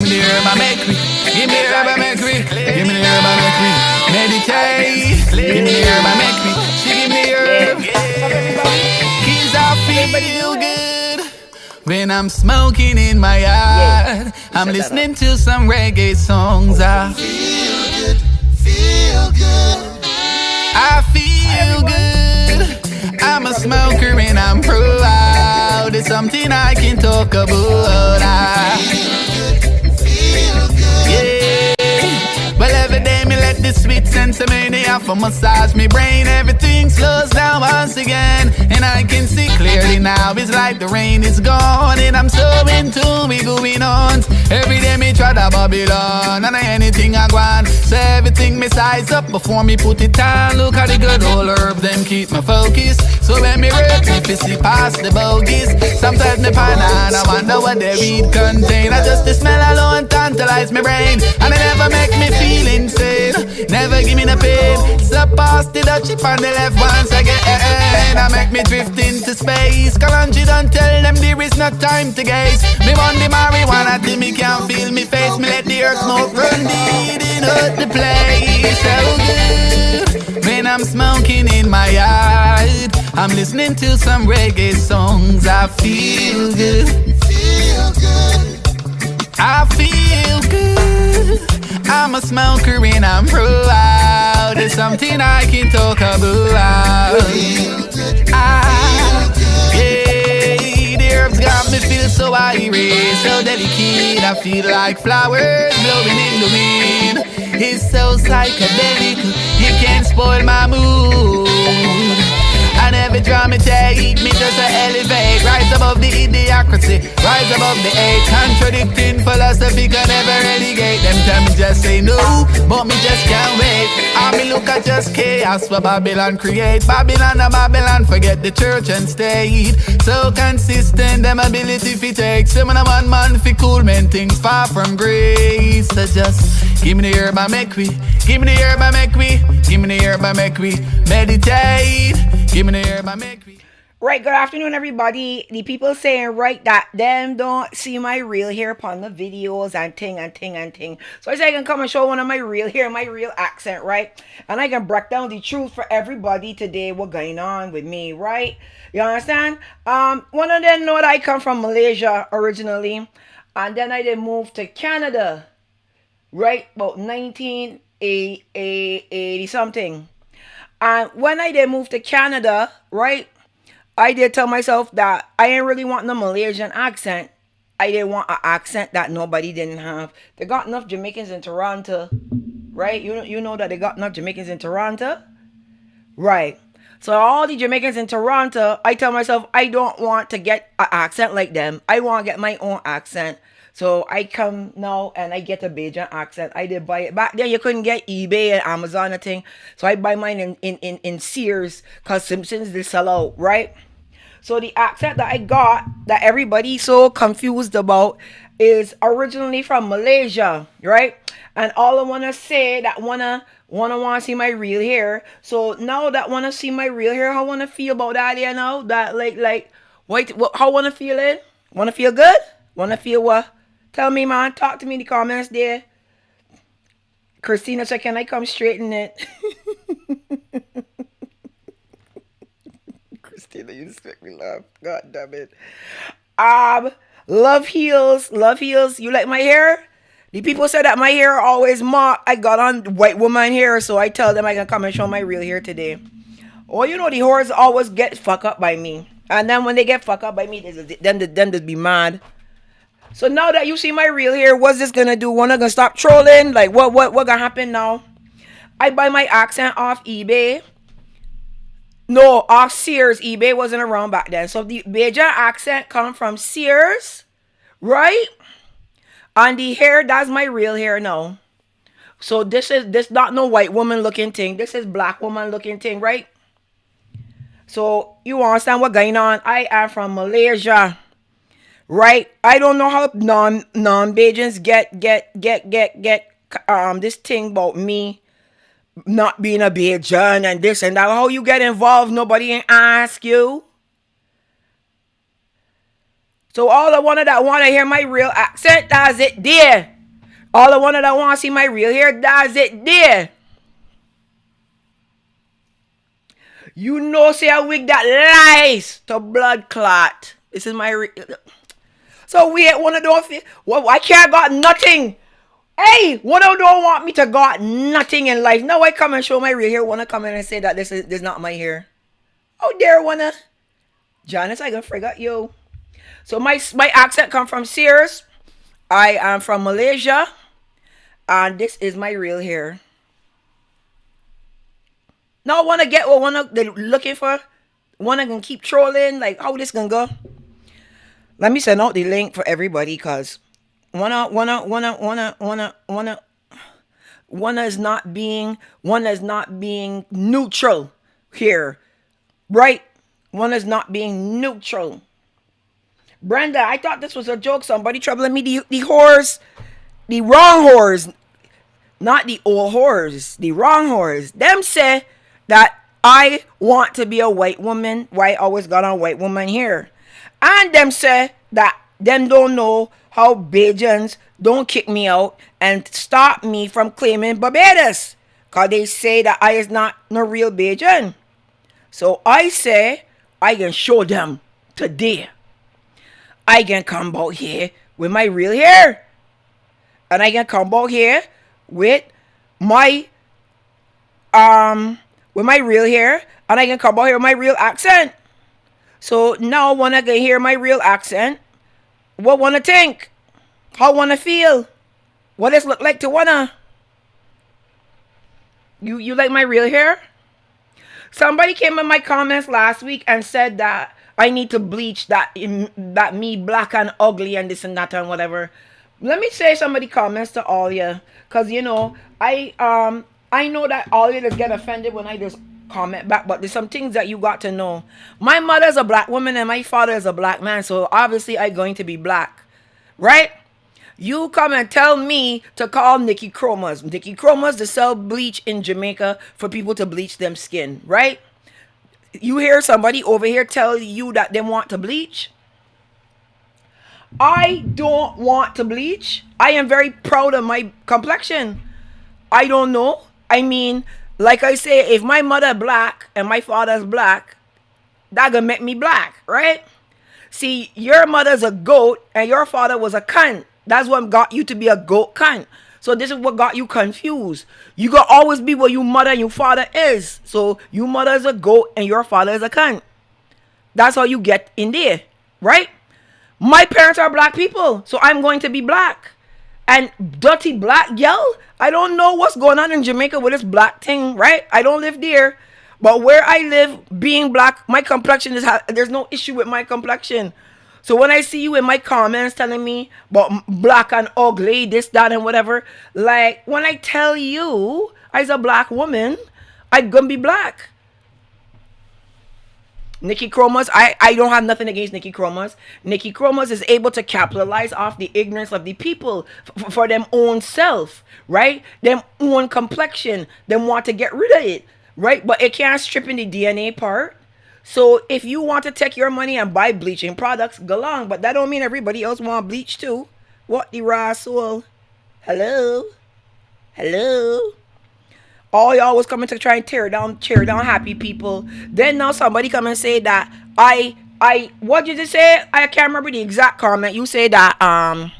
Give me the herb and make me. Give me the herb and make me. Give me the herb and make me. Meditate. Give me the herb and make me. She give me the herb. Cause I feel good when I'm smoking in my yard. I'm listening to some reggae songs. I feel good. I feel good. I'm a smoker and I'm proud. It's something I can talk about. Yeah. Well, every day me let the sweet sensimania for massage me brain. Everything slows down once again, and I can see clearly now. It's like the rain is gone, and I'm so into me going on. Every day me try to Babylon, and anything I want. So everything me size up before me put it on. Look at the good old herb, them keep me focused. So when me work, me see past the bogies. Sometimes me pan and I wonder what the weed contain. I just the smell alone tantalize my brain, and it never make me feel insane. Never give me the pain. So past the Dutch chip on the left once again. I make me drift into space. Kalanji don't tell them there is no time to gaze. Me want the marijuana till me can't feel me face. Me let the earth smoke run deep in out the place. So good when I'm smoking in my yard. I'm listening to some reggae songs. I feel good. I feel good. I'm a smoker and I'm proud. It's something I can talk about. Yeah, the herbs got me feel so irate, so delicate. I feel like flowers blowing in the wind. It's so psychedelic, you can't spoil my mood. I never try me take me just to elevate. Rise above the idiocracy, rise above the hate. Contradicting philosophy can never relegate. Them tell me just say no, but me just can't wait. I me look at just chaos what Babylon create. Babylon and Babylon forget the church and state. So consistent them ability fi take. Some of one man fi cool men things far from grace. So just give me the herb and make we. Give me the herb and make we. Give me the herb and make we meditate. Give me the herb and make we. Right, good afternoon everybody. The people saying right that them don't see my real hair upon the videos and ting. So I say I can come and show one of my real hair, my real accent, right? And I can break down the truth for everybody today what's going on with me, right? You understand? One of them know that I come from Malaysia originally, and then I did move to Canada, right? About 1980 something. And when I did move to Canada, right? I did tell myself that I ain't really want no Malaysian accent. I didn't want an accent that nobody didn't have. They got enough Jamaicans in Toronto, right? You know that they got enough Jamaicans in Toronto, right? So all the Jamaicans in Toronto, I tell myself I don't want to get an accent like them. I want to get my own accent. So I come now and I get a Bajan accent. I did buy it. Back then you couldn't get eBay and Amazon and thing. So I buy mine in Sears because Simpsons they sell out, right? So the accent that I got that everybody's so confused about is originally from Malaysia, right? And all I wanna say that wanna see my real hair. So now that wanna see my real hair, how wanna feel about that, you know? That like what how wanna feel it? Wanna feel good? Wanna feel what? Tell me, man. Talk to me in the comments there. Christina said, can I come straighten it? Christina, you just make me laugh. God damn it. Love heals. You like my hair? The people said that my hair always mock. I got on white woman hair, so I tell them I can come and show my real hair today. Oh, you know the whores always get fucked up by me. And then when they get fucked up by me, them they be mad. So now that you see my real hair, what's this gonna do? Wanna gonna stop trolling? Like what gonna happen now? I buy my accent off eBay. No, off Sears. eBay wasn't around back then. So the Bajan accent come from Sears, right? And the hair, that's my real hair now. So this not no white woman looking thing. This is black woman looking thing, right? So you understand what's going on? I am from Malaysia. Right? I don't know how non-Bajans get this thing about me not being a Bajan and this and that. How you get involved? Nobody ain't ask you. So all the one that want to hear my real accent, that's it there. All the one that want to see my real hair, that's it there. You know, say a wig that lies to blood clot. This is my so we ain't one of those. Well, why can't I got nothing? Hey, one of don't want me to got nothing in life. Now I come and show my real hair. Wanna come in and say that this not my hair? Oh, there wanna. Janice, I gonna forget you. So my accent come from Sears. I am from Malaysia, and this is my real hair. Now wanna get what wanna they looking for. Wanna can keep trolling like how this gonna go? Let me send out the link for everybody, cause wanna is not being neutral here, right? One is not being neutral. Brenda, I thought this was a joke. Somebody troubling me. The whores, the wrong whores, not the old whores, the wrong whores. Them say that I want to be a white woman. Why I always got on white woman here? And them say that them don't know how Bajans don't kick me out and stop me from claiming Barbados. Cause they say that I is not no real Bajan. So I say I can show them today. I can come out here with my real hair. And I can come out here with my real hair. And I can come out here with my real accent. So now when I can hear my real accent, what wanna think? How wanna feel? What does it look like to wanna? You like my real hair? Somebody came in my comments last week and said that I need to bleach that me black and ugly and this and that and whatever. Let me say somebody comments to all you, cause you know I know that all you just get offended when I just comment back, but there's some things that you got to know. My mother's a black woman and my father is a black man, so obviously I'm going to be black, right? You come and tell me to call Nikki Chromas. Nikki Chromas to sell bleach in Jamaica for people to bleach them skin, right? You hear somebody over here tell you that they want to bleach? I don't want to bleach. I am very proud of my complexion. I don't know. I mean, like I say, if my mother black and my father's black, that gonna make me black, right? See, your mother's a goat and your father was a cunt. That's what got you to be a goat cunt. So this is what got you confused. You gonna always be what your mother and your father is. So your mother is a goat and your father is a cunt. That's how you get in there, right? My parents are black people, so I'm going to be black. And dirty black girl, I don't know what's going on in Jamaica with this black thing, right? I don't live there. But where I live, being black, my complexion is, there's no issue with my complexion. So when I see you in my comments telling me about black and ugly, this, that, and whatever, like, when I tell you as a black woman, I'm gonna be black. Nikki Chromas, I don't have nothing against Nikki Chromas. Nikki Chromas is able to capitalize off the ignorance of the people for them own self, right? Them own complexion. Them want to get rid of it, right? But it can't strip in the DNA part. So if you want to take your money and buy bleaching products, go along. But that don't mean everybody else want bleach too. What the raw soul? Hello? Hello? All y'all was coming to try and tear down happy people. Then now somebody come and say that what did you say? I can't remember the exact comment. You say that oh,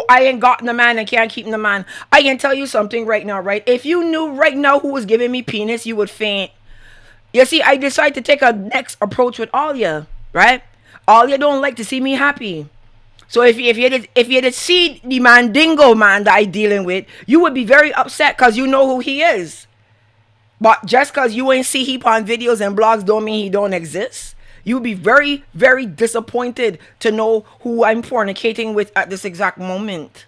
I ain't gotten the man and can't keep the man. I can tell you something right now, right? If you knew right now who was giving me penis, you would faint. You see, I decided to take a next approach with all you, right? All you don't like to see me happy. So if you did see the Mandingo man that I dealing with, you would be very upset because you know who he is. But just because you ain't see he on videos and blogs don't mean he don't exist. You would be very, very disappointed to know who I'm fornicating with at this exact moment.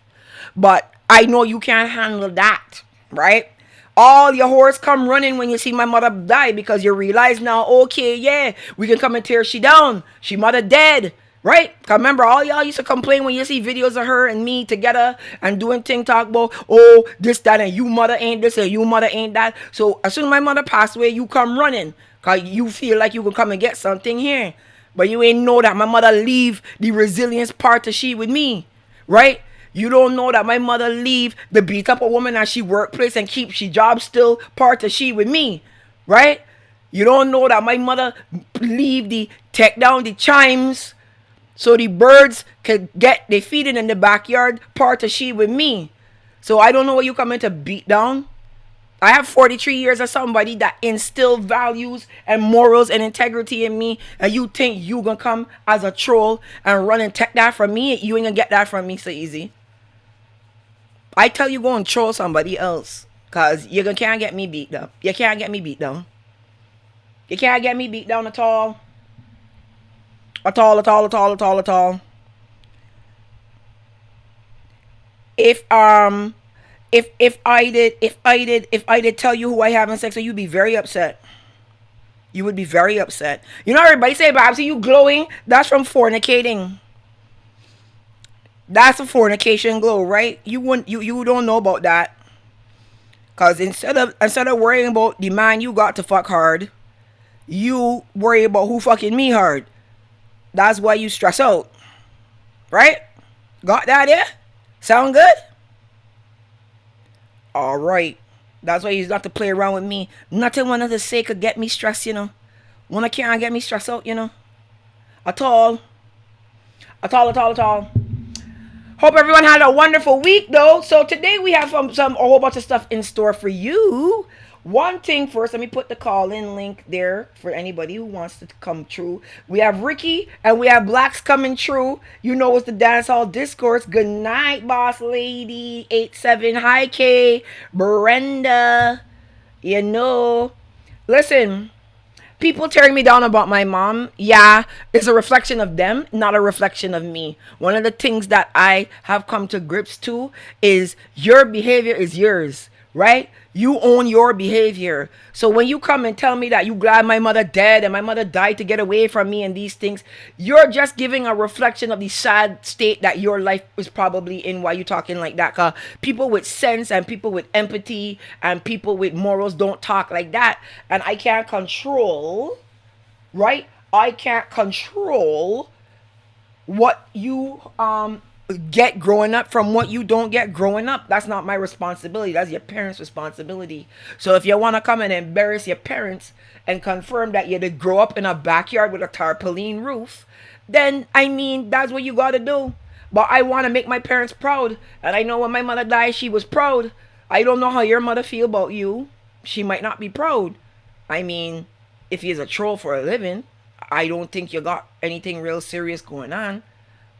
But I know you can't handle that, right? All your whores come running when you see my mother die because you realize now, okay, yeah, we can come and tear she down. She mother dead. Right? Cause remember, all y'all used to complain when you see videos of her and me together and doing talk about, oh, this, that, and you mother ain't this and you mother ain't that. So as soon as my mother passed away, you come running. Cause you feel like you can come and get something here. But you ain't know that my mother leave the resilience part of she with me, right? You don't know that my mother leave the beat up a woman at she workplace and keep she job still part of she with me, right? You don't know that my mother leave the take down the chimes so the birds could get they feeding in the backyard part of she with me. So I don't know what you coming to beat down. I have 43 years of somebody that instill values and morals and integrity in me, and you think you gonna come as a troll and run and take that from me? You ain't gonna get that from me so easy. I tell you go and troll somebody else, cause you can't get me beat down. You can't get me beat down. You can't get me beat down at all. At all, at all, at all, at all, at all. If I did tell you who I having sex with, you'd be very upset. You would be very upset. You know everybody say, Babbzy, you glowing? That's from fornicating. That's a fornication glow, right? You don't know about that. Cause instead of worrying about the man you got to fuck hard, you worry about who fucking me hard. That's why you stress out. Right? Got that, yeah? Sound good? Alright. That's why you not to play around with me. Nothing one of the sake of get me stressed, you know. One can't get me stressed out, you know. At all. At all, at all, at all. Hope everyone had a wonderful week though. So today we have some a whole bunch of stuff in store for you. One thing first, let me put the call-in link there for anybody who wants to come through. We have Ricky and we have Blacks coming through. You know it's the dancehall discourse. Good night, boss lady. 87. Hi, Kay. Brenda. You know. Listen. People tearing me down about my mom, yeah, it's a reflection of them, not a reflection of me. One of the things that I have come to grips to is your behavior is yours, right? You own your behavior. So when you come and tell me that you glad my mother dead and my mother died to get away from me and these things, you're just giving a reflection of the sad state that your life is probably in while you're talking like that. Cause people with sense and people with empathy and people with morals don't talk like that. And I can't control, right? I can't control what you get growing up from what you don't get growing up. That's not my responsibility. That's your parents' responsibility. So if you want to come and embarrass your parents and confirm that you did grow up in a backyard with a tarpaulin roof, then I mean that's what you gotta do. But I want to make my parents proud, and I know when my mother died she was proud. I don't know how your mother feel about you. She might not be proud. I mean, if you're a troll for a living, I don't think you got anything real serious going on.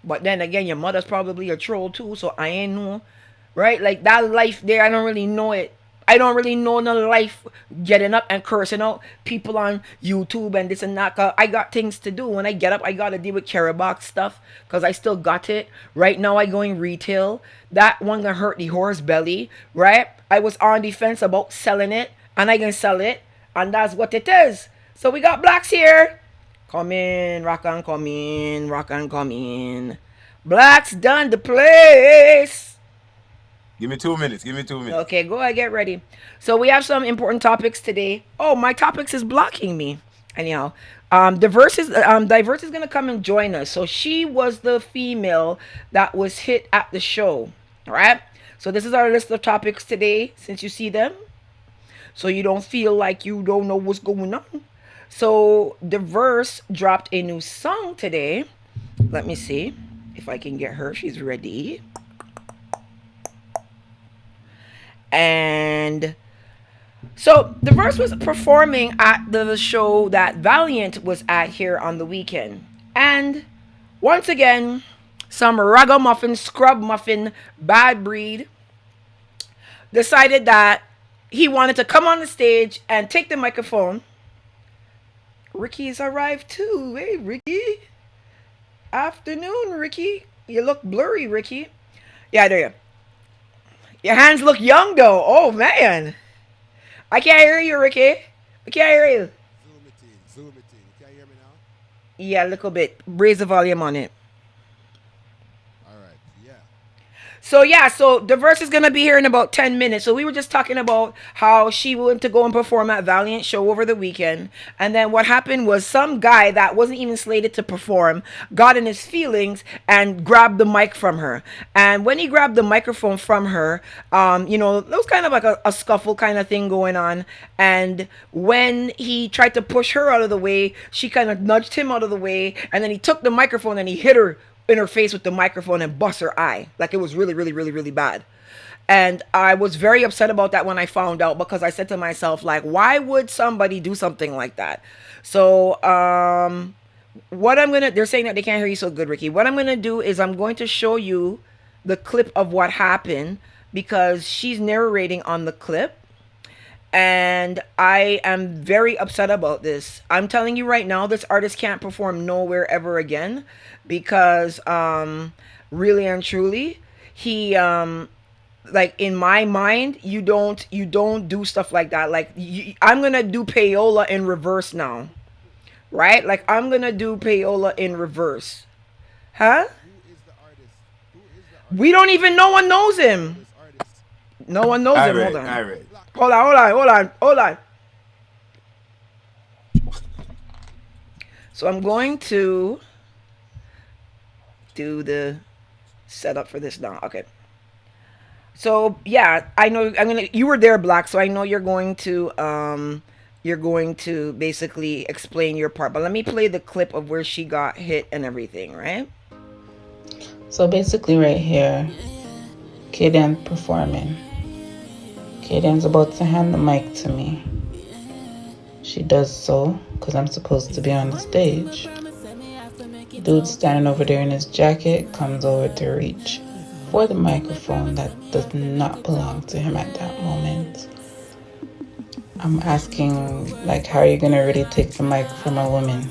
But then again, your mother's probably a troll too, so I ain't know. Right? Like that life there, I don't really know it. I don't really know no life getting up and cursing out people on YouTube and this and that. Cause I got things to do. When I get up, I gotta deal with Carabox stuff. Cause I still got it. Right now I going retail. That one gonna hurt the horse belly. Right? I was on the fence about selling it. And I can sell it. And that's what it is. So we got Blacks here. Come in, rock and come in, rock and come in. Blacks done the place. Give me 2 minutes. Give me 2 minutes. Okay, go ahead, get ready. So we have some important topics today. Oh, my topics is blocking me. Anyhow, Diiverse is gonna come and join us. So she was the female that was hit at the show. All right. So this is our list of topics today. Since you see them, so you don't feel like you don't know what's going on. So Diiverse dropped a new song today. Let me see if I can get her. She's ready. And so Diiverse was performing at the show that Valiant was at here on the weekend. And once again, some ragamuffin, scrub muffin, bad breed decided that he wanted to come on the stage and take the microphone. Ricky's arrived too. Hey, Ricky. Afternoon, Ricky. You look blurry, Ricky. Yeah, there you go. Your hands look young, though. Oh, man. I can't hear you, Ricky. I can't hear you. Zoom it in. Can you hear me now? Yeah, a little bit. Raise the volume on it. All right. Yeah. So yeah, so Diiverse is gonna be here in about 10 minutes. So we were just talking about how she went to go and perform at Valiant show over the weekend, and then what happened was some guy that wasn't even slated to perform got in his feelings and grabbed the mic from her. And when he grabbed the microphone from her, there was kind of like a scuffle kind of thing going on. And when he tried to push her out of the way, she kind of nudged him out of the way, and then he took the microphone and he hit her in her face with the microphone and bust her eye. Like, it was really, really, really, really bad. And I was very upset about that when I found out, because I said to myself, like, why would somebody do something like that? So, they're saying that they can't hear you so good, Ricky. What I'm gonna do is I'm going to show you the clip of what happened, because she's narrating on the clip. And I am very upset about this. I'm telling you right now, this artist can't perform nowhere ever again, because really and truly, he like, in my mind, you don't do stuff like that. Like, I'm gonna do payola in reverse now, right? Like, I'm gonna do payola in reverse, huh? We don't even. No one knows him. No one knows him. Hold on. All right. Hold on. So I'm going to do the setup for this now. Okay. So yeah, I know you were there, Black, so I know you're going to basically explain your part. But let me play the clip of where she got hit and everything, right? So basically right here, Kaden performing. Kaden's about to hand the mic to me. She does so because I'm supposed to be on the stage. Dude standing over there in his jacket comes over to reach for the microphone that does not belong to him at that moment. I'm asking, like, how are you gonna really take the mic from a woman?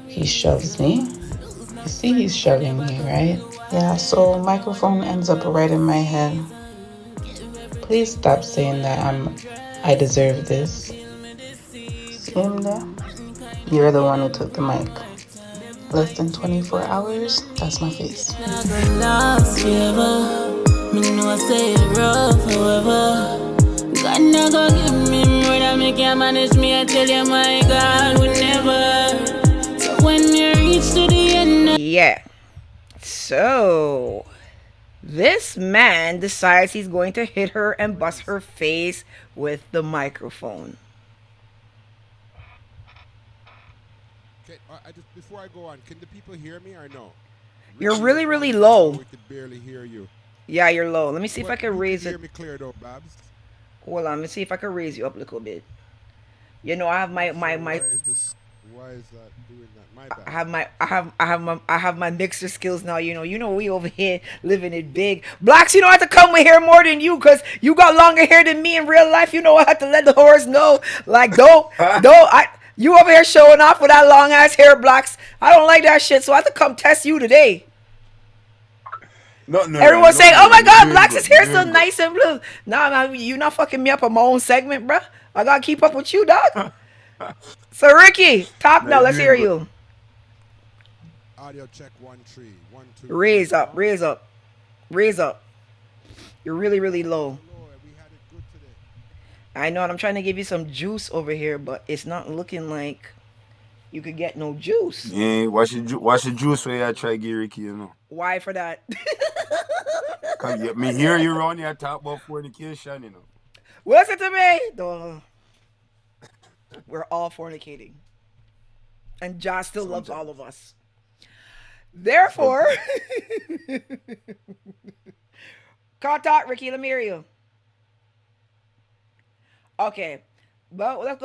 He shoves me. You see he's shoving me, right? Yeah, so microphone ends up right in my head. Please stop saying that I deserve this. See him there? You're the one who took the mic. Less than 24 hours, that's my face. God never give me more than me can manage me. I tell you, my God will never. So when you reach to the end. Yeah. So this man decides he's going to hit her and bust her face with the microphone. Okay, before I go on, can the people hear me or no? You're really, really low. We could barely hear you. Yeah, you're low. Let me see if I can raise it. Hear me clear though, Babs. Hold on, let me see if I can raise you up a little bit. You know, I have my Why is that doing that? My bad. I have my mixer skills now. You know we over here living it big. Blacks, you don't have to come with hair more than you, cause you got longer hair than me in real life. You know I have to let the horse know. Like you over here showing off with that long ass hair, Blacks. I don't like that shit, so I have to come test you today. No, Everyone's saying, "Oh my God, Black's hair so nice and blue." Nah, man, you not fucking me up on my own segment, bruh. I gotta keep up with you, dog. So Ricky, talk now. Let's hear you. Audio check 1 3 1 2. Raise up. You're really, really low. Lord, we had it good today. I know, and I'm trying to give you some juice over here, but it's not looking like you could get no juice. Yeah, watch the juice where you try to get Ricky, you know. Why for that? Cause me hear you around here talk about fornication, you know. Listen to me. Duh. We're all fornicating. And Josh still loves all of us. Therefore, contact Ricky, let me hear you. Okay. Well, let's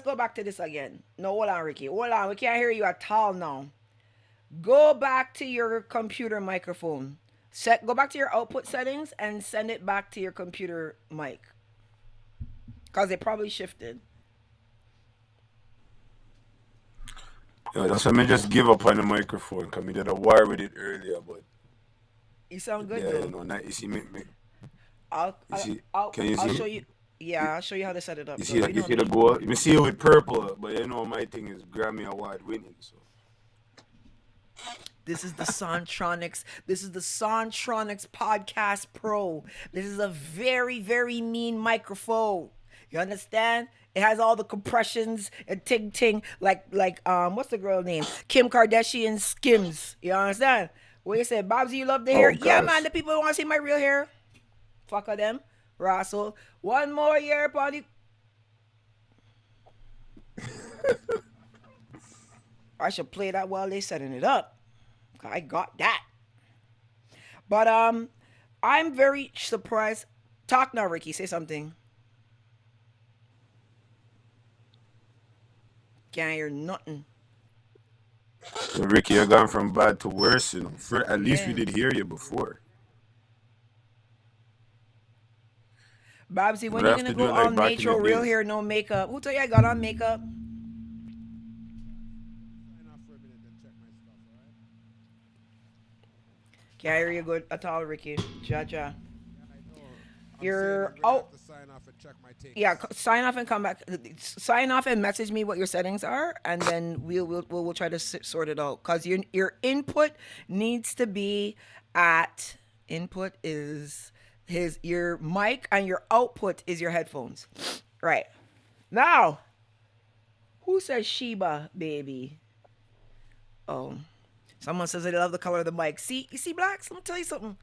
go back to this again. No, hold on, Ricky. Hold on. We can't hear you at all now. Go back to your computer microphone. Go back to your output settings and send it back to your computer mic. Because it probably shifted. Yeah, that's why I just give up on the microphone, because I did a war with it earlier, but you sound good, yeah, though. you know, now, you see me. I'll show you. Yeah, I'll show you how to set it up. You see the goal? You see it with purple, but you know my thing is Grammy Award winning, so. This is the Sontronics. This is the Sontronics Podcast Pro. This is a very, very mean microphone. You understand? It has all the compressions and ting ting like what's the girl name? Kim Kardashian Skims. You understand? What you say, Babbzy, you love the hair? Oh Yeah, man. gosh. The people want to see my real hair. Fuck of them. Russell. One more year, buddy. I should play that while they setting it up. I got that. But I'm very surprised. Talk now, Ricky. Say something. Can't hear nothing. So Ricky, you're gone from bad to worse, you know. For at least we Yeah. did hear you before. Babbzy, when We you have gonna to do go it all like back in the natural, real days. hair, no makeup? Who tell you I got on makeup? Sign off for a minute and check my stuff, alright? Can't hear you good at all, Ricky. Ja. Yeah, I know. I'm saying You're I'm gonna out. have to sign off and check my tapes. Yeah, sign off and come back. Sign off and message me what your settings are, and then we'll try to sort it out. Cause your input needs to be at input is your mic, and your output is your headphones. Right now, who says Sheba baby? Oh, someone says they love the color of the mic. See, you see, blacks. Let me tell you something.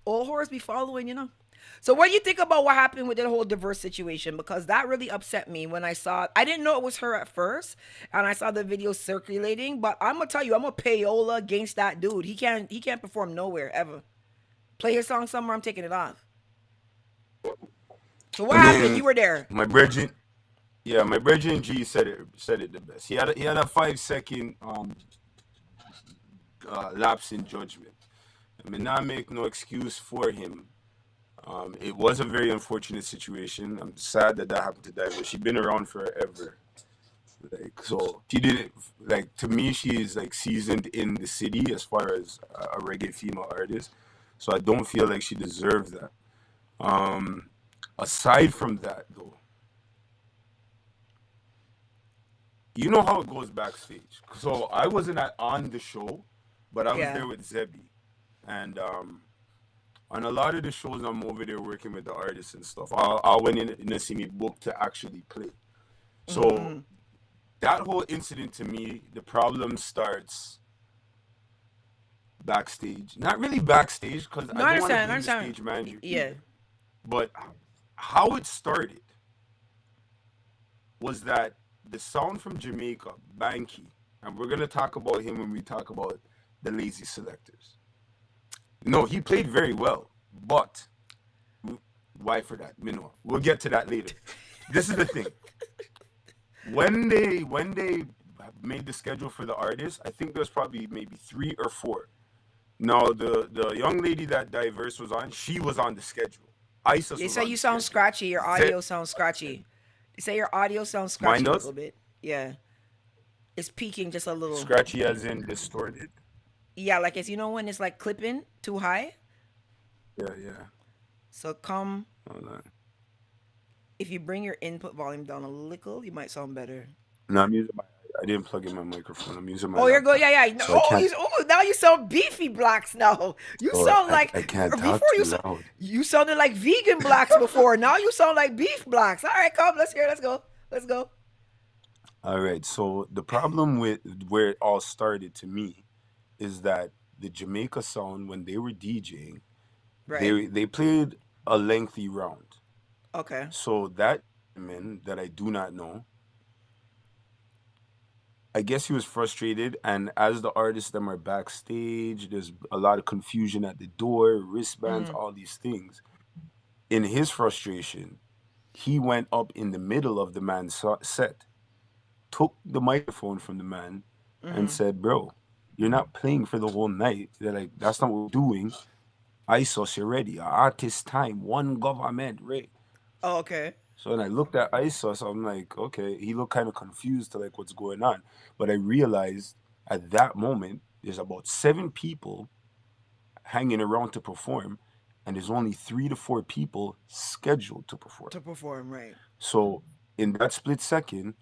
Old horse be following, you know. So what do you think about what happened with the whole Diiverse situation? Because that really upset me when I saw it. I didn't know it was her at first, and I saw the video circulating. But I'm gonna tell you, I'm a payola against that dude. He can't perform nowhere ever. Play his song somewhere, I'm taking it off. So what I happened? You mean, were there. my brethren, yeah, my brethren G said it the best. He had a 5 second lapse in judgment. I mean, not make no excuse for him. It was a very unfortunate situation. I'm sad that that happened to Diiverse. She's been around forever. Like, so she did it. Like, to me, she is like seasoned in the city as far as a reggae female artist. So I don't feel like she deserves that. Um, Aside from that, though, you know how it goes backstage. So I wasn't on the show, but I was Yeah. there with Zebby, and on a lot of the shows I'm over there working with the artists and stuff. I went in to see me booked to actually play. So that whole incident, to me, the problem starts backstage. Not really backstage, because No, I I don't want to understand. I blame the understand. stage manager Yeah. either. But how it started was that the sound from Jamaica, Banky, and we're gonna talk about him when we talk about the Lazy Selectors. No, he played very well, but why for that? You know, we'll get to that later. This is the thing. When they made the schedule for the artists, I think there was probably maybe 3 or 4. Now the young lady that Diiverse was on, she was on the schedule. Isis They was say on you the sound schedule. scratchy. Your audio sounds scratchy. They say your audio sounds Mine scratchy a does? little bit. Yeah. It's peaking just a little. Scratchy as in distorted. Yeah, like it's when it's like clipping too high. Yeah. So come Hold on. if you bring your input volume down a little, you might sound better. No, I didn't plug in my microphone. I'm using my Oh, you're good. laptop. Yeah, yeah. No, So I can't now you sound beefy blacks now. You so sound like I can't before talk too loud. you sounded like vegan blacks before. Now you sound like beef blacks. All right, come, let's hear. Let's go. Let's go. All right. So the problem with where it all started to me is that the Jamaica sound, when they were DJing, Right. they played a lengthy round. Okay. So that man that I do not know, I guess he was frustrated, and as the artists them are backstage, there's a lot of confusion at the door, wristbands, all these things. In his frustration, he went up in the middle of the man's set, took the microphone from the man, and said, "Bro, you're not playing for the whole night. They're like, that's not what we're doing. ISOS, you're ready. Artist time, one government, right?" Oh, okay. So when I looked at ISOS, I'm like, okay, he looked kind of confused to like what's going on. But I realized at that moment, there's about 7 people hanging around to perform, and there's only 3 to 4 people scheduled to perform. To perform, right. So in that split second,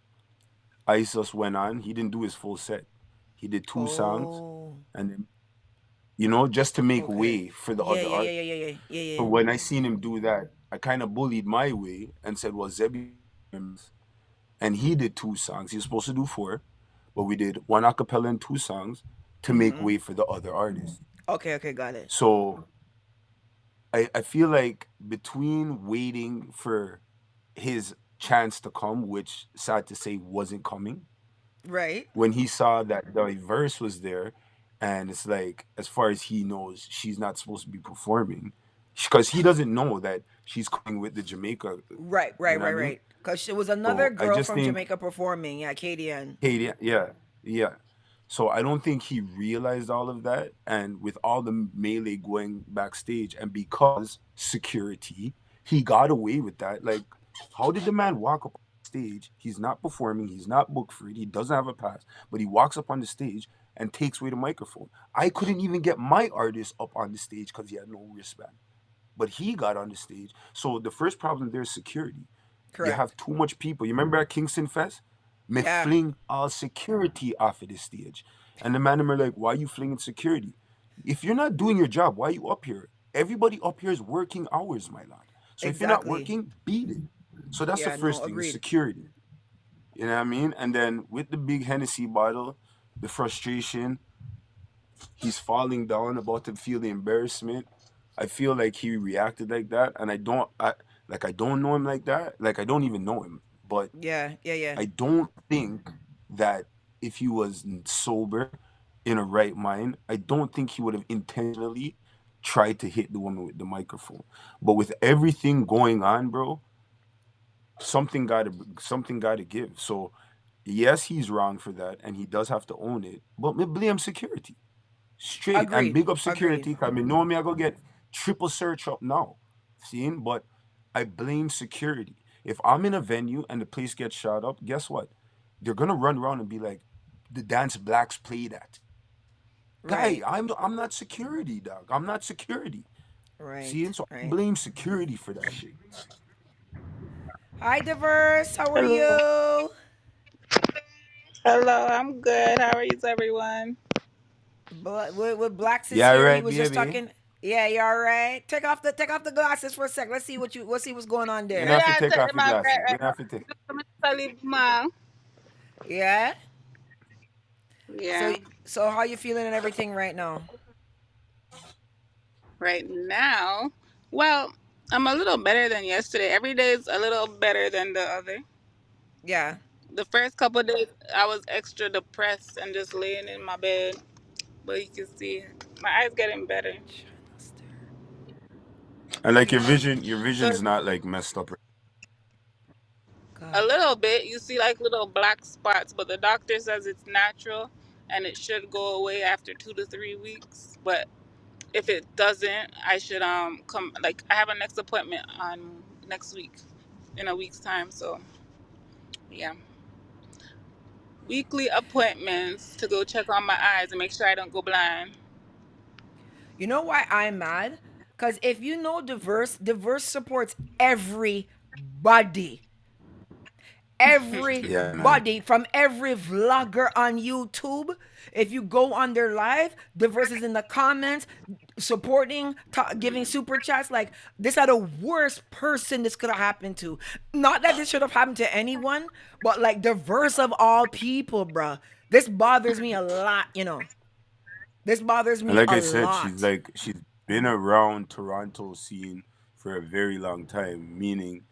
ISOS went on. He didn't do his full set. He did two songs, Oh, and then just to make okay. way for the Yeah, other yeah, yeah, art. yeah, yeah, yeah, yeah, So yeah. when I seen him do that, I kind of bullied my way and said, "Well, Zebby," and he did two songs. He was supposed to do four, but we did one acapella and two songs to make Mm-hmm. way for the other artists. Okay, okay, got it. So I feel like between waiting for his chance to come, which sad to say wasn't coming, Right. when he saw that Diverse was there, and it's like, as far as he knows, she's not supposed to be performing because he doesn't know that she's coming with the Jamaica. Right, You right, know what I right, mean? right. Because it was another So I girl just from think, Jamaica performing. Yeah, KDN. hey, yeah, yeah. So I don't think he realized all of that, and with all the melee going backstage, and because security, he got away with that. Like, how did the man walk up on stage? He's not performing. He's not booked for it. He doesn't have a pass, but he walks up on the stage and takes away the microphone. I couldn't even get my artist up on the stage because he had no wristband, but he got on the stage. So the first problem there is security. You Correct. have too much people. You remember at Kingston Fest? Me Yeah, fling all security off of the stage. And the man them are like, why are you flinging security? If you're not doing your job, why are you up here? Everybody up here is working hours, my lad. So if you're not exactly. working, beat it. So that's the Yeah, no, first thing, is agreed. security. You know what I mean? And then with the big Hennessy bottle, the frustration, he's falling down, about to feel the embarrassment. I feel like he reacted like that, and I don't know him like that. Like, I don't even know him, but Yeah, yeah, yeah. I don't think that if he was sober, in a right mind, I don't think he would have intentionally tried to hit the woman with the microphone. But with everything going on, bro, something got to give. So yes, he's wrong for that, and he does have to own it. But me blame security straight, and Agreed. big up Agreed. security. Cause me know me, I go get triple search up now. Seeing, but I blame security. If I'm in a venue and the place gets shot up, guess what? They're gonna run around and be like, "The dance blacks play that." Guy, Right. I'm not security, dog. I'm not security. Seeing, Right. so I Right. blame security for that shit. Hi, Diverse. How are Hello. you? Hello, I'm good. How are you, everyone? With Blacks is Yeah, here. He right, was just baby. talking. Yeah, you all right? Take off the glasses for a sec. Let's see what's going on You there. don't have to Yeah, take take off them your off glasses. You don't have to take. right now. Yeah. So Yeah, so how you feeling and everything right now? right now. Well, I'm a little better than yesterday. Every day is a little better than the other. Yeah. The first couple of days, I was extra depressed and just laying in my bed. But you can see my eyes getting better. China star. And like Yeah. your So vision's not like messed up. a God. little bit, you see like little black spots, but the doctor says it's natural and it should go away after 2 to 3 weeks. But if it doesn't, I should come. Like I have a next appointment on next week, in a week's time. So yeah, weekly appointments to go check on my eyes and make sure I don't go blind. You know why I'm mad? Cause if you know diverse supports everybody. Yeah, man. Everybody from every vlogger on YouTube. If you go on their live, Diverse is in the comments supporting, giving super chats. Like, this are the worst person this could have happened to. Not that this should have happened to anyone, but like Diverse of all people, bruh. This bothers me a lot. This bothers And me like a I said, she's lot. like she's been around Toronto scene for a very long time, meaning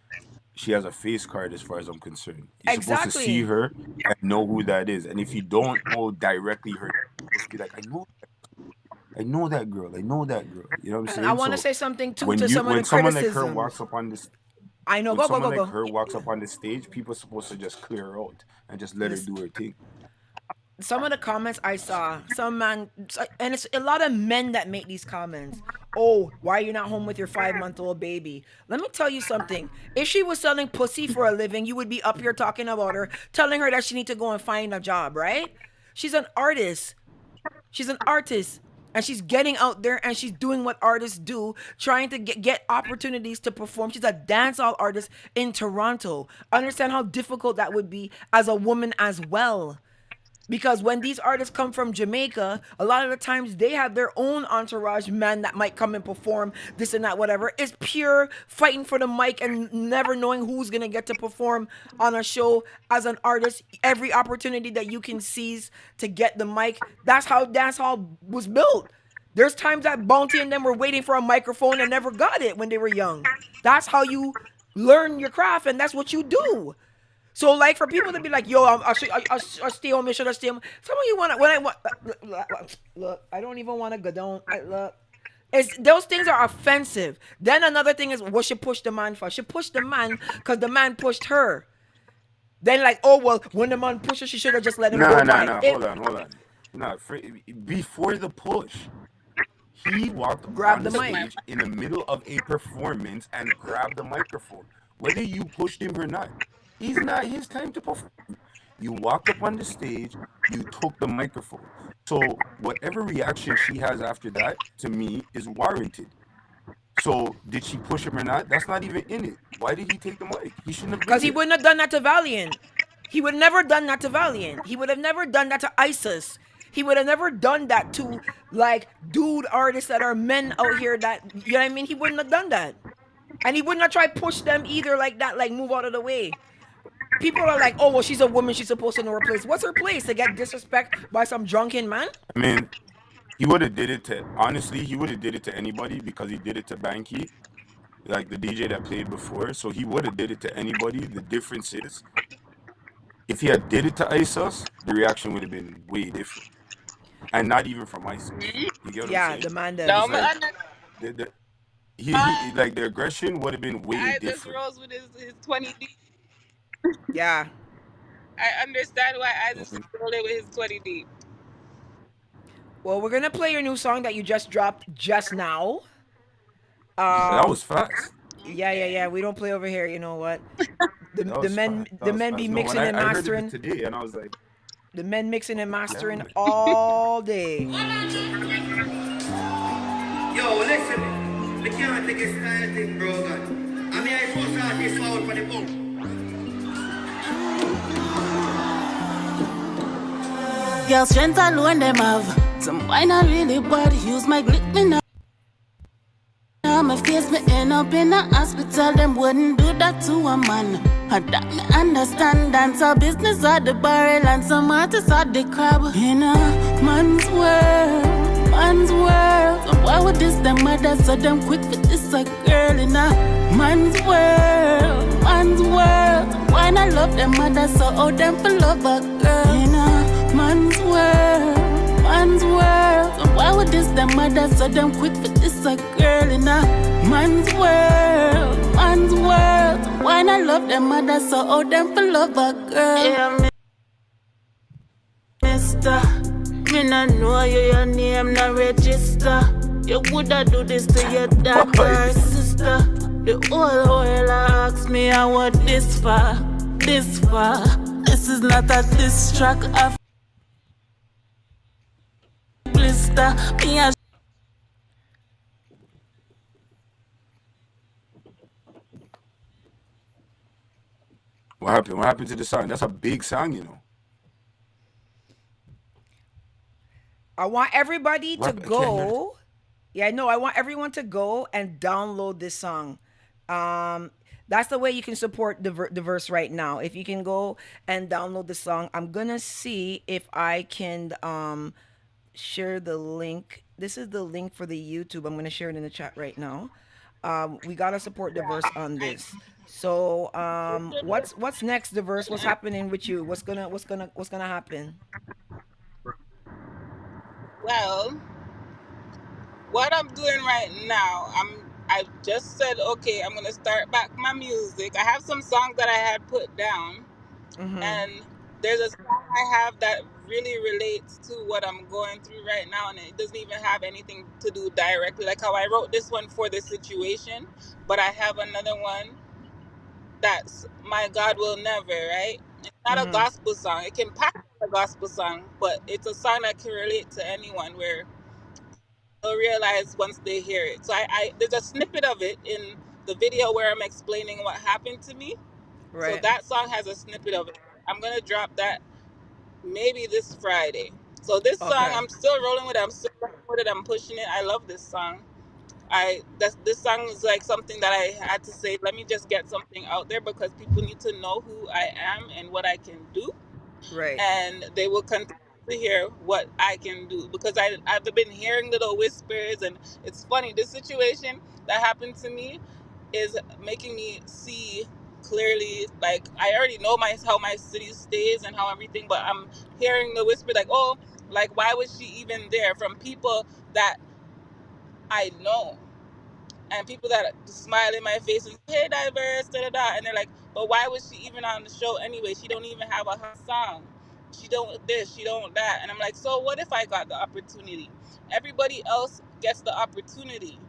she has a face card as far as I'm concerned. You're supposed to see Exactly. her and know who that is. And if you don't know directly her, you're supposed to be like, I know that girl. I know that girl. You know what I'm And I saying? want to So say something too when to you some of the when someone like her criticisms. walks up on this I know. when Go, go, someone go, like go. her walks up on the stage, people are supposed to just clear her out and just let her Listen, do her thing. some of the comments I saw, some man, and it's a lot of men that make these comments. Oh, why are you not home with your 5-month-old baby? Let me tell you something. If she was selling pussy for a living, you would be up here talking about her, telling her that she need to go and find a job, right? She's an artist. She's an artist. And she's getting out there and she's doing what artists do, trying to get opportunities to perform. She's a dancehall artist in Toronto. Understand how difficult that would be as a woman as well. Because when these artists come from Jamaica, a lot of the times they have their own entourage men that might come and perform this and that, whatever. It's pure fighting for the mic and never knowing who's gonna get to perform on a show as an artist. Every opportunity that you can seize to get the mic. That's how dancehall was built. There's times that Bounty and them were waiting for a microphone and never got it when they were young. That's how you learn your craft, and that's what you do. So, like, for people to be like, "Yo, I stay home. Should I stay home?" Some of you want to. When I want, look, I don't even want to go down. Look, it's those things are offensive. Then another thing is, what she pushed the man for? She pushed the man because the man pushed her. Then like, oh well, when the man pushed her, she should have just let him go. Nah. Hold on. Nah, before the push, he walked on the stage in the middle of a performance and grabbed the microphone. Whether you pushed him or not, he's not his time to perform. You walked up on the stage, you took the microphone. So whatever reaction she has after that, to me, is warranted. So did she push him or not? That's not even in it. Why did he take the mic? He shouldn't have. Because he wouldn't have done that to Valiant. He would have never done that to Valiant. He would have never done that to ISIS. He would have never done that to, like, dude artists that are men out here that, you know what I mean? He wouldn't have done that. And he wouldn't have tried to push them either like that, like, move out of the way. People are like, oh, well, she's a woman. She's supposed to know her place. What's her place? To get disrespect by some drunken man? I mean, he would have did it to, honestly, he would have did it to anybody because he did it to Banky, like the DJ that played before. So he would have did it to anybody. The difference is, if he had did it to ISIS, the reaction would have been way different. And not even from ISIS. You get what I'm saying? The man like, he like the aggression would have been way different. Just rose with his 20 deep. Yeah. I understand why I just rolled it with his 20 deep. Well, we're gonna play your new song that you just dropped just now. That was fast. Yeah. We don't play over here. You know what? The men be mixing and mastering. I heard it today, and I was like, the men mixing and mastering all day. Yo, listen, we can't take a style thing, bro. I mean, I force out this forward for the boom. Girl, strength alone them have. Some wine I really bad. Use my glick me now. My face me end up in a hospital. Them wouldn't do that to a man. And that me understand. Dance our business at the barrel and some artists at the crab. In a man's world. So why would this them mother so them quick for this a girl in a man's world. So why not love them mother so how them for love a girl in a man's world. So why would this them mother so them quick for this a girl in a man's world. So why not love them mother so how them for love a girl. Yeah, mister, me not know you, your name not register. You woulda do this to your dad or sister. The whole world asks me I want this far. This is not a diss track of blister. Me a what happened? What happened to the song? That's a big song, you know. I want everybody to go. Yeah, no, I want everyone to go and download this song. That's the way you can support Diiverse right now. If you can go and download the song, I'm gonna see if I can share the link. This is the link for the YouTube. I'm gonna share it in the chat right now. We gotta support Diiverse on this. So what's next, Diiverse? What's happening with you? What's gonna happen? Well, what I'm doing right now, I just said, okay, I'm gonna start back my music. I have some songs that I had put down, and there's a song I have that really relates to what I'm going through right now, and it doesn't even have anything to do directly, like how I wrote this one for the situation, but I have another one that's My God Will Never, right? It's not a gospel song. It can pass a gospel song, but it's a song that can relate to anyone where they'll realize once they hear it. So I there's a snippet of it in the video where I'm explaining what happened to me. Right. So that song has a snippet of it. I'm gonna drop that maybe this Friday. So this song, Okay. I'm still rolling with it. I'm still rolling with it. I'm pushing it. I love this song. This song is like something that I had to say. Let me just get something out there because people need to know who I am and what I can do, Right. and they will continue to hear what I can do because I've been hearing little whispers, and it's funny. This situation that happened to me is making me see clearly. Like I already know how my city stays and how everything, but I'm hearing the whisper like, oh, like why was she even there from people that I know and people that smile in my face and say, hey, diverse, da da da, and they're like, but why was she even on the show anyway? She don't even have a hot song. She don't this, she don't that, and I'm like, so what if I got the opportunity? Everybody else gets the opportunity,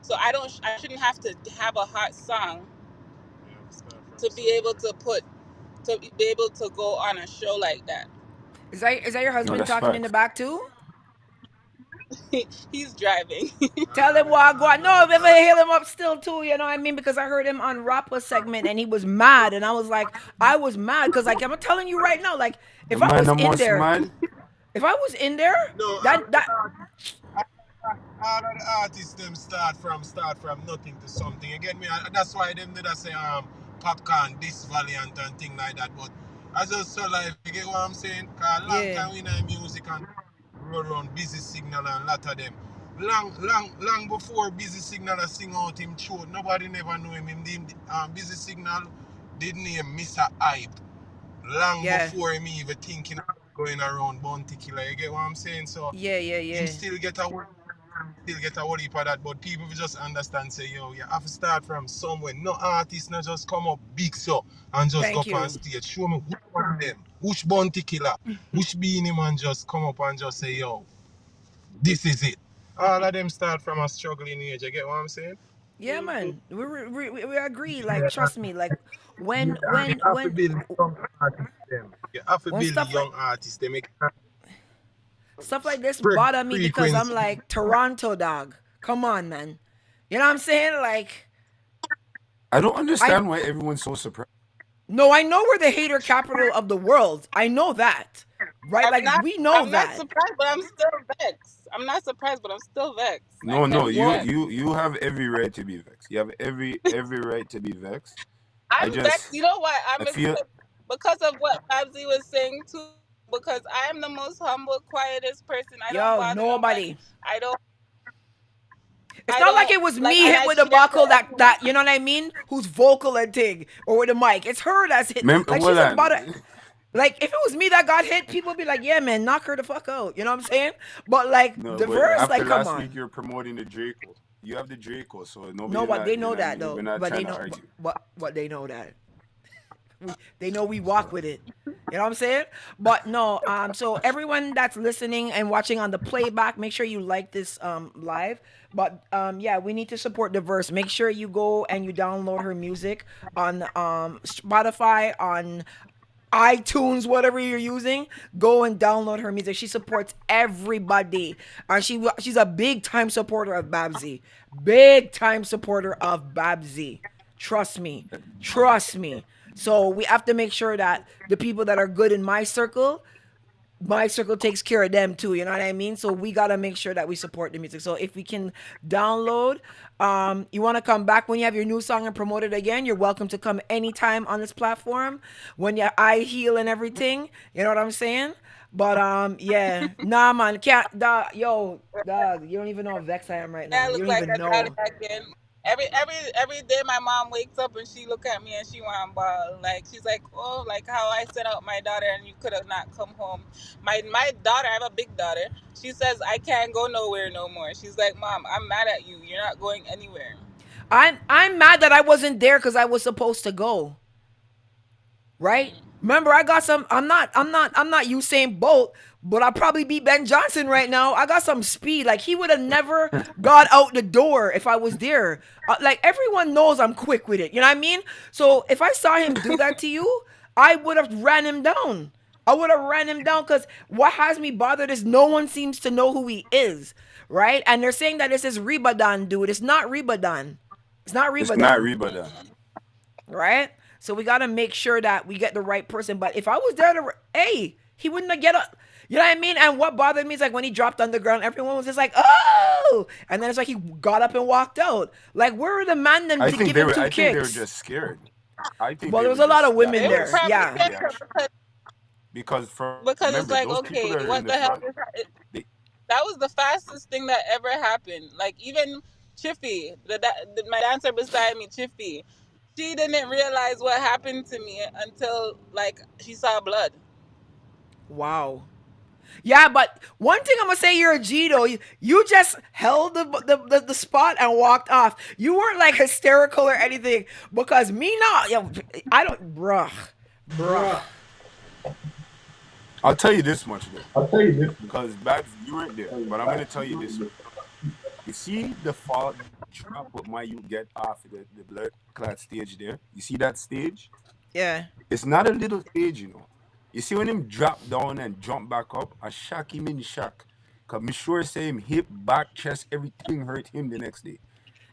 so I shouldn't have to have a hot song to be able to be able to go on a show like that. Is that your No, husband that's talking in the facts. back too? He's driving. Tell him what I go. No, if I hear him up still too, you know what I mean? Because I heard him on Rapper segment and he was mad, and I was mad because like I'm telling you right now, like The if I man was the in most there, mad. if I was in there, No, that all of the artists them start from nothing to something. You get me? And that's why them did I say popcorn, this Valiant and thing like that. But I just so like you get what I'm saying? Cause a long yeah, time we know music and run around busy signal and a lot of them. Long before busy signal I sing out him throat. Nobody never knew him. Busy signal did name Mr. Hype. Long yeah, before him even thinking of going around Bounty Killer. You get what I'm saying? So yeah, yeah, him yeah. still get a whole heap of that, but people will just understand, say, yo, you have to start from somewhere. No artist not just come up big so and just go Thank up on you. stage. Show me which one of them, which Bounty Killer, which Beanie Man just come up and just say, yo, this is it. All of them start from a struggling age. You get what I'm saying? Yeah, man, we agree. Like, Yeah, trust me. Like, you when have to build young artists them. You have to when build young artists. They make stuff like this spread bother me because I'm frequency. like Toronto dog. Come on, man. You know what I'm saying? Like, I don't I understand why everyone's so surprised. no, I know we're the hater capital of the world. I know that, right? I'm Like, not. we know I'm not that. surprised, but I'm still vexed. I'm not surprised, but I'm still vexed. No, Like no, I'm you What? vexed. you you have every right to be vexed. You have every right to be vexed. I I'm vexed. just You know why I I'm feel because of what Babbzy was saying too. Because I am the most humble, quietest person. I don't Yo, bother nobody. nobody. I don't. It's I not like don't it was like, me and hit I with the care for buckle that everyone. you know what I mean? Who's vocal and thing or with the mic. It's her that's hit. Like hold she's about it. on. Like if it was me that got hit, people would be like, "Yeah, man, knock her the fuck out." You know what I'm saying? But like No, the but verse, after like, come last week, on. you're promoting the Draco. You have the Draco, so No, nobody's but not. they You're know not. that We're though. not But trying they to know, argue. what they know that. They know we walk So with it. You know what I'm saying? But no, so everyone that's listening and watching on the playback, make sure you like this live. But yeah, we need to support Diverse. Make sure you go and you download her music on Spotify, on iTunes, whatever you're using. Go and download her music. She supports everybody, and she's a big time supporter of Babbzy. Big time supporter of Babbzy. Trust me. Trust me. So we have to make sure that the people that are good in my circle takes care of them too. You know what I mean? So we gotta make sure that we support the music. So if we can download, you want to come back when you have your new song and promote it again, you're welcome to come anytime on this platform when your eye heal and everything. You know what I'm saying? But yeah, nah, man, can't, dog, yo, dog, you don't even know how vexed I am right Yeah, now. I You look don't like even I got it know. again. Every day my mom wakes up and she look at me and she want ball. Like she's like, oh, like how I sent out my daughter and you could have not come home. My daughter, I have a big daughter. She says I can't go nowhere no more. She's like, Mom, I'm mad at you. You're not going anywhere. I'm mad that I wasn't there because I was supposed to go. Right? Remember, I got some. I'm not Usain Bolt, but I probably beat Ben Johnson right now. I got some speed. Like he would have never got out the door if I was there. Like everyone knows I'm quick with it. You know what I mean? So if I saw him do that to you, I would have ran him down. I would have ran him down because what has me bothered is no one seems to know who he is, right? And they're saying that this is Rebadan, dude. It's not Rebadan. It's not it's not Rebadan, Reba then. right? So we got to make sure that we get the right person. But if I was there to, hey, He wouldn't have get up. You know what I mean? And what bothered me is like when he dropped on the ground, everyone was just like, "Oh!" And then it's like he got up and walked out. Like, where were the man them to give him two I think they were kicks? just scared. I think Well, they there were was a lot just of that women They were there. was probably the Yeah. scared reaction. Because because it's remember, like, those people okay, that are in what the the hell front, is that? they That was the fastest thing that ever happened. Like even Chiffy, my dancer beside me, Chiffy, she didn't realize what happened to me until like she saw blood. Wow. Yeah, but one thing I'm gonna say, you're a G though. You just held the spot and walked off. You weren't like hysterical or anything. Because me not, yo, I don't, bruh. I'll tell you this much though, because Babs, you weren't there, but I'm gonna tell you this much. You see the fall drop what my you get off the blood clot stage there. You see that stage? Yeah. It's not a little stage, you know. You see when him drop down and jump back up, I shock him in shock. Cause me sure say him hip, back, chest, everything hurt him the next day.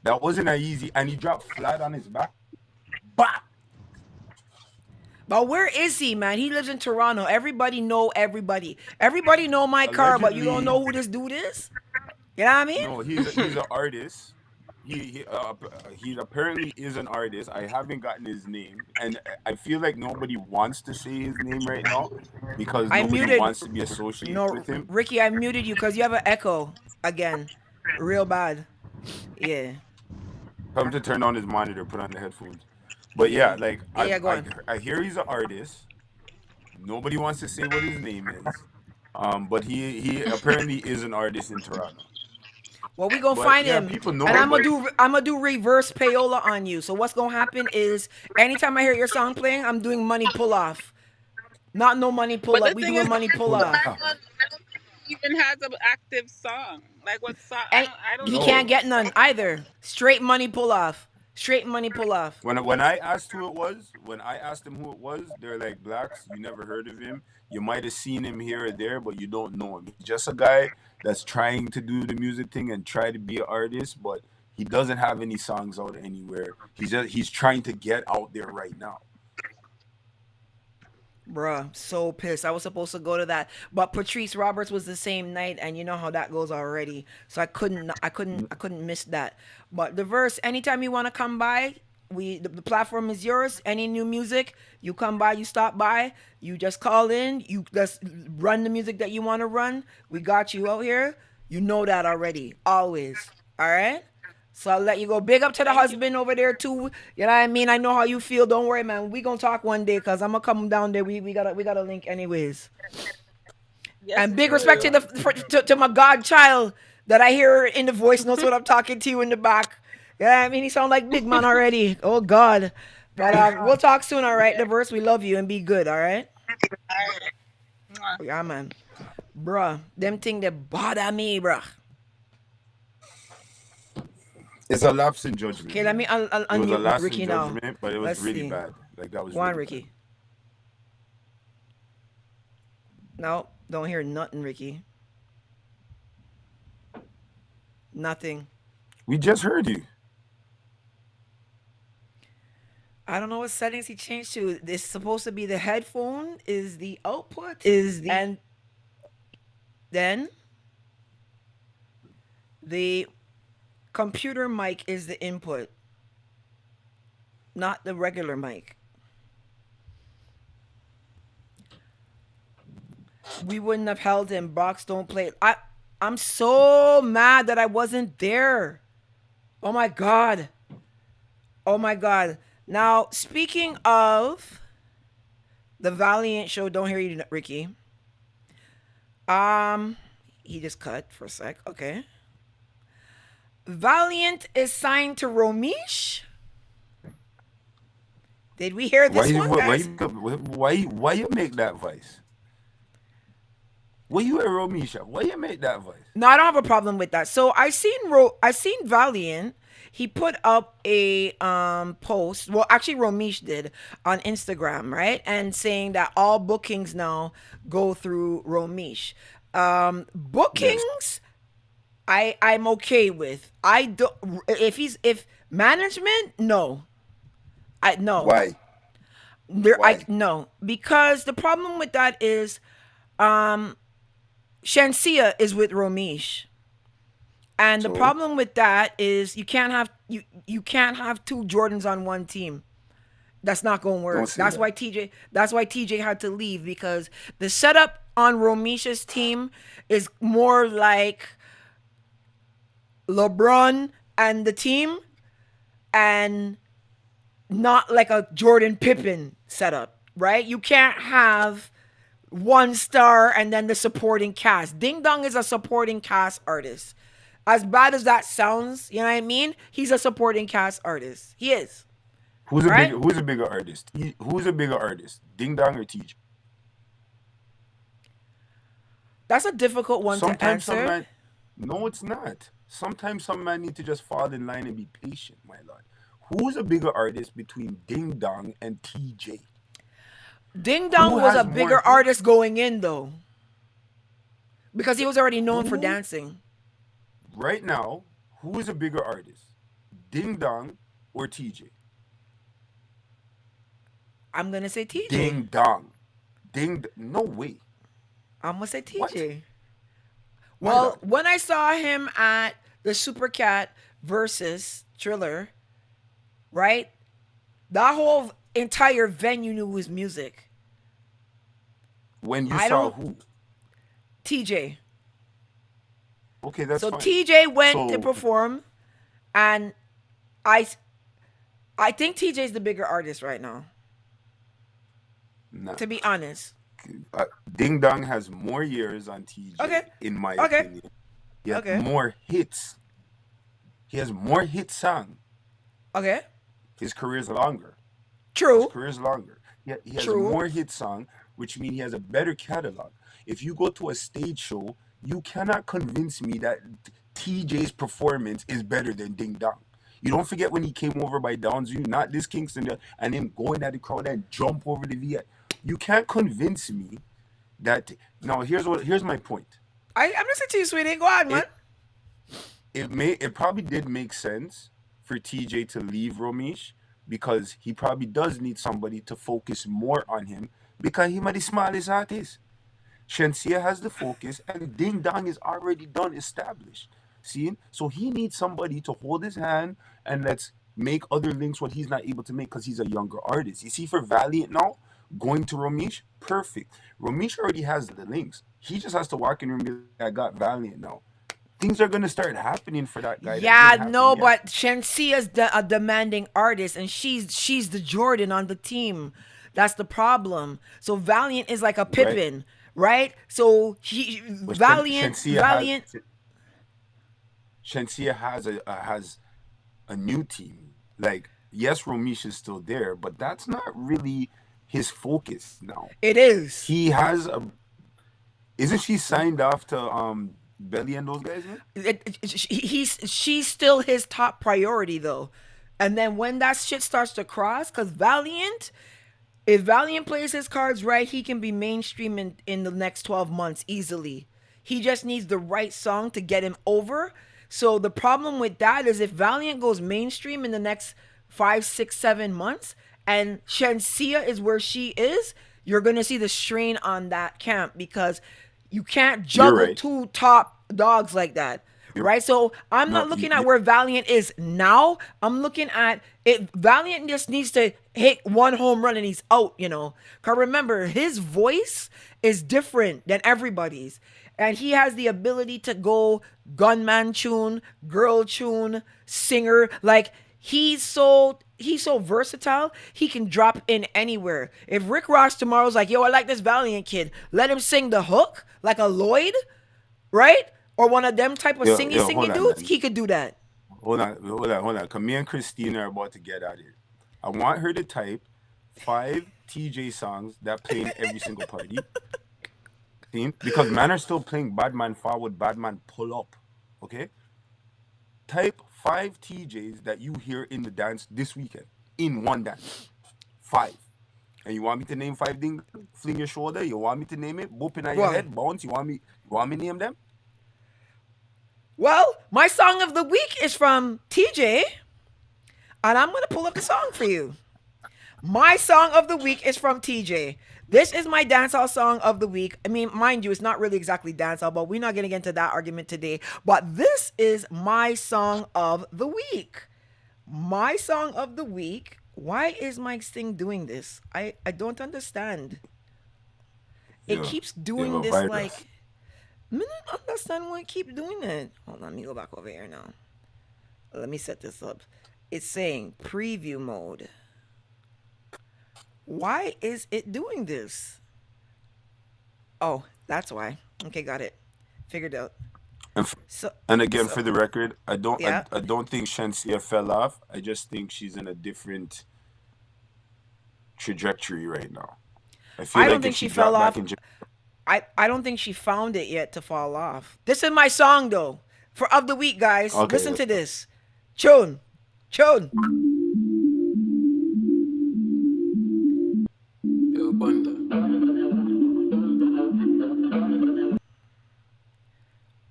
That wasn't a easy, and he dropped flat on his back. Bah! But where is he, man? He lives in Toronto. Everybody know everybody. Everybody know my car, but you don't Allegedly, know who this dude is? You know what I mean? no, he's an artist. He apparently is an artist. I haven't gotten his name, and I feel like nobody wants to say his name right now because I nobody muted. wants to be associated No, with him. Ricky, I muted you because you have an echo again. Real bad. Yeah. Tell him to turn on his monitor, put on the headphones. But yeah, like Yeah, go on. I hear he's an artist. Nobody wants to say what his name is. But he apparently is an artist in Toronto. Well, we gonna But find yeah, him, people know and him. But I'm gonna do reverse payola on you. So what's gonna happen is anytime I hear your song playing, I'm doing money pull off. Not no money pull But up. the We thing doing is, money pull pull off. I don't think he even has an active song. Like what song? And I don't he know. can't no. get none either. Straight money pull off. Straight money pull off. When I asked who it was, when I asked them who it was, they're like, Blacks, you never heard of him. You might have seen him here or there, but you don't know him. He's just a guy that's trying to do the music thing and try to be an artist, but he doesn't have any songs out anywhere. He's trying to get out there right now. Bruh, so pissed. I was supposed to go to that, but Patrice Roberts was the same night, and you know how that goes already. So I couldn't miss that. But the verse, anytime you want to come by, the platform is yours. Any new music, you come by, you stop by, you just call in, you just run the music that you want to run. We got you out here. You know that already, always. All right. So I'll let you go. Big up to the Thank you. husband over there too. You know what I mean? I know how you feel. Don't worry, man. We gonna talk one day because I'm gonna come down there. We gotta link anyways. Yes, And we big respect to will. to my godchild that I hear in the voice notes when I'm talking to you in the back. Yeah, I mean he sound like big man already. Oh God. But we'll talk soon, all right? The verse, we love you and be good, all right? All right. Mwah. Yeah, man. Bruh, them thing that bother me, bruh. It's a lapse in judgment, Okay, let me man. It was a unmute lapse in Ricky now. judgment, but it was Let's really see. bad. Like that was Go on, really bad. Ricky. No, don't hear nothing, Ricky. Nothing. We just heard you. I don't know what settings he changed to. It's supposed to be the headphone is the output, and then the computer mic is the input, not the regular mic. We wouldn't have held him. Box don't play. I'm so mad that I wasn't there. Oh my god. Oh my god. Now, speaking of the Valiant show, don't hear you, Ricky. He just cut for a sec. Okay. Valiant is signed to Romeich. Did we hear this one, guys? Why you make that voice? Why you a Romeich? Why you make that voice? No, I don't have a problem with that. So I seen Valiant. He put up a post. Well, actually, Romeich did on Instagram, right? And saying that all bookings now go through Romeich. Yes. Bookings, I'm okay with. I don't. If management, no. I no. Why? There, I Why? no, because the problem with that is Um, Shensia is with Romeich. And the So problem with that is you can't have two Jordans on one team. That's not gonna don't work. say that. That's why TJ had to leave because the setup on Romeich's team is more like LeBron and the team and not like a Jordan Pippen setup, right? You can't have one star and then the supporting cast. Ding Dong is a supporting cast artist. As bad as that sounds, you know what I mean? He's a supporting cast artist. He is, right? Who's a bigger artist? Who's a bigger artist? Ding Dong or TJ? That's a difficult one to Sometimes some answer. man, no, it's not. Sometimes some man need to just fall in line and be patient, my lord. Who's a bigger artist between Ding Dong and TJ? Ding Who Dong was a has more bigger hits? artist going in though, because he was already known for Who dancing. right now? Who is a bigger artist? Ding Dong or TJ? I'm gonna say TJ. Ding Dong. No way. I'm gonna say What? TJ. My Well, lord. when I saw him at the Super Cat versus Triller, right? That whole entire venue knew his music. When you I saw don't who? TJ. Okay, that's So fine. TJ went to So perform, and I I think TJ's the bigger artist right now. nah. To be honest. Ding Dong has more years on Okay. TJ, in my Okay. opinion. He has Okay. more hits. He has more hit song. Okay. His career is longer. His True. career is longer. He has True. more hit song, which means he has a better catalog. If you go to a stage show, you cannot convince me that TJ's performance is better than Ding Dong. You don't forget when he came over by Downsview, not this Kingston, and then going at the crowd and jump over the VI. You can't convince me that. Now here's my point. I'm listening to you, sweetie. Go on, man. It it probably did make sense for TJ to leave Romeich because he probably does need somebody to focus more on him because him are the smallest artist. Shensia has the focus and Ding Dong is already done established. See? So he needs somebody to hold his hand and let's make other links what he's not able to make because he's a younger artist. You see, for Valiant now, going to Romeich, perfect. Romeich already has the links. He just has to walk in and be like, I got Valiant now. Things are gonna start happening for that guy that Yeah, didn't happen no, yet. but Shensia's a demanding artist, and she's the Jordan on the team. That's the problem. So Valiant is like a Right? Pippin, right? So he But Valiant. Shensia has a new team. Like yes, Romeich is still there, but that's not really his focus now. It is. He has a. Isn't she signed off to Belly and those guys, man? She's still his top priority though, and then when that shit starts to cross, because Valiant. If Valiant plays his cards right, he can be mainstream in the next 12 months easily. He just needs the right song to get him over. So the problem with that is if Valiant goes mainstream in the next 5, 6, 7 months and Shensia is where she is, you're going to see the strain on that camp because you can't You're juggle right. two top dogs like that. You're, Right, so I'm no, not looking at where Valiant is now. I'm looking at it. Valiant just needs to hit one home run and he's out. Cause remember his voice is different than everybody's, and he has the ability to go gunman tune, girl tune, singer. Like he's so versatile. He can drop in anywhere. If Rick Ross tomorrow's like, yo, I like this Valiant kid, let him sing the hook like a Lloyd, right? Or one of them type of yo, singy hold on, dudes, man. he could do that. Hold on. Cause me and Christina are about to get out of here. I want her to type 5 TJ songs that play in every single party. See? Because man are still playing Bad Man Forward, Bad Man Pull Up. Okay? Type 5 TJs that you hear in the dance this weekend. In one dance. 5. And you want me to name 5 things? Fling your shoulder. You want me to name it? Boop in your Well, head. Bounce. You want me to name them? well, my song of the week is from TJ, and I'm gonna pull up the song for you. My song of the week is from TJ. This is my dancehall song of the week. I mean, mind you, it's not really exactly dancehall, but we're not going to get into that argument today. But this is my song of the week. My song of the week. Why is Mike's thing doing this? I don't understand. It Yeah, keeps you have doing a this virus. like. I don't understand why it keeps doing it. Hold on, let me go back over here now. Let me set this up. It's saying preview mode. Why is it doing this? Oh, that's why. Okay, got it. Figured out. And, So, and again, so for the record, yeah. I don't think Shensia fell off. I just think she's in a different trajectory right now. I feel I don't like if think she she fell dropped back off. in I don't think she found it yet to fall off. This is my song though. For of the week, guys. okay, Listen to this. Tune. Tune. Yo, Bunda.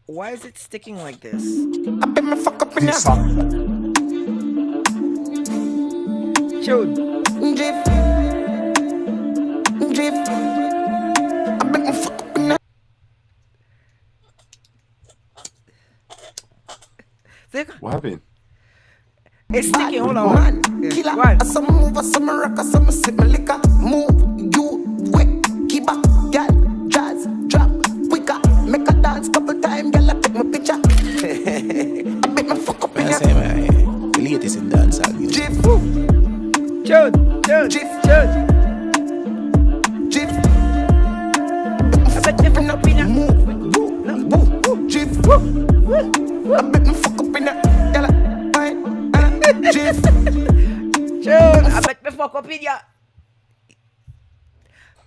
Why is it sticking like this? I bet me fuck up in this that Tune. drift, drift. I bet me fuck up in that. what happened? It's sticking. Hold on. Man, Yeah. killer. Go ahead. I some move, I some rock, I some sip my liquor. Move, you wet, keep up, girl, jazz, drop, quicker. Make a dance couple times, girl, I take my picture. I bet me fuck up in I that say, man, the latest in dancehall music. drift, Tune. Tune. drift, Tune. drift. I bet you fuck up in that. Move, drift. I bet me fuck up in that, girl, drift. Tune. I bet me fuck up in ya.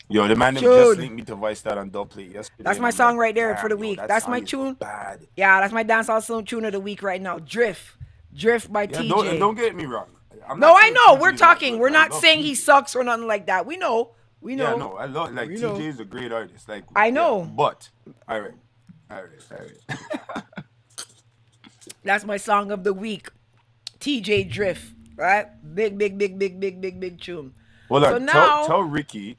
Yo, the man that Tune. just linked me to Vice that on Dubplate yesterday. That's and my I'm song like, right there damn, for the yo, week. that That's song my is tune. bad. Yeah, that's my dancehall song tune of the week right now. Drift. Drift by Yeah, TJ. don't get me wrong. I'm No, not I saying know. TJ We're is not talking. good. We're I not love saying TJ. he sucks or nothing like that. We know. We know. Yeah, no, I love like We TJ know. is a great artist. Like I yeah, know. but all right. That's my song of the week. TJ Drift. Right? Big tune. Hold So on. now Tell Ricky.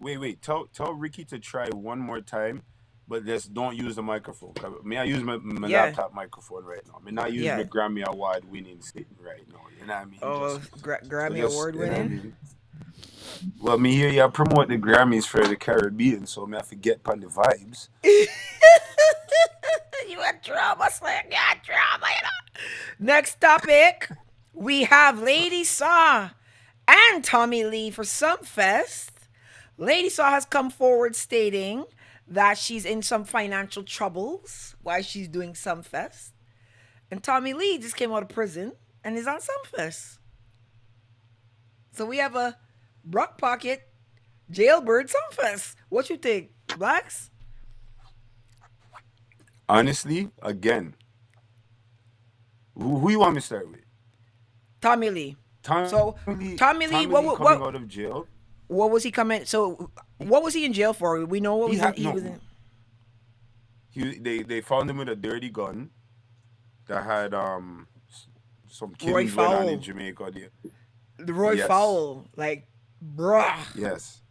Wait. Tell Ricky to try one more time, but just don't use the microphone. May I use my yeah. laptop microphone right now? May not use Yeah. my Grammy Award winning sitting right now. You know what I mean? Oh, Grammy just, Award you know what I winning. mean? Well, me here you promote the Grammys for the Caribbean, so me have to get on the vibes. You a drama slang. You a drama, you know. Next topic. We have Lady Saw and Tommy Lee for Sumfest. Lady Saw has come forward stating that she's in some financial troubles while she's doing Sumfest. And Tommy Lee just came out of prison and is on Sumfest. So we have a Brock Pocket jailbird Sumfest. What you think, Blacks? Honestly, again, who you want me to start with? Tommy Lee. Tommy Lee, coming out of jail. What was he coming? So, what was he in jail for? We know what he was in. They found him with a dirty gun that had some Roy killings going on Fowl. in Jamaica. The Roy Yes. Fowl, like, bruh. Yes.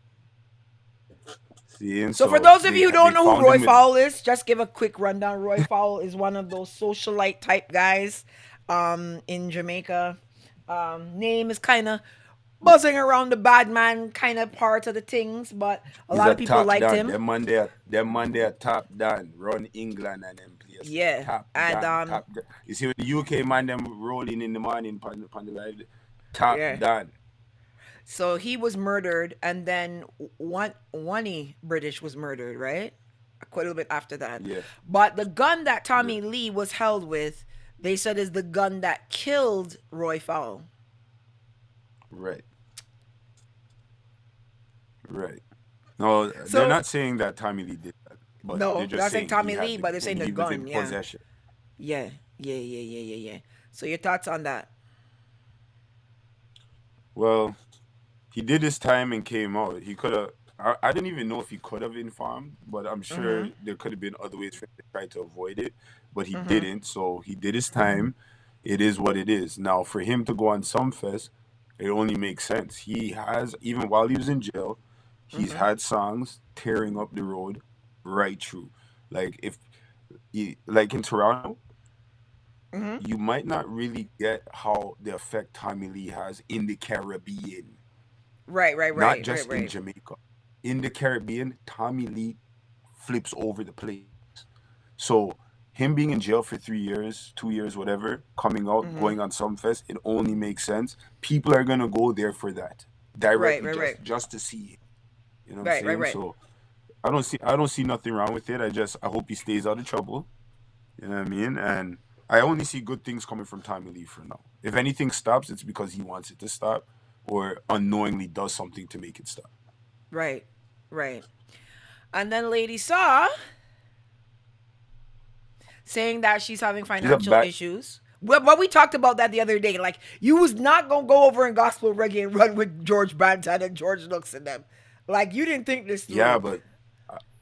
See, and So for those of they- you who don't they know who found Roy him with- Fowl is, just give a quick rundown. Roy Fowl is one of those socialite type guys in Jamaica. Name is kind of buzzing around the bad man kind of part of the things, but a he's lot of people top liked down. him. Them man they are top down, run England and them places. Yeah, Top and, down, top down. You see when the UK man them rolling in the morning on the live, top Yeah. down. So he was murdered, and then one British was murdered, right? Quite a little bit after that. Yeah. But the gun that Tommy Lee was held with, they said is the gun that killed Roy Fowl. Right. No, So- they're not saying that Tommy Lee did that. But No, they're they're just not saying he Tommy had Lee, but they're saying the he was gun, in yeah. possession. Yeah. So your thoughts on that? Well, he did his time and came out. He could have. I didn't even know if he could have informed, but I'm sure there could have been other ways for him to try to avoid it. But he didn't. So he did his time. It is what it is. Now, for him to go on Sumfest, It only makes sense. He has, even while he was in jail, he's had songs tearing up the road right through. Like if like in Toronto, you might not really get how the effect Tommy Lee has in the Caribbean, Right, right, not right, right, just in right. Jamaica. In the Caribbean, Tommy Lee flips over the place. So him being in jail for 3 years, 2 years, whatever, coming out, going on some fest, it only makes sense. People are gonna go there for that Right, directly, right, right. just to see him. You know what I'm Right, right, saying? right. So I don't see nothing wrong with it. I hope he stays out of trouble. You know what I mean? And I only see good things coming from Tommy Lee for now. If anything stops, it's because he wants it to stop, or unknowingly does something to make it stop. Right, right. And then Lady Saw saying that she's having She's a financial bad. issues. Well, we talked about that the other day. Like, you was not gonna go over in gospel reggae and run with George Banton and George Nooks and them. Like, you didn't think this Yeah, through. but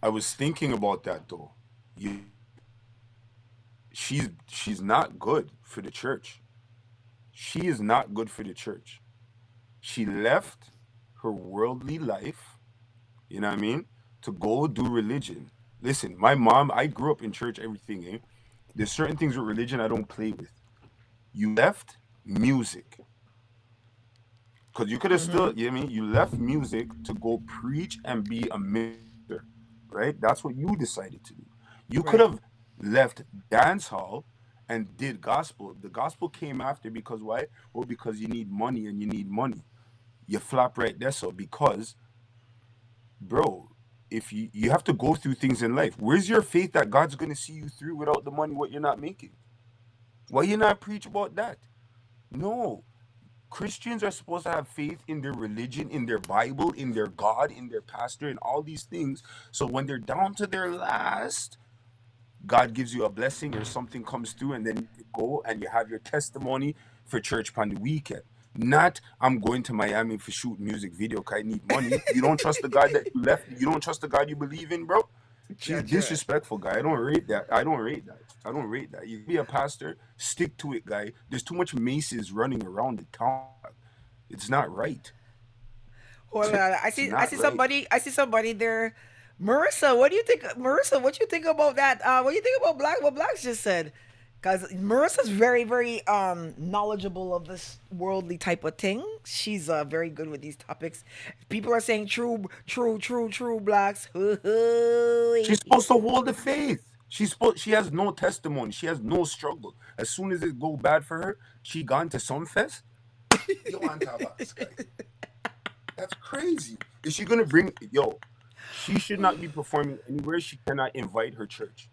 I was thinking about that though. You, she's not good for the church. She is not good for the church. She left her worldly life, you know what I mean, to go do religion. Listen, my mom, I grew up in church, everything, eh? There's certain things with religion I don't play with. You left music. Because you could have still, you know what I mean? You left music to go preach and be a minister, right? That's what you decided to do. You could Right. have left dance hall and did gospel. The gospel came after because why? Well, because you need money and you need money. You flop right there. So because, bro, if you have to go through things in life, where's your faith that God's gonna see you through without the money what you're not making? Why you not preach about that? No. Christians are supposed to have faith in their religion, in their Bible, in their God, in their pastor, and all these things. So when they're down to their last, God gives you a blessing or something comes through, and then you go and you have your testimony for church on the weekend. Not, I'm going to Miami for shoot music video because I need money. You don't trust the God that you left. You don't trust the God you believe in, bro. She's Gotcha. disrespectful, guy. I don't rate that. I don't rate that. I don't rate that. You be a pastor, stick to it, guy. There's too much maces running around the town. It's not right. Hold on. I It's see. I not see right. somebody. I see somebody there. Marissa, what do you think? Marissa, what you think about that? What do you think about Black? What Blacks just said? Because Marissa's very, very knowledgeable of this worldly type of thing. She's very good with these topics. People are saying true, true, true, true Blacks. She's supposed to hold the faith. She has no testimony. She has no struggle. As soon as it go bad for her, she gone to some fest. Yo, Antabas, guy. That's crazy. Is she gonna bring yo? She should not be performing anywhere. She cannot invite her church.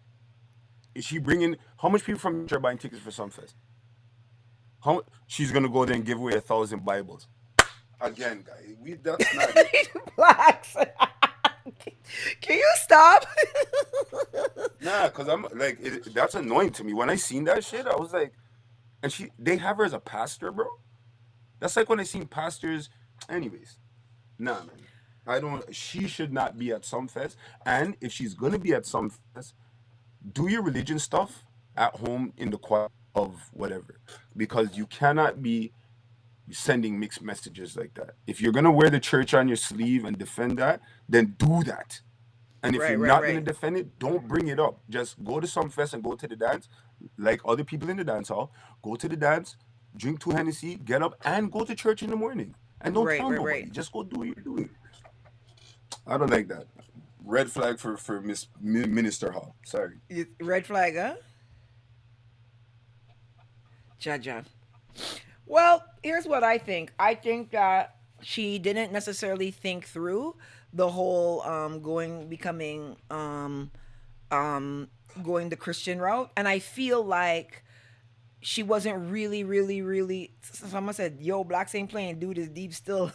Is she bringing how much people from church are buying tickets for some fest? She's gonna go there and give away 1,000 Bibles again, guy. That's not it. Blacks. Can you stop? Nah, cause I'm like that's annoying to me. When I seen that shit, I was like, and they have her as a pastor, bro. That's like when I seen pastors. Anyways, nah, man. I don't. She should not be at some fest. And if she's gonna be at some fest, do your religion stuff at home in the quiet of whatever, because you cannot be sending mixed messages like that. If you're gonna wear the church on your sleeve and defend that, then do that. And if Right, you're right, not gonna right. defend it, don't bring it up. Just go to some fest and go to the dance, like other people in the dance hall. Go to the dance, drink 2 Hennessy, get up, and go to church in the morning. And don't Right, tell right, right. nobody. Just go do what you're doing. I don't like that. Red flag for Minister Hall. Sorry. Red flag, huh? Jaja. Well, here's what I think. I think that she didn't necessarily think through the whole becoming um going the Christian route, and I feel like she wasn't really, really, really. Someone said, "Yo, Blacks ain't playing. Dude is deep still."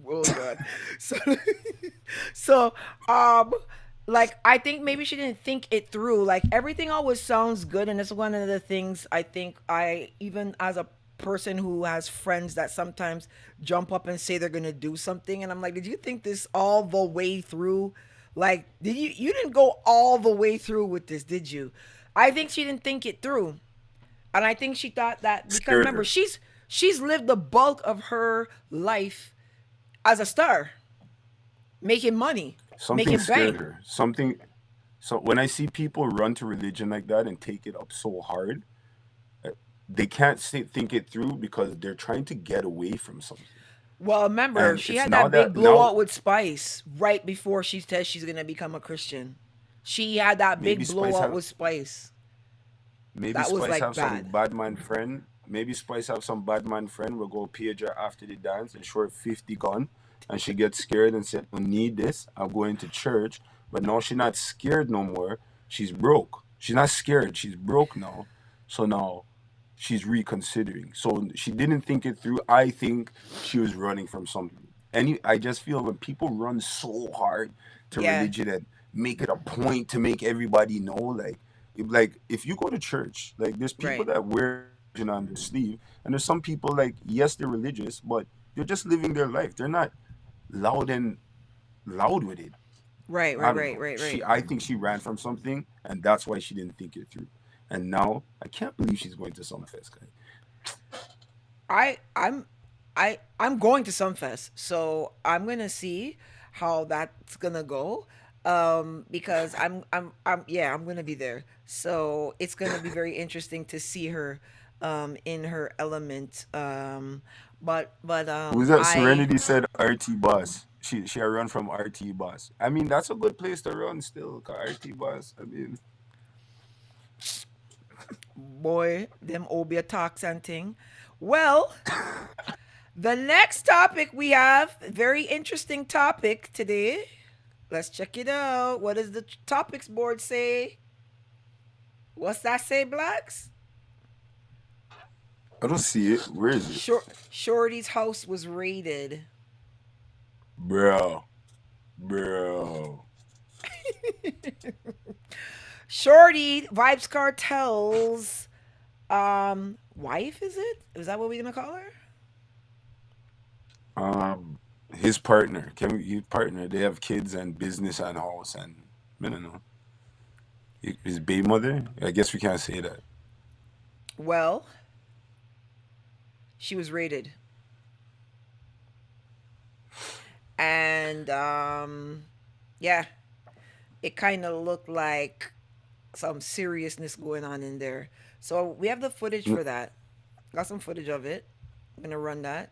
Oh God. So, so, um, like I think maybe she didn't think it through. Like everything always sounds good, and it's one of the things I think I even as a person who has friends that sometimes jump up and say they're gonna do something, and I'm like, did you think this all the way through? Like, you didn't go all the way through with this, did you? I think she didn't think it through. And I think she thought that because Scared remember her. She's lived the bulk of her life as a star, making money, Something making scared bank. her. Something. So when I see people run to religion like that and take it up so hard, uh, they can't think it through because they're trying to get away from something. Well, remember, And she it's had now that big that now blowout with Spice right before she said she's gonna become a Christian. She had that maybe big Spice blowout have with Spice. maybe That was Spice like have some bad. bad man friend. Maybe Spice have some bad man friend will go page her after the dance and show her 50 gun, and she gets scared and said, "I need this. I'm going to church." But now she's not scared no more. She's broke. She's not scared. She's broke now. So now she's reconsidering. So she didn't think it through. I think she was running from something. And I just feel when people run so hard to Yeah, religion and make it a point to make everybody know, like if you go to church, like there's people right, that wear religion on their sleeve, and there's some people like yes they're religious, but they're just living their life. They're not loud and loud with it. right, I right, don't right, know. right, right. I think she ran from something, and that's why she didn't think it through. And now I can't believe she's going to Summerfest, guy. I I'm I'm going to Sunfest, so I'm gonna see how that's gonna go. Because I'm yeah, I'm gonna be there. So it's gonna be very interesting to see her in her element. Who's that? I Serenity said RT Boss. She a run from RT Boss. I mean, that's a good place to run still, 'cause RT Boss. I mean, boy, them Obia talks and thing. Well, the next topic we have, very interesting topic today. Let's check it out. What does the topics board say? What's that say, Blacks? I don't see it. Where is it? Shorty's house was raided. Bro. Bro. Shorty, Vibes Cartel's wife, is it? Is that what we're gonna call her? His partner. His partner. They have kids and business and house and I don't know. His baby mother? I guess we can't say that. Well, she was raided. And yeah, it kind of looked like some seriousness going on in there. So we have the footage Mm, for that. Got some footage of it. I'm gonna run that.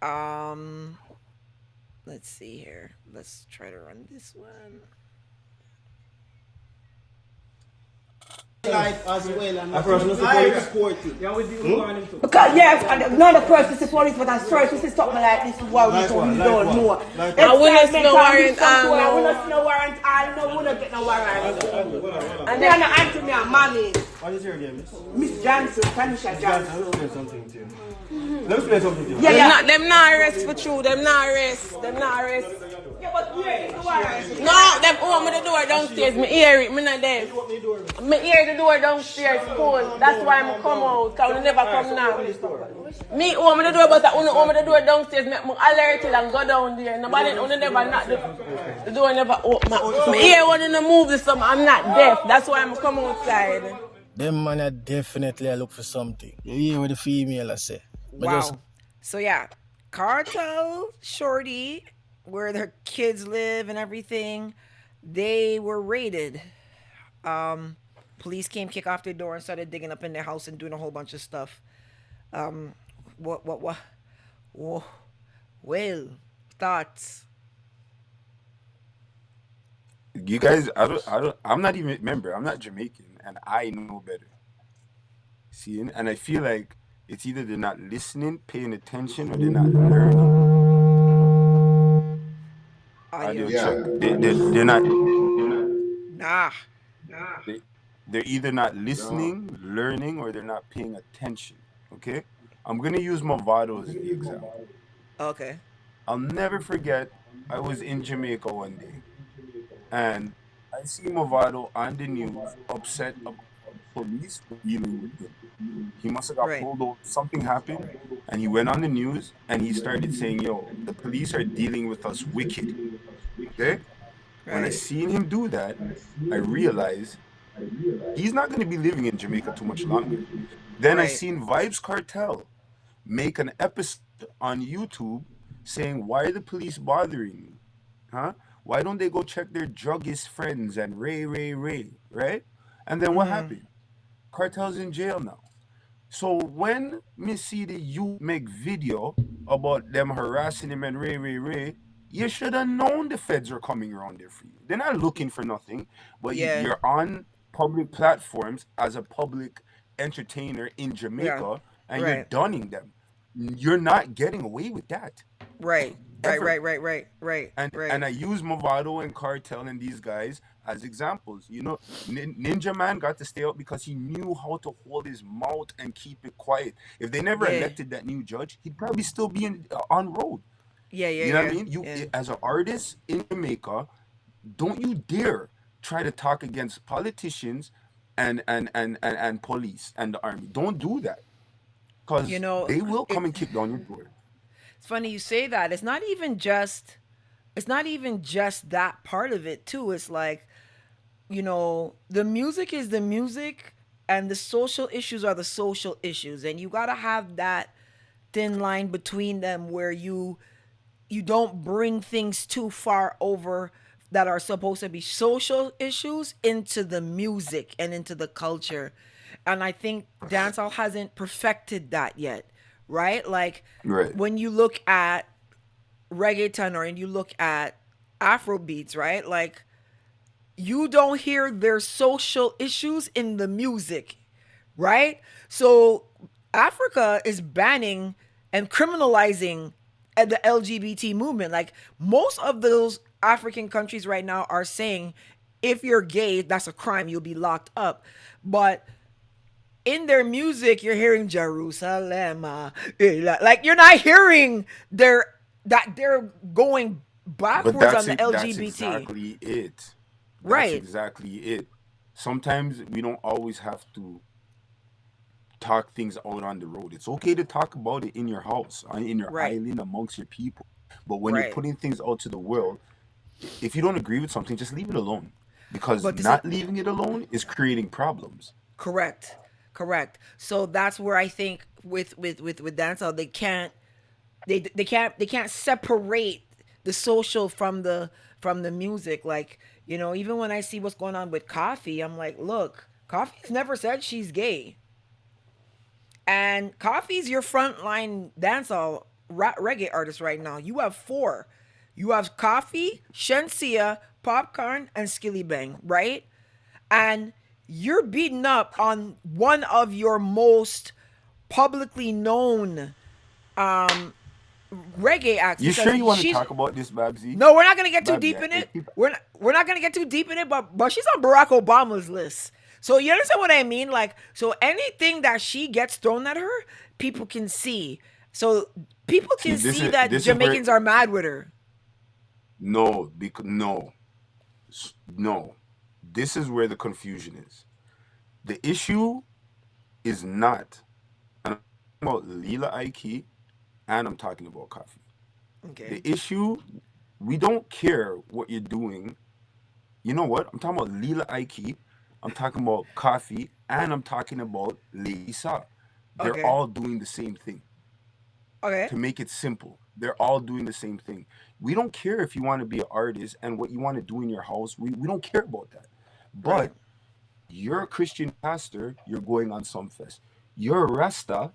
Um, let's see here. Let's try to run this one. Life as well, and a person support it. Yeah, we do warning too. Because yes, and not the first to support it, but as first to say something like this is what we don't know. I will not no warrant. I will not no warrant. I know we not get no warrant. And they are not answering me and mommy. What is your name? Miss Johnson, Tanisha Johnson. Let me explain something to you. Let me explain something to you. Yeah. Them not arrest for true. Them not arrest. Them not arrest. Yeah, but yeah, the warrant. No, them open the door downstairs. Me hear it. Me not there. Me hear the door downstairs cold. That's why I'm come out. Cause we never come now. Me open the door, but I only open the door downstairs. Me alert it and go down there. Nobody only never knock the door never open. Me hear one in the movie. So I'm not deaf. That's why I'm come outside. Them man are definitely look for something. You hear what the female I say. Wow. So yeah, Cartel, Shorty, where their kids live and everything, they were raided. Police came, kick off their door, and started digging up in their house and doing a whole bunch of stuff. What? Whoa. Well, thoughts. You guys, I'm not even, remember, I'm not Jamaican and I know better. See, and I feel like it's either they're not listening, paying attention, or they're not learning. Audio. They're not, Nah. they, they're either not listening, learning, or they're not paying attention. Okay? I'm going to use Movado as the example. Okay. I'll never forget, I was in Jamaica one day, and I see Movado on the news upset about police dealing with him. He must have got Right. pulled over. Something happened, and he went on the news and he started saying, "Yo, the police are dealing with us wicked." Okay? When I Right. seen him do that, I realized he's not going to be living in Jamaica too much longer. Then I Right. seen Vibes Cartel make an episode on YouTube saying, why are the police bothering me? Huh? Why don't they go check their druggist friends and Ray, right? And then what happened? Cartel's in jail now. So when me see the youth make video about them harassing him and Ray, you should have known the feds are coming around there for you. They're not looking for nothing, but Yeah. you're on public platforms as a public entertainer in Yeah. Jamaica and you're Right. dunning them. You're not getting away with that Right. Right. ever. Right. Right. Right. Right. And Right. I use Movado and Cartel and these guys as examples. You know, Ninja Man got to stay out because he knew how to hold his mouth and keep it quiet. If they never Yeah. elected that new judge, he'd probably still be on road. Yeah. Yeah. You know what I Yeah. mean? You Yeah. as an artist in Jamaica, don't you dare try to talk against politicians and police and the army. Don't do that You because know, they will come it. and kick down your door. It's funny you say that. It's not even just. It's not even just that part of it too. It's like, the music is the music, and the social issues are the social issues, and you gotta have that thin line between them where you don't bring things too far over that are supposed to be social issues into the music and into the culture. And I think dancehall hasn't perfected that yet, right? Like Right. when you look at reggaeton or and you look at Afro beats, right? Like you don't hear their social issues in the music, right? So Africa is banning and criminalizing the LGBT movement. Like most of those African countries right now are saying if you're gay, that's a crime, you'll be locked up. But in their music, you're hearing Jerusalem, like you're not hearing they're going But backwards on that's the it. That's LGBT, exactly it. That's right? exactly it. Sometimes we don't always have to talk things out on the road. It's okay to talk about it in your house, in your Right, island, amongst your people. But when you're right. putting things out to the world, if you don't agree with something, just leave it alone. Because But this is not leaving it alone is creating problems. correct, correct. So that's where I think with dancehall they can't separate the social from the music. Like even when I see what's going on with Coffee, I'm like, look, Coffee's never said she's gay. And Coffee's your frontline dancehall reggae artist right now. You have four. You have Coffee, Shensia, Popcorn, and Skilly Bang, right? And you're beating up on one of your most publicly known um reggae acts You sure because you want to she's talk about this, Babsy? no, we're not gonna get too Babsy, deep in it. if people, We're not gonna get too deep in it, but she's on Barack Obama's list. So you understand what I mean? Like, so anything that she gets thrown at her, people can see. So people see, can this see is that this is where Jamaicans are mad with her. no, because no, no. This is where the confusion is. The issue is not, and I'm talking about Lila Ike and I'm talking about Coffee. Okay. The issue, we don't care what you're doing. You know what? I'm talking about Lila Ike, I'm talking about Coffee, and I'm talking about Lady Sa. They're Okay. all doing the same thing. Okay. To make it simple, they're all doing the same thing. We don't care if you want to be an artist and what you want to do in your house. We don't care about that. Right. But you're a Christian pastor, you're going on some fest. You're a Rasta.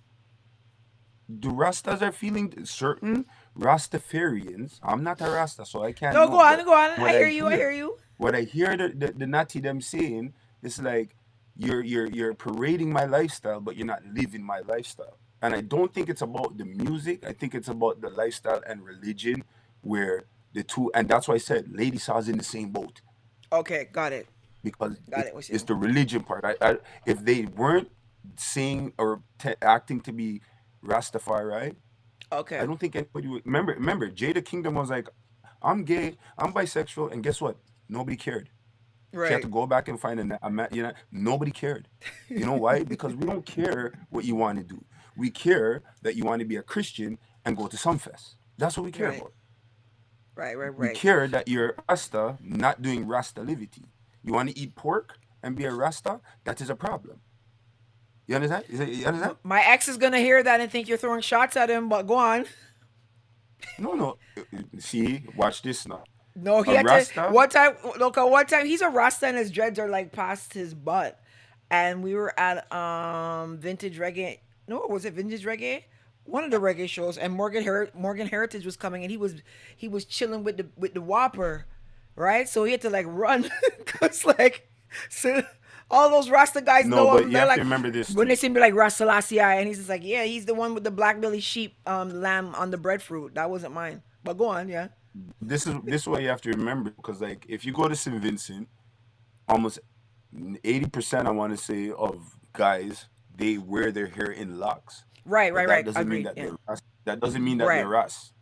The Rastas are feeling certain Rastafarians. I'm not a Rasta, so I can't No, know. go on, But go on. I what hear I you. I hear, hear you. what I hear the Natty them saying is like you're parading my lifestyle, but you're not living my lifestyle. And I don't think it's about the music. I think it's about the lifestyle and religion, where the two. And that's why I said Lady Sa's in the same boat Okay, got it. because Got it. What's it's you? the religion part. If they weren't saying or acting to be Rastafari, I Okay. don't think anybody would remember Jada Kingdom was like, I'm gay, I'm bisexual, and guess what? Nobody cared. She had to Right. go back and find nobody cared. You know why? Because we don't care what you want to do. We care that you want to be a Christian and go to Sunfest. That's what we care Right. about. Right. Right. We Right. care that you're Rasta, not doing Rasta livity. You want to eat pork and be a Rasta? That is a problem. You understand? You understand? My ex is gonna hear that and think you're throwing shots at him. But go on. No, no. See, watch this now. No, he A had to. Rasta, One time, look, one time he's a Rasta and his dreads are like past his butt, and we were at vintage reggae. No, was it vintage reggae? One of the reggae shows, and Morgan Heritage was coming, and he was chilling with the Whopper, right? So he had to like run, cause like, so all those Rasta guys no, know but him. you They're have to like remember this when they too. see him, they're like Rasta Lassie, and he's just like, yeah, he's the one with the black belly sheep lamb on the breadfruit. That wasn't mine, but go on, yeah. This is what you have to remember because like if you go to St. Vincent, almost 80% I want to say of guys they wear their hair in locks, Right, but right, that right. doesn't mean Agreed. that Yeah. they're Ras. That doesn't mean that they're Right. Ras,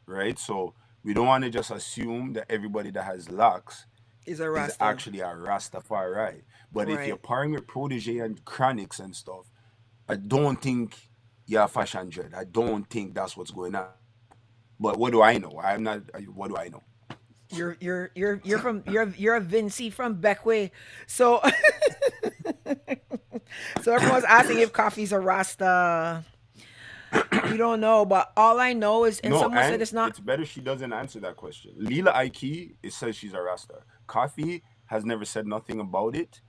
right? So we don't want to just assume that everybody that has locks Is a is Rasta. actually a Rastafari. But if you're Right. pairing with Protege and Chronics and stuff, I don't think you're a fashion dread. I don't think that's what's going on. But what do I know? I'm not. What do I know? You're a Vinci from Beckway. So so everyone's asking if coffee's a Rasta. We don't know, but all I know is and No, someone said and it's not. it's better she doesn't answer that question. Lila Ike, it says she's a Rasta. Coffee has never said nothing about it.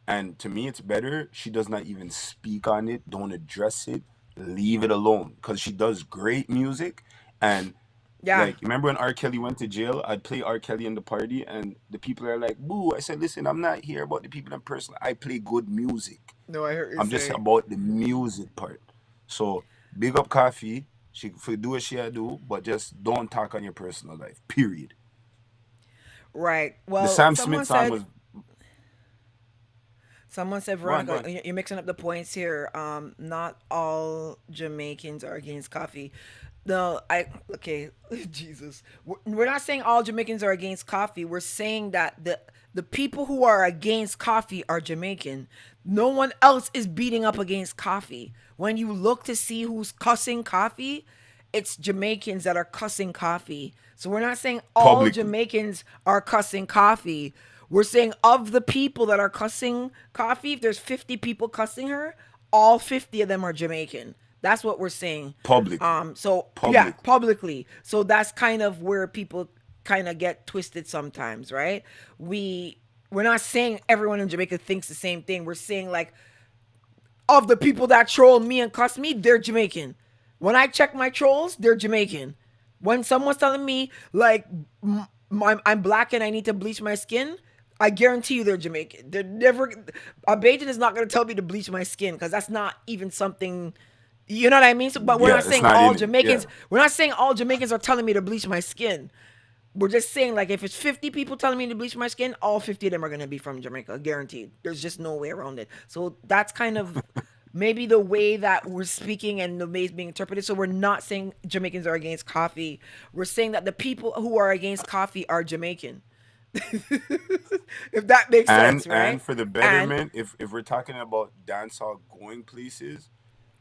And to me, it's better she does not even speak on it. Don't address it. Leave it alone. Because she does great music. And Yeah. like, remember when R. Kelly went to jail? I'd play R. Kelly in the party, and the people are like, boo. I said, listen, I'm not here about the people in person. I play good music. No, I heard you I'm just say. about the music part. So big up Coffee. She for do what she do, but just don't talk on your personal life. Period. Right. The Well, Sam Smith song was someone said, go on, go Veronica, on. you're mixing up the points here. Not all Jamaicans are against coffee. No, okay, Jesus. We're not saying all Jamaicans are against coffee. We're saying that the people who are against coffee are Jamaican. No one else is beating up against coffee. When you look to see who's cussing coffee, it's Jamaicans that are cussing coffee. So we're not saying all Publicly. Jamaicans are cussing coffee. We're saying of the people that are cussing coffee, if there's 50 people cussing her, all 50 of them are Jamaican. That's what we're saying. Publicly. So yeah, Publicly. publicly. So that's kind of where people kind of get twisted sometimes, right? We're not saying everyone in Jamaica thinks the same thing. We're saying like of the people that troll me and cuss me, they're Jamaican. When I check my trolls, they're Jamaican. When someone's telling me like I'm black and I need to bleach my skin, I guarantee you they're Jamaican. They're never. A Bajan is not going to tell me to bleach my skin because that's not even something. You know what I mean? So, but we're Yeah, not it's saying not all in it. Yeah. Jamaicans. We're not saying all Jamaicans are telling me to bleach my skin. We're just saying like if it's 50 people telling me to bleach my skin, all 50 of them are going to be from Jamaica, guaranteed. There's just no way around it. So that's kind of maybe the way that we're speaking and the way it's being interpreted. So we're not saying Jamaicans are against coffee. We're saying that the people who are against coffee are Jamaican. If that makes And sense, right? and for the And betterment, if we're talking about dancehall going places,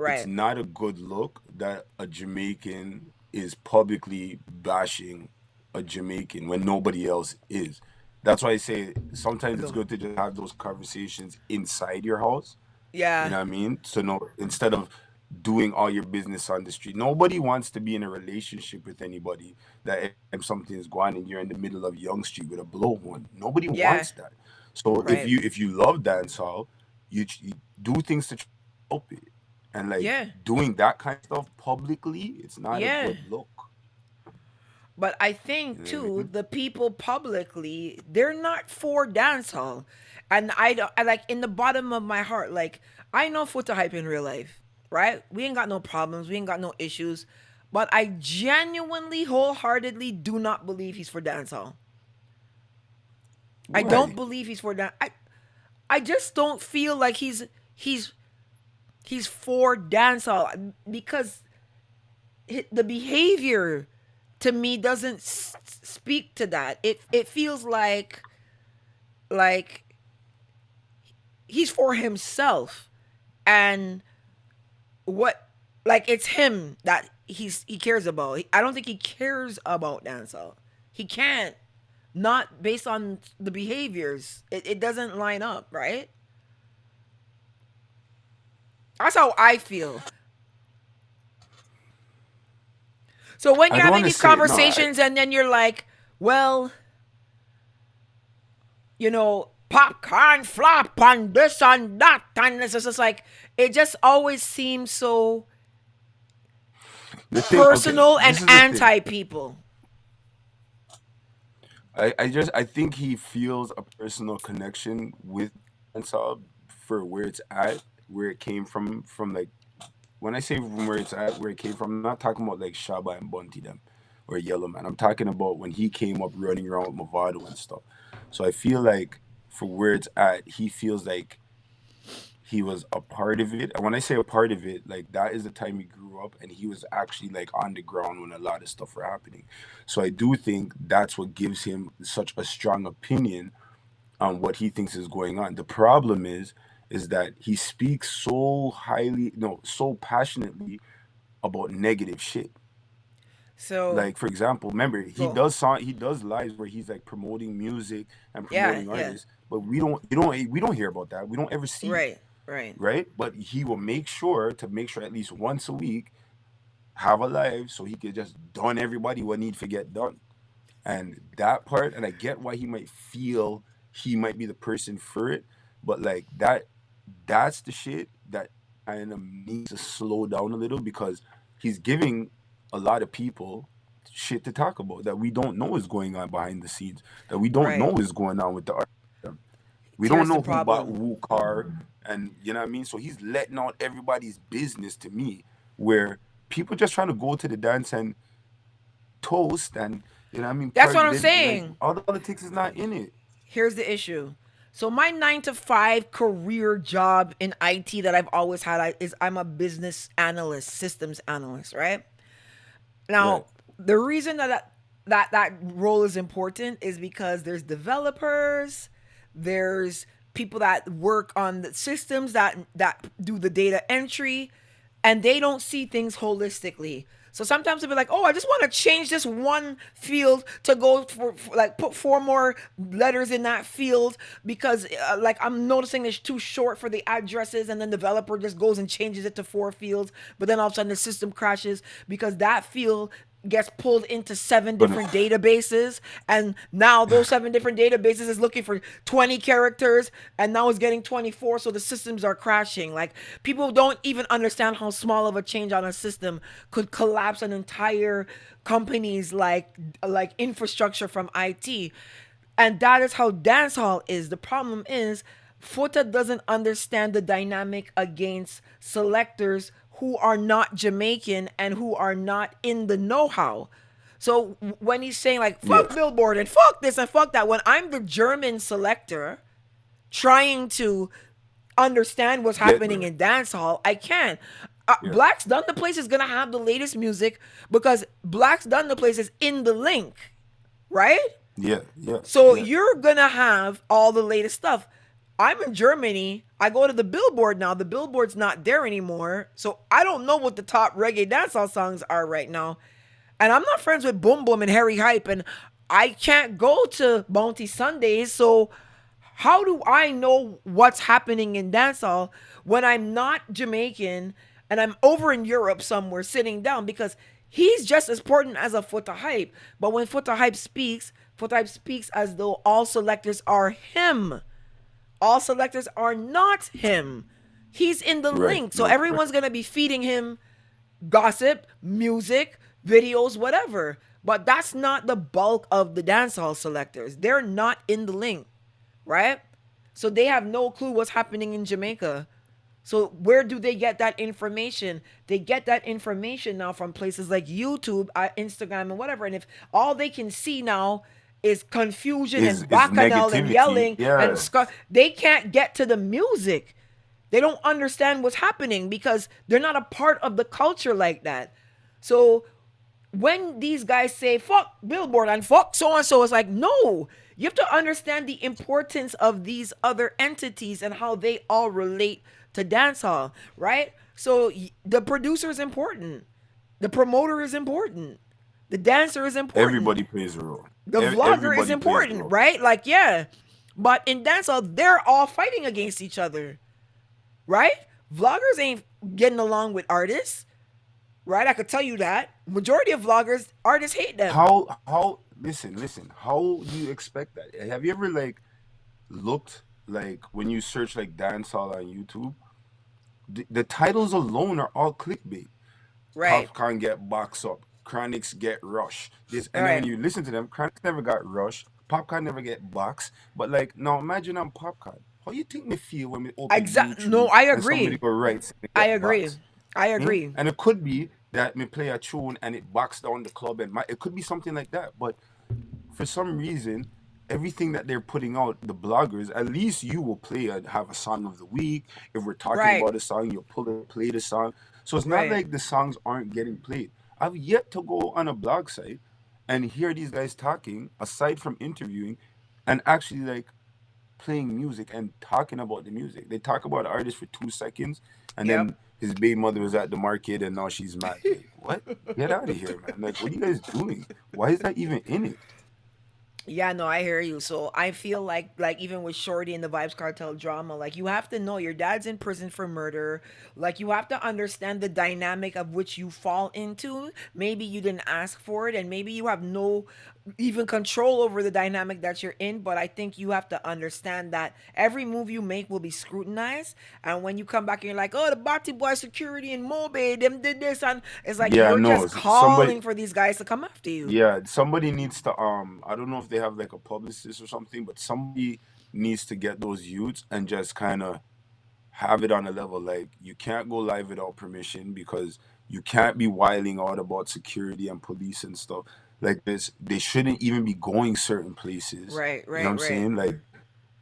it's right. not a good look that a Jamaican is publicly bashing a Jamaican when nobody else is. That's why I say sometimes it's Go. good to just have those conversations inside your house. You Yeah. know what I mean? So no, instead of doing all your business on the street, nobody wants to be in a relationship with anybody that if something is going on and you're in the middle of Young Street with a blowhorn. Nobody Yeah. wants that. So Right. if you love dancehall, you do things to help it, and like Yeah. doing that kind of stuff publicly, it's not a Yeah. good look. But I You think know what I too, mean? the people publicly, they're not for dancehall. And I don't I like in the bottom of my heart, like I know Foota Hype in real life, right? We ain't got no problems, we ain't got no issues. But I genuinely, wholeheartedly do not believe he's for dancehall. I don't Why? believe he's for that. I just don't feel like he's he's for dancehall because the behavior to me doesn't speak to that. It feels like he's for himself and what like it's him that he cares about. I don't think he cares about dancehall. He can't not based on the behaviors. It doesn't line up, right? That's how I feel. So when I you're don't having want to these say no. conversations and then you're like, well, popcorn flop and this and that, and it's just like, it just always seems so The thing, okay, personal and this is the thing. anti-people. I think he feels a personal connection with dancehall for where it's at, where it came from like when I say from where it's at, where it came from, I'm not talking about like Shaba and Bunty them or Yellow Man. I'm talking about when he came up running around with Movado and stuff. So I feel like for where it's at, he feels like he was a part of it. And when I say a part of it, like that is the time he grew up and he was actually like on the ground when a lot of stuff were happening. So I do think that's what gives him such a strong opinion on what he thinks is going on. The problem is that he speaks so highly, no, so passionately about negative shit. So Like for example, remember go. he does lives where he's like promoting music and Yeah, promoting yeah. artists, but we don't hear about that. We don't ever see it, Right, right. right? But he will make sure at least once a week have a live so he could just done everybody what need to get done. And that part, and I get why he might feel he might be the person for it, but like that's the shit that kind of needs to slow down a little because he's giving a lot of people shit to talk about that we don't know is going on behind the scenes, that we don't Right. know is going on with the art. We don't Here's the know who bought problem. who car, and you know what I mean. So he's letting out everybody's business to me, where people just trying to go to the dance and toast, and you know what I mean. That's what I'm Like saying. all the politics is not in it. Here's the issue. So my 9 to 5 career job in IT that I've always had is I'm a business analyst, systems analyst, right? Right. Now, the reason that role is important is because there's developers, there's people that work on the systems that do the data entry, and they don't see things holistically. So sometimes they'll be like, "Oh, I just want to change this one field to go for like put 4 more letters in that field because like I'm noticing it's too short for the addresses," and then the developer just goes and changes it to 4 fields, but then all of a sudden the system crashes because that field gets pulled into 7 different But databases, and now those 7 different databases is looking for 20 characters and now it's getting 24, so the systems are crashing. Like, people don't even understand how small of a change on a system could collapse an entire company's like infrastructure from IT. And that is how dancehall is. The problem is Fota doesn't understand the dynamic against selectors who are not Jamaican and who are not in the know-how. So when he's saying like yeah, fuck Billboard and fuck this and fuck that, when I'm the German selector trying to understand what's get happening in dancehall, I can. yeah, Black's Done the Place is gonna have the latest music because Black's Done the Place is in the link, right? yeah, yeah, So yeah. you're gonna have all the latest stuff. I'm in Germany. I go to the Billboard now. The Billboard's not there anymore. So I don't know what the top reggae dancehall songs are right now. And I'm not friends with Boom Boom and Harry Hype. And I can't go to Bounty Sundays. So how do I know what's happening in dancehall when I'm not Jamaican and I'm over in Europe somewhere sitting down? Because he's just as important as a Foota Hype. But when Foota Hype speaks as though all selectors are him. All selectors are not him. He's in the Right. link. So No, right. everyone's going to be feeding him gossip, music, videos, whatever. But that's not the bulk of the dancehall selectors. They're not in the link, right? So they have no clue what's happening in Jamaica. So where do they get that information? They get that information now from places like YouTube, Instagram, and whatever. And if all they can see now is confusion and Is bacchanal and negativity. yelling and Yeah. they can't get to the music. They don't understand what's happening because they're not a part of the culture like that. So when these guys say fuck Billboard and fuck so and so, it's like, no, you have to understand the importance of these other entities and how they all relate to dancehall, right? So the producer is important, the promoter is important, the dancer is important, Everybody plays a role. the vlogger is Everybody plays a important, role. right? Like, yeah, but in dancehall they're all fighting against each other, right? Vloggers ain't getting along with artists, right? I could tell you that majority of vloggers, artists hate them. How listen, how do you expect that? Have you ever like looked like when you search like dancehall on YouTube, the titles alone are all clickbait. Right, Popcorn get boxed up, Chronics get rushed. This and then when right. you listen to them, Chronics never got rushed, Popcorn never get boxed. But like now imagine I'm Popcorn. How you think me feel when we open No, YouTube I and somebody agree. go right and they I get agree. boxed? I Hmm? agree. And it could be that me play a tune and it boxed down the club and it could be something like that. But for some reason, everything that they're putting out, the bloggers, at least you will play and have a song of the week. If we're talking Right, about a song, you'll pull and play the song. So it's not right. like the songs aren't getting played. I've yet to go on a blog site and hear these guys talking, aside from interviewing, and actually like playing music and talking about the music. They talk about the artist for 2 seconds, and Yep. then his baby mother was at the market and now she's mad. Like, what? Get out of here, man. Like, what are you guys doing? Why is that even in it? Yeah, no, I hear you. So I feel like even with Shorty and the Vibes Cartel drama, like you have to know your dad's in prison for murder. Like you have to understand the dynamic of which you fall into. Maybe you didn't ask for it and maybe you have no even control over the dynamic that you're in, but I think you have to understand that every move you make will be scrutinized. And when you come back and you're like, "Oh, the Bati Boy security in Mobe, them did this," and it's like Yeah, you're no. just Somebody, calling for these guys to come after you. yeah, somebody needs to I don't know if they have like a publicist or something, but somebody needs to get those youths and just kind of have it on a level like you can't go live without permission because you can't be wiling out about security and police and stuff like this. They shouldn't even be going certain places. Right, You know what right, I'm right. saying?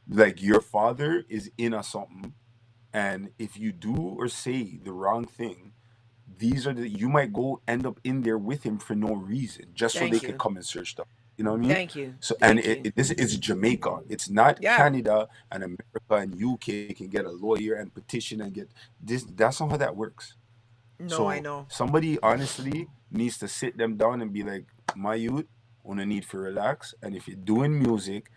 Like your father is in a something, and if you do or say the wrong thing, these are the you might go end up in there with him for no reason, just so they Thank could you. come and search stuff. You know what I mean? Thank you. So and Thank you. this is Jamaica. It's not Yeah. Canada and America and UK can get a lawyer and petition and get this. That's not how that works. No, I So know. somebody honestly needs to sit them down and be like, my youth, on a need for relax. And if you're doing music,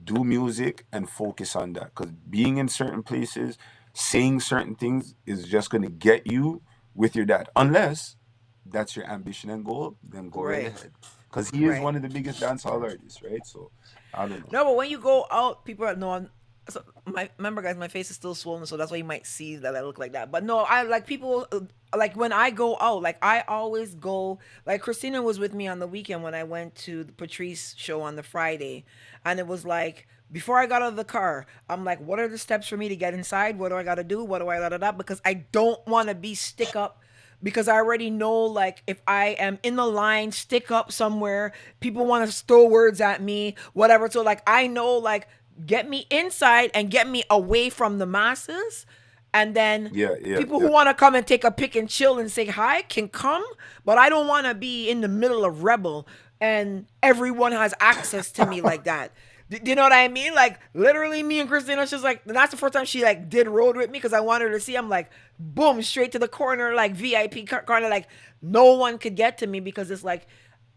do music and focus on that. Because being in certain places, saying certain things is just gonna get you with your dad. Unless that's your ambition and goal, then go right Right. ahead. Because he is Right. one of the biggest dancehall artists, right? So I don't know. No, but when you go out, people are no. So my remember, guys, my face is still swollen, so that's why you might see that I look like that. But no, I like people. Like when I go out, like I always go. Like Christina was with me on the weekend when I went to the Patrice show on the Friday, and it was like before I got out of the car, I'm like, what are the steps for me to get inside? What do I got to do? What do I da da da? Because I don't want to be stick up because I already know like if I am in the line, stick up somewhere, people want to throw words at me, whatever. So like I know like get me inside and get me away from the masses. And then Yeah, yeah, people yeah. who want to come and take a pic and chill and say hi can come, but I don't want to be in the middle of rebel and everyone has access to me like that. Do you know what I mean? Like literally, me and Christina, she's like, that's the first time she like did road with me because I wanted her to see. I'm like, boom, straight to the corner, like VIP corner, like no one could get to me because it's like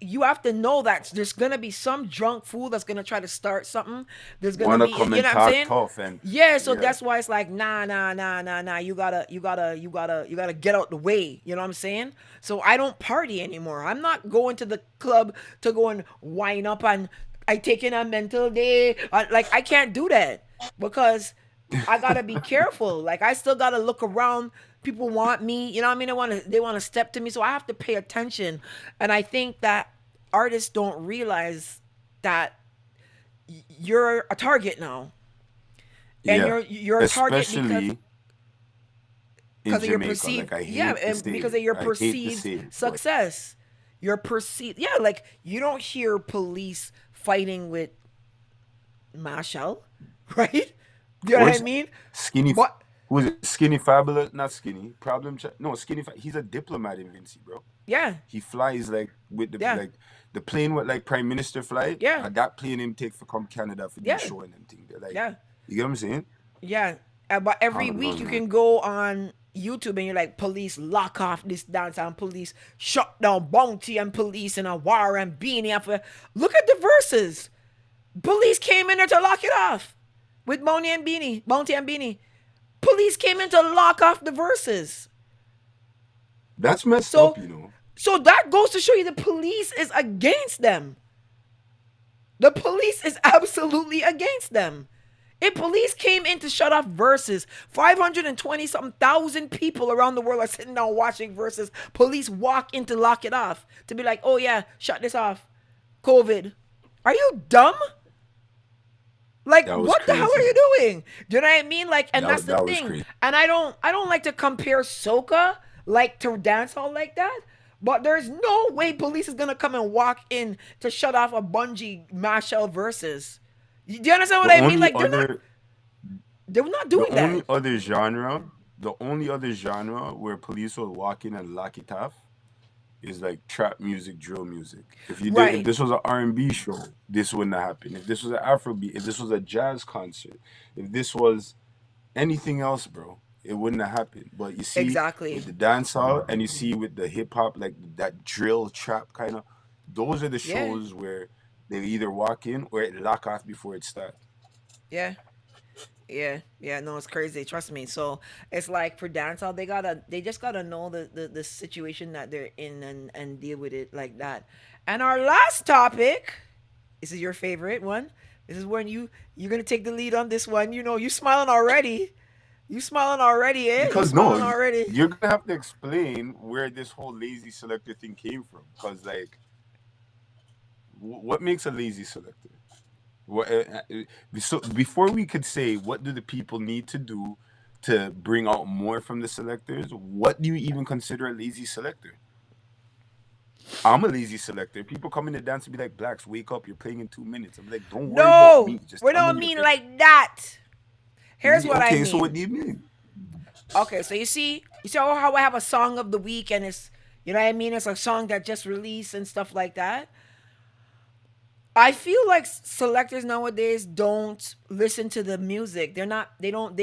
you have to know that there's gonna be some drunk fool that's gonna try to start something. There's gonna Wanna be, come you and know what I'm talk saying? tough and Yeah, so yeah. that's why it's like nah. You gotta get out the way. You know what I'm saying? So I don't party anymore. I'm not going to the club to go and wind up and I taking a mental day. Like I can't do that because I gotta be careful. Like I still gotta look around. People want me. You know what I mean? They wanna step to me. So I have to pay attention. And I think that artists don't realize that you're a target now and Yeah. you're a target because Especially in of your Jamaica. perceived, Like I yeah, hate to and say because it. of your I hate to perceived say it, but success. Your perceived, yeah, like you don't hear police fighting with Marshall, right? Do you know what I where's mean? Skinny? But Who is it? Skinny Fabulous? Not Skinny. No, Skinny. He's a diplomat in Vinci, bro. yeah, He flies like with the yeah, like the plane with like Prime Minister fly. yeah, That plane him take for come Canada for these yeah, show and them thing. They're like, yeah, you get what I'm saying? yeah. But I every don't know, week you man. can go on YouTube and you're like, police lock off this dance and police shut down Bounty and police and a war and Beanie after. Look at the verses. Police came in there to lock it off with Bounty and Beanie. Police came in to lock off the verses. That's messed So, up, you know. so that goes to show you the police is against them. The police is absolutely against them. If police came in to shut off verses, 520 something thousand people around the world are sitting down watching verses. Police walk in to lock it off to be like, oh yeah, shut this off. COVID. Are you dumb? Like, That was what the hell are crazy. you doing? Do you know what I mean? Like, and that's the That was thing. crazy. And I don't like to compare soca like to dancehall like that. But there's no way police is gonna come and walk in to shut off a Bungie Marshall verses. Do you understand what The I mean? only Like, other they're not the doing only that. other genre the only other genre where police will walk in and lock it off is like trap music, drill music. If Right. this was an R&B show, this wouldn't have happened. If this was an Afrobeat, if this was a jazz concert, if this was anything else, bro, it wouldn't have happened. But you see with Exactly. the dancehall and you see with the hip hop, like that drill trap kind of, those are the Yeah. shows where they either walk in or it lock off before it starts. Yeah. Yeah, yeah, no, it's crazy. Trust me. So it's like for dancehall, they just gotta know the situation that they're in and deal with it like that. And our last topic, this is your favorite one. This is when you're gonna take the lead on this one. You know, you smiling already. You smiling already, eh? You Because no, smiling already. you're gonna have to explain where this whole lazy selector thing came from. Because like, what makes a lazy selector? What, so before we could say what do the people need to do to bring out more from the selectors, what do you even consider a lazy selector? I'm a lazy selector. People come in the dance and be like, "Blacks, wake up! You're playing in 2 minutes." I'm like, "Don't worry about No, me. Just we tell me don't when you're mean ready." like that. Here's what I Okay, so what mean. do you mean? Okay, so you see how I have a song of the week and it's, you know what I mean? It's a song that just released and stuff like that. I feel like selectors nowadays don't listen to the music. They're not. They don't.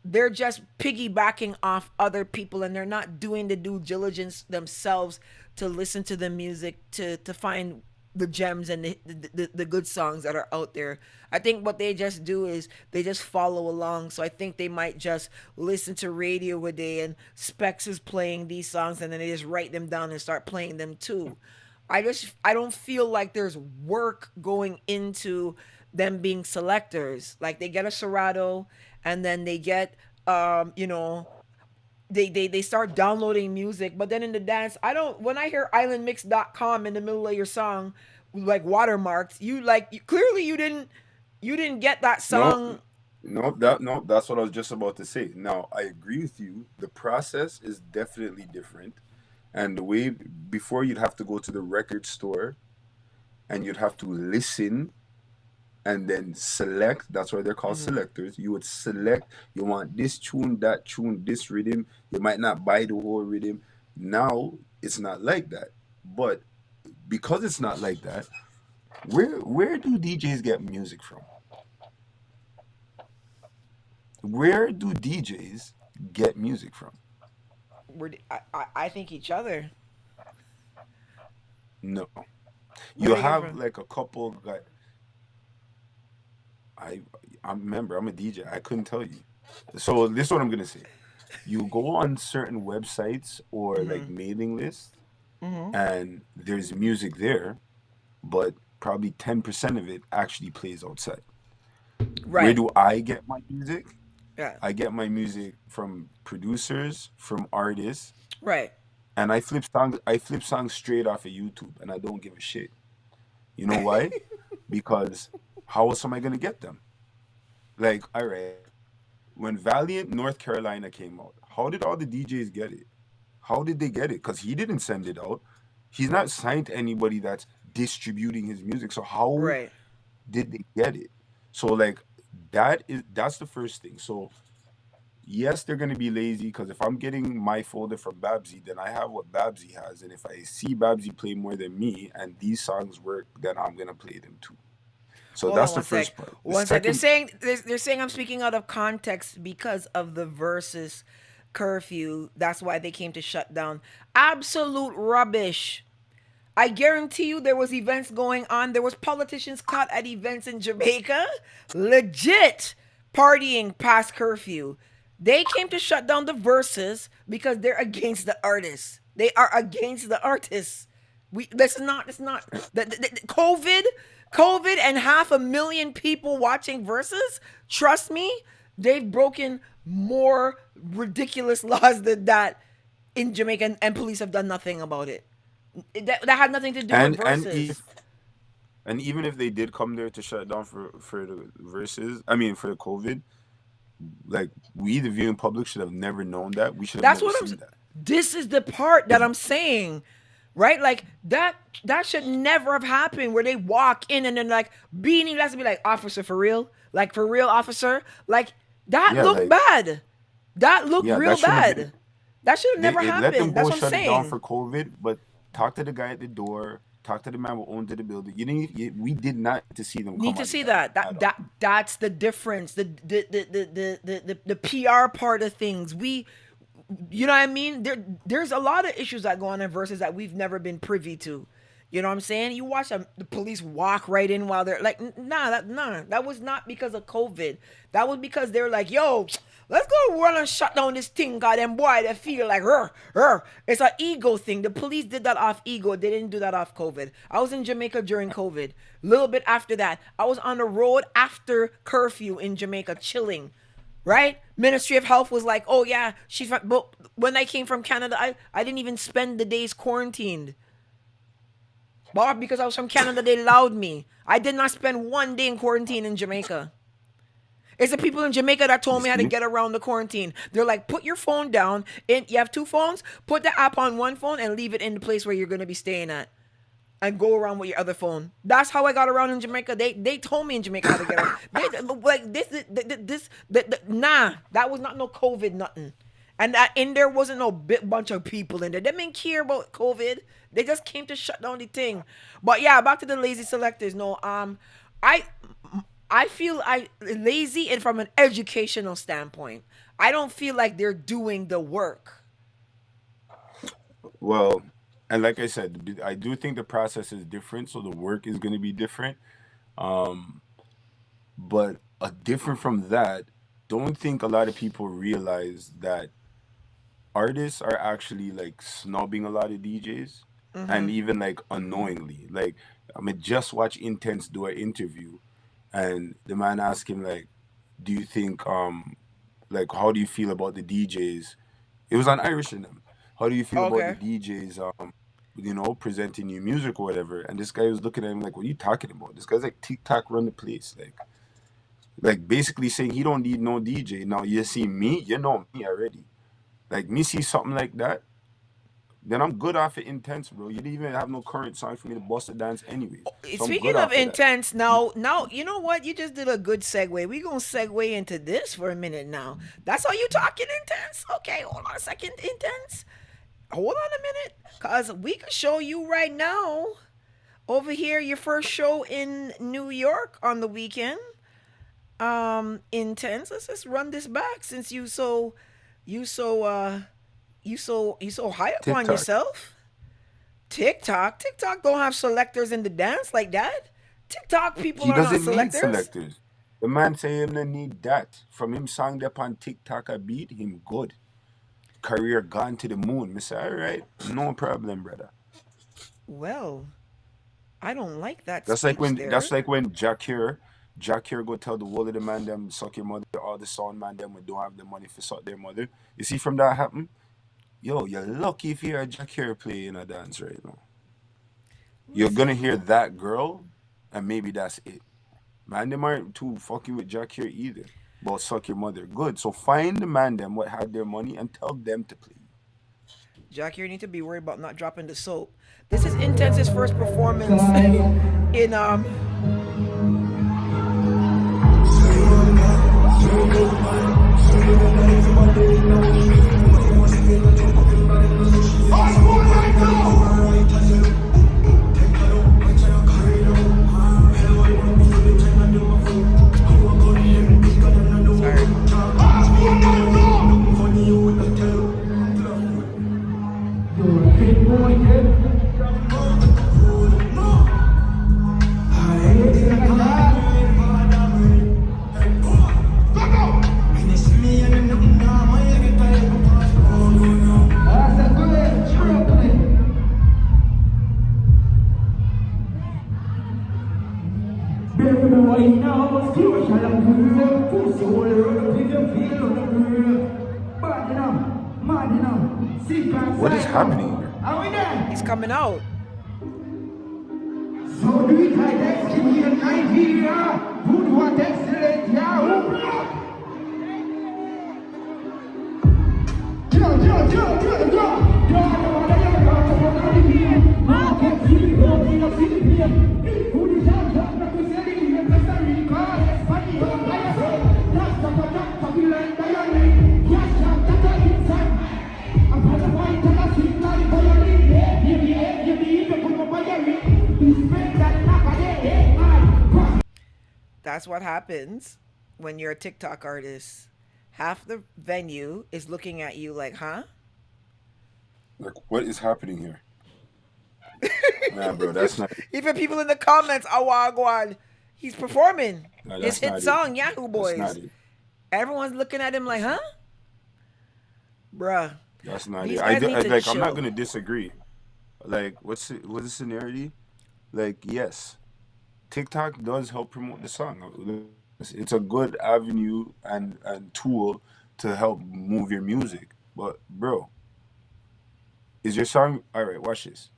They're just piggybacking off other people, and they're not doing the due diligence themselves to listen to the music to find the gems and the good songs that are out there. I think what they just do is they just follow along. So I think they might just listen to radio a day and Specs is playing these songs and then they just write them down and start playing them too. I don't feel like there's work going into them being selectors. Like they get a Serato and then they get you know, they start downloading music, but then in the dance, I don't when I hear islandmix.com in the middle of your song like watermarks, clearly you didn't get that No, song. no, that's what I was just about to say. Now, I agree with you. The process is definitely different. And the way before you'd have to go to the record store and you'd have to listen and then select. That's why they're called Mhm. selectors. You would select, you want this tune, that tune, this rhythm. You might not buy the whole rhythm. Now it's not like that. But because it's not like that, where do DJs get music from? Where do DJs get music from? I think each other. No. Where You they get have from? like a couple guys. I I remember I'm a DJ. I couldn't tell you. So this is what I'm gonna say. You go on certain websites or like Mhm. mailing lists, Mhm. and there's music there, but probably 10% of it actually plays outside. Where Right. do I get my music? Yeah. I get my music from producers, from artists, Right. and I flip songs straight off of YouTube, and I don't give a shit. You know why? Because how else am I gonna get them? Like, all right, when Valiant North Carolina came out, how did all the DJs get it? How did they get it? Because he didn't send it out. He's not signed to anybody that's distributing his music. So how Right. did they get it? So like that's the first thing. So yes, they're gonna be lazy because if I'm getting my folder from Babbzy, then I have what Babbzy has. And if I see Babbzy play more than me and these songs work, then I'm gonna play them too. So Hold on that's the one sec. first part. The One sec. second They're saying I'm speaking out of context because of the versus curfew. That's why they came to shut down. Absolute rubbish. I guarantee you there was events going on. There was politicians caught at events in Jamaica. Legit partying past curfew. They came to shut down the verses because they're against the artists. They are against the artists. It's not the COVID and 500,000 people watching verses. Trust me, they've broken more ridiculous laws than that in Jamaica, and police have done nothing about it. That had nothing to do with verses. And even if they did come there to shut down for the verses, I mean for the COVID, like we the viewing public should have never known that. We should have That's never what I'm. seen that. This is the part that I'm saying, right? Like that should never have happened. Where they walk in and then like Beanie has to be like, officer for real, officer, like that looked bad. That looked real bad. That should have never happened. Let them That's both what I'm shut it saying. down for COVID, but talk to the guy at the door. Talk to the man who owned the building. We did not need to see them. Need to see that. That's the difference. The PR part of things. You know what I mean? There's a lot of issues that go on in verses that we've never been privy to. You know what I'm saying? You watch the police walk right in while they're like, that was not because of COVID. That was because they're like, yo, let's go run and shut down this thing, God. Them boy, they feel like, it's an ego thing. The police did that off ego. They didn't do that off COVID. I was in Jamaica during COVID. A little bit after that, I was on the road after curfew in Jamaica, chilling. Right? Ministry of Health was like, oh yeah, but when I came from Canada, I didn't even spend the days quarantined. But because I was from Canada, they allowed me. I did not spend 1 day in quarantine in Jamaica. It's the people in Jamaica that told me how to get around the quarantine. They're like, put your phone down. And you have 2 phones. Put the app on one phone and leave it in the place where you're going to be staying at. And go around with your other phone. That's how I got around in Jamaica. They told me in Jamaica how to get around. Nah, that was not no COVID nothing. And that in there wasn't no big bunch of people in there. They didn't care about COVID. They just came to shut down the thing. But yeah, back to the lazy selectors. No, I feel lazy, and from an educational standpoint, I don't feel like they're doing the work. Well, and like I said, I do think the process is different, so the work is going to be different. But different from that, don't think a lot of people realize that artists are actually like snubbing a lot of DJs, and even like unknowingly. Like I mean, just watch Intense do an interview, and the man asked him like, "Do you think like how do you feel about the DJs?" It was on Irish in them. How do you feel about the DJs? Presenting new music or whatever. And this guy was looking at him like, "What are you talking about? This guy's like TikTok run the place." Like basically saying he don't need no DJ. Now you see me, you know me already. Like me see something like that, then I'm good off of Intense, bro. You didn't even have no current song for me to bust a dance anyway. So speaking of Intense, now you know what? You just did a good segue. We gonna segue into this for a minute now. That's how you talking, Intense? Okay, hold on a second, Intense. Hold on a minute, cause we can show you right now over here your first show in New York on the weekend. Intense. Let's just run this back since you so high up on yourself. TikTok don't have selectors in the dance like that. TikTok people are not selectors. He doesn't need selectors. The man say him no need that. From him song up on TikTok, I beat him good. Career gone to the moon. Me say, all right, no problem, brother. Well, I don't like that. That's like when Jack here go tell the whole of the man them suck your mother, all the sound man them we don't have the money for suck their mother. You see from that happen? Yo, you're lucky if you hear Jack here playing a dance right now. You're gonna hear that girl, and maybe that's it. Man, them aren't too fucking with Jack here either. But suck your mother. Good. So find the man them what have their money and tell them to play. Jack here need to be worried about not dropping the soap. This is Intense's first performance in What is happening here? He's coming out. So do it like that, give me an idea. Good what excellent, yeah. That's what happens when you're a TikTok artist. Half the venue is looking at you like, huh? Like, what is happening here? Nah, bro, that's not. Even people in the comments, Awagwan, he's performing Nah, his that's hit not song, it. Yahoo That's Boys. not it. Everyone's looking at him like, huh? Bruh. That's not These it. guys need to Like, I'm not chill. gonna disagree. Like, what's the scenario? Like, yes, TikTok does help promote the song. It's a good avenue and tool to help move your music. But bro, is your song all right? Watch this.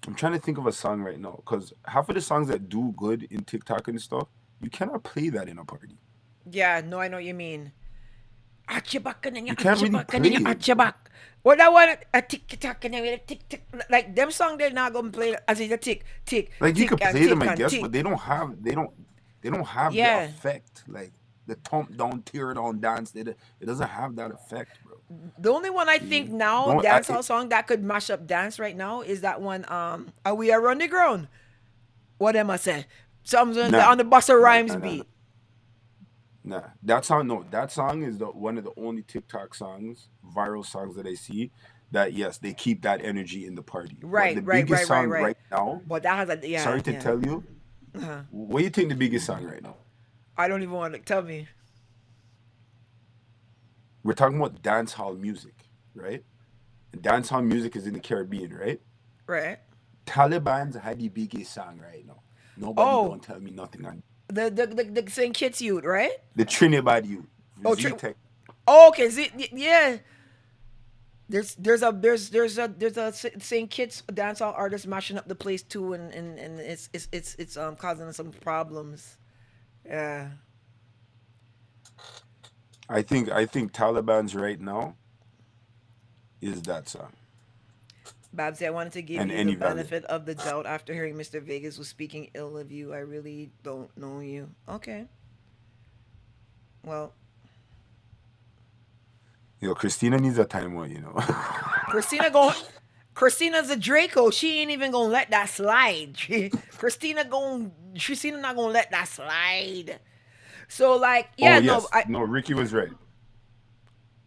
I'm trying to think of a song right now because half of the songs that do good in TikTok and stuff, you cannot play that in a party. Yeah, no, I know what you mean. You can't really play it. What that one? A tick tock and then tick tick. Like them song, they're not gonna play as in the tick tick. Like you tick could and play them, tick I and guess, tick. but they don't have the Yeah. effect like the thump down, tear down dance. It doesn't have that effect, bro. The only one I think now No, dancehall song that could mash up dance right now is that one. Are we around the ground? What am I saying? Something Nah. on the Buster Rhymes Nah. beat. Nah, that song is one of the only TikTok songs, viral songs that I see that yes, they keep that energy in the party. But Right, the right, biggest right, song right. right now, But that has a sorry to tell you, Uh-huh. what do you think the biggest song right now? I don't even want to tell me. We're talking about dancehall music, right? And dancehall music is in the Caribbean, right? Right. Taliban's had the biggest song right now. Nobody Oh. don't tell me nothing on The St. Kitts youth, right? the Trinidad youth. Oh, Z-Tech. Oh, okay. Yeah. There's a St. Kitts dancehall artist mashing up the place too, and it's causing some problems. Yeah. I think Taliban's right now is that song. Babbzy, I wanted to give And you any the Valiant. benefit of the doubt after hearing Mr. Vegas was speaking ill of you. I really don't know you. Okay. Well, Yo, Christina needs a timeout, you know. Christina's a Draco. She ain't even gonna let that slide. Christina not gonna let that slide. So like, yeah, Oh, yes. no, Ricky was right.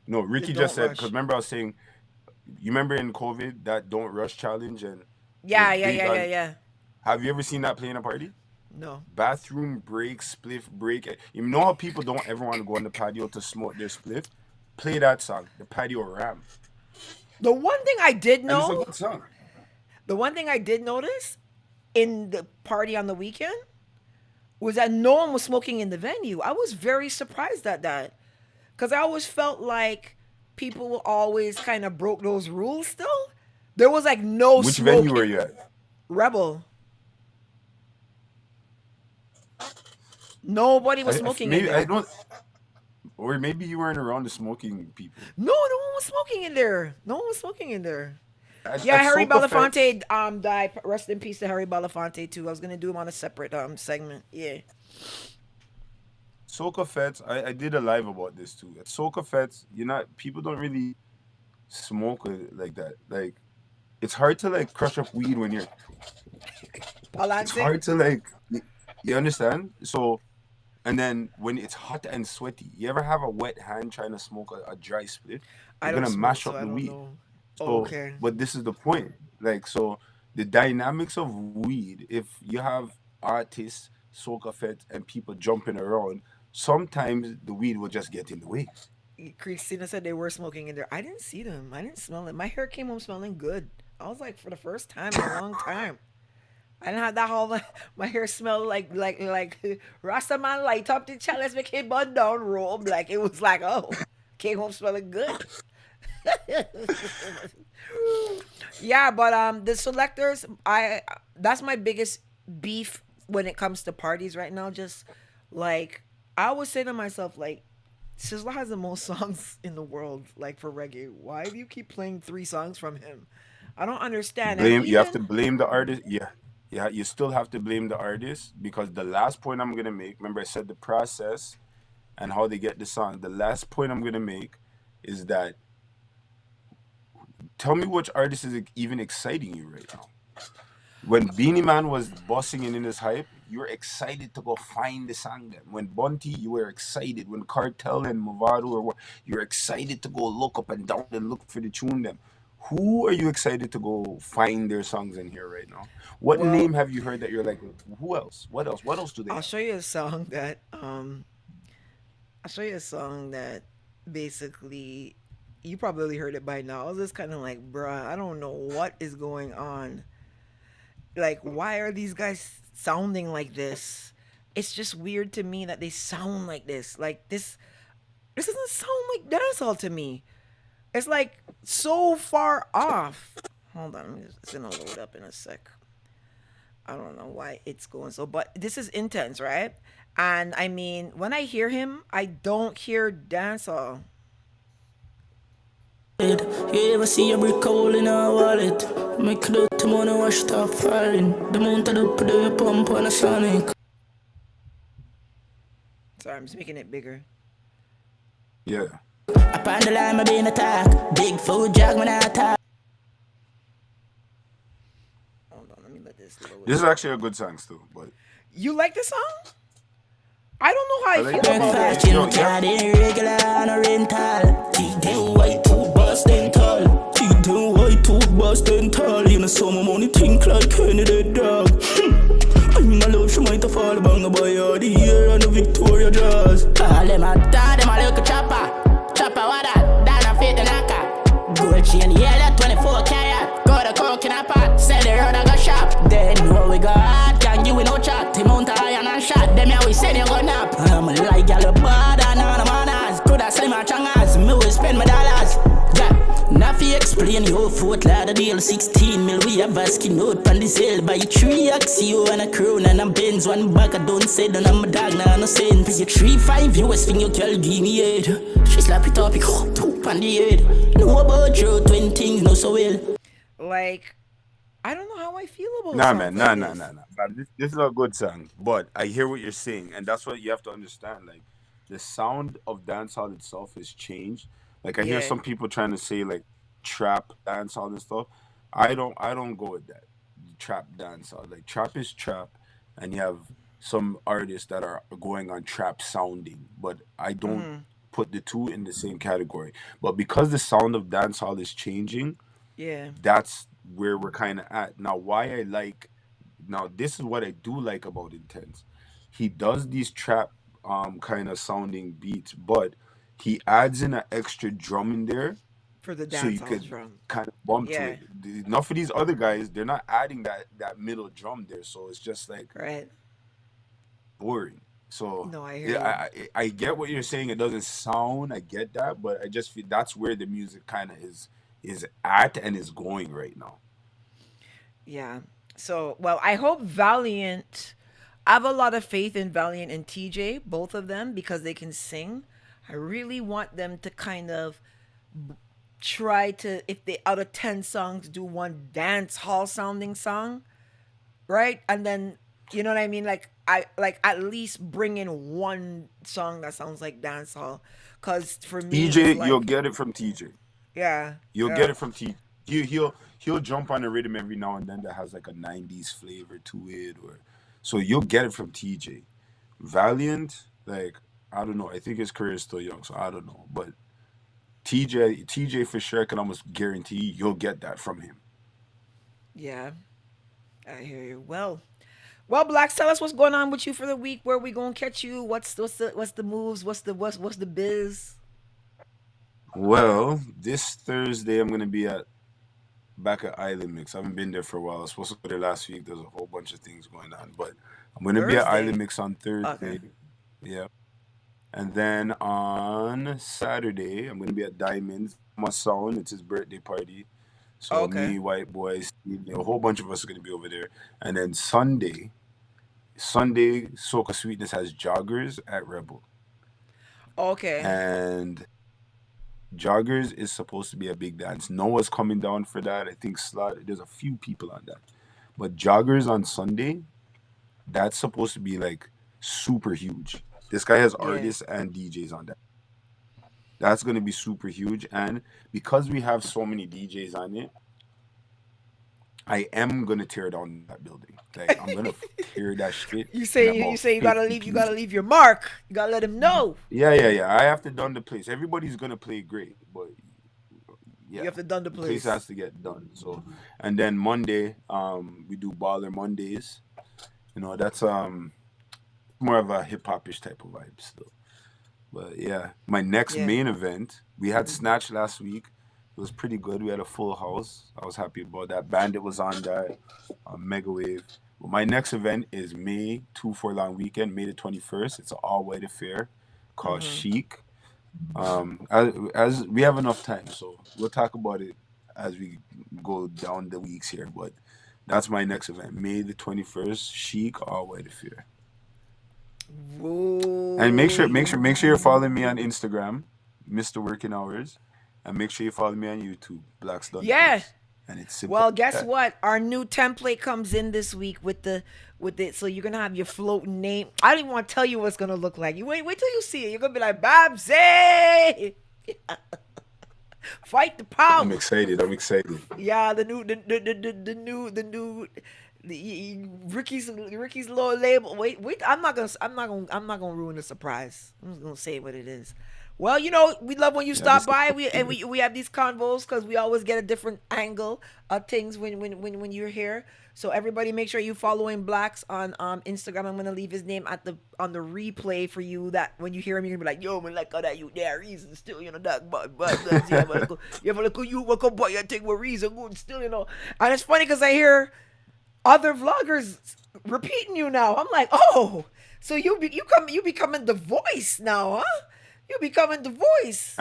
No, Ricky Don't just said, rush. because remember I was saying, you remember in COVID, that don't rush challenge and yeah. have you ever seen that play in a party? No. Bathroom break, spliff break. You know how people don't ever want to go on the patio to smoke their spliff? Play that song, the patio ram. The one thing I did And it's a know, good song. the one thing I did notice in the party on the weekend was that no one was smoking in the venue. I was very surprised at that. Because I always felt like people always kind of broke those rules still. There was like no Which smoking. venue were you at? Rebel. Nobody was smoking in Maybe there. I don't. Or maybe you weren't around the smoking people. No one was smoking in there. No one was smoking in there. At Harry Soca Belafonte died. Rest in peace to Harry Belafonte too. I was gonna do him on a separate segment. Yeah. Soca Fets, I did a live about this too. At Soca Fets, people don't really smoke like that. Like, it's hard to like crush up weed when you're. It's hard to like, you understand? So, and then when it's hot and sweaty, you ever have a wet hand trying to smoke a dry split? You're gonna mash up the weed. So, Okay. but this is the point. Like, so the dynamics of weed, if you have artists, soca feds, and people jumping around, sometimes the weed will just get in the way. Christina said they were smoking in there. I didn't see them. I didn't smell it. My hair came home smelling good. I was like, for the first time in a long time. I didn't have that whole my hair smelled like Rastaman light up the chalice, make it bun down robe. Like it was like, oh, came home smelling good. Yeah, but the selectors, I that's my biggest beef when it comes to parties right now. Just like I always say to myself, like Sizzla has the most songs in the world, like for reggae. Why do you keep playing 3 songs from him? I don't understand. And You have to even blame the artist. Yeah, yeah, you still have to blame the artist because the last point I'm gonna make. Remember, I said the process and how they get the song. The last point I'm gonna make is that tell me which artist is even exciting you right now. When Beanie Man was bossing in his hype, you were excited to go find the song. Then when Bunty, you were excited. When Cartel and Movado you were excited to go look up and down and look for the tune. Them, who are you excited to go find their songs in here right now? What well, name have you heard that you're like, who else? What else? What else do they I'll have? show you a song that I'll show you a song that basically you probably heard it by now. I was just kind of like, bruh, I don't know what is going on. Like, why are these guys sounding like this? It's just weird to me that they sound like this. Like this doesn't sound like dancehall to me. It's like so far off. Hold on, it's gonna load up in a sec. I don't know why it's going so, but this is intense, right? And I mean, when I hear him, I don't hear dancehall. You ever see a brick hole in a wallet? Make the money wash it off falling. The amount of the pump on a sonic. Sorry, I'm just making it bigger. Yeah. Upon the line, I been attacked. Big food jog when I attack. Hold on, let me let this load. This is actually a good song still, but You like this song? I don't know how I I like feel it. about Breakfast it. in my car, they regular and a rental. T10 white tooth bust dental. T10 white tooth bust dental. In the summer money think like Henny the dog. I'm in love, she might have fall bang by all the year and the Victoria Jaws. All them a dad, them a little chopper. Chopper what that? That a fit the knocker. Gold chain, yeah, that 24 carat. Got a coke in a pot. Said the road I got shop. Then what we got? Can't give we no chat. Him mount a iron and shot. Them here we said you go nap. I'm like y'all bad and all the manners. Coulda slim and changas. Me will spend my dollars. Yeah. Nafi explain your foot ladder deal 16 mil. We have a skin out on the sale. Buy 3 Axio and a crown and a Benz. One bag I don't say that I'm a dog now no sense. Pay 3-5 US thing you girl give me head. She slap it up, it hoop on the head. Know about you 20 things no so well. Like, I don't know how I feel about nah, songs man, like nah. this. Man, this is a good song, but I hear what you're saying, and that's what you have to understand. Like, the sound of dancehall itself has changed. Like, I hear Yeah. some people trying to say like trap dancehall and stuff. I don't go with that. Trap dancehall, like trap is trap, and you have some artists that are going on trap sounding, but I don't Mm-hmm. put the two in the same category. But because the sound of dancehall is changing, Yeah. that's where we're kind of at now. Now this is what I do like about Intense. He does these trap kind of sounding beats, but he adds in an extra drum in there For the so you dancehall could drum. kind of bump to Yeah. it. Enough of these other guys, they're not adding that middle drum there, so it's just like Right. boring. So No, I hear yeah, you. I get what you're saying. It doesn't sound, I get that, but I just feel that's where the music kind of is at and is going right now. Yeah. So, well, I hope Valiant. I have a lot of faith in Valiant and TJ, both of them, because they can sing. I really want them to kind of try to, if they out of 10 songs, do one dance hall sounding song, right? And then, you know what I mean? Like, I like at least bring in one song that sounds like dance hall. Because for me, it's TJ, you'll like, get it from TJ. yeah, You'll yeah, get it from TJ. He'll jump on a rhythm every now and then that has like a '90s flavor to it, or so you'll get it from TJ. Valiant, like I don't know. I think his career is still young, so I don't know. But TJ for sure, I can almost guarantee you'll get that from him. yeah. I hear you. Well, Black, tell us what's going on with you for the week. Where we gonna catch you? What's the moves? What's the biz? Well, this Thursday I'm gonna be back at Island Mix. I haven't been there for a while. I was supposed to go there last week. There's a whole bunch of things going on, but I'm gonna be at Island Thursday. Mix on Okay. Thursday. Yeah, and then on Saturday I'm gonna be at Diamonds. my sound. It's his birthday party. So Okay. me, White Boys, a whole bunch of us are gonna be over there. And then Sunday, Soca Sweetness has joggers at Rebel. Okay. And joggers is supposed to be a big dance. Noah's coming down for that. I think there's a few people on that. But joggers on Sunday, that's supposed to be like super huge. This guy has artists and DJs on that. That's gonna be super huge. And because we have so many DJs on it, I am gonna tear down that building. Like I'm gonna tear that shit. You say you gotta leave. You gotta leave your mark. You gotta let him know. Yeah. I have to done the place. Everybody's gonna play great, but yeah, You have to done the place. has to get done. So, and then Monday, we do Baller Mondays. That's more of a hip hopish type of vibe still. But yeah, my next main event, we had Snatch last week. It was pretty good. We had a full house. I was happy about that. Bandit was on that, Mega Wave. But my next event is May 2 for a long weekend, May the 21st. It's an all-white affair called Chic. As we have enough time, so we'll talk about it as we go down the weeks here. But that's my next event, May the 21st, Chic, all-white affair. Whoa. And make sure you're following me on Instagram, Mr. Working Hours, and make sure you follow me on YouTube, Black's Done. Yeah. And it's simple. Well, guess what? Our new template comes in this week with it. So you're gonna have your floating name. I don't even want to tell you what it's gonna look like. You wait till you see it. You're gonna be like, Babbzy! Fight the power. I'm excited. Yeah, the Ricky's little label. Wait. I'm not gonna ruin the surprise. I'm just gonna say what it is. Well, we love when you stop by. We have these convos because we always get a different angle of things when you're here. So everybody, make sure you following Blacks on Instagram. I'm gonna leave his name on the replay for you. That when you hear him, you're gonna be like, "Yo, man, like how that you there reason still, that but you have a look you work up, boy, you take what reason good still, And it's funny because I hear other vloggers repeating you now. I'm like, oh, so you becoming the voice now, huh? You becoming the voice.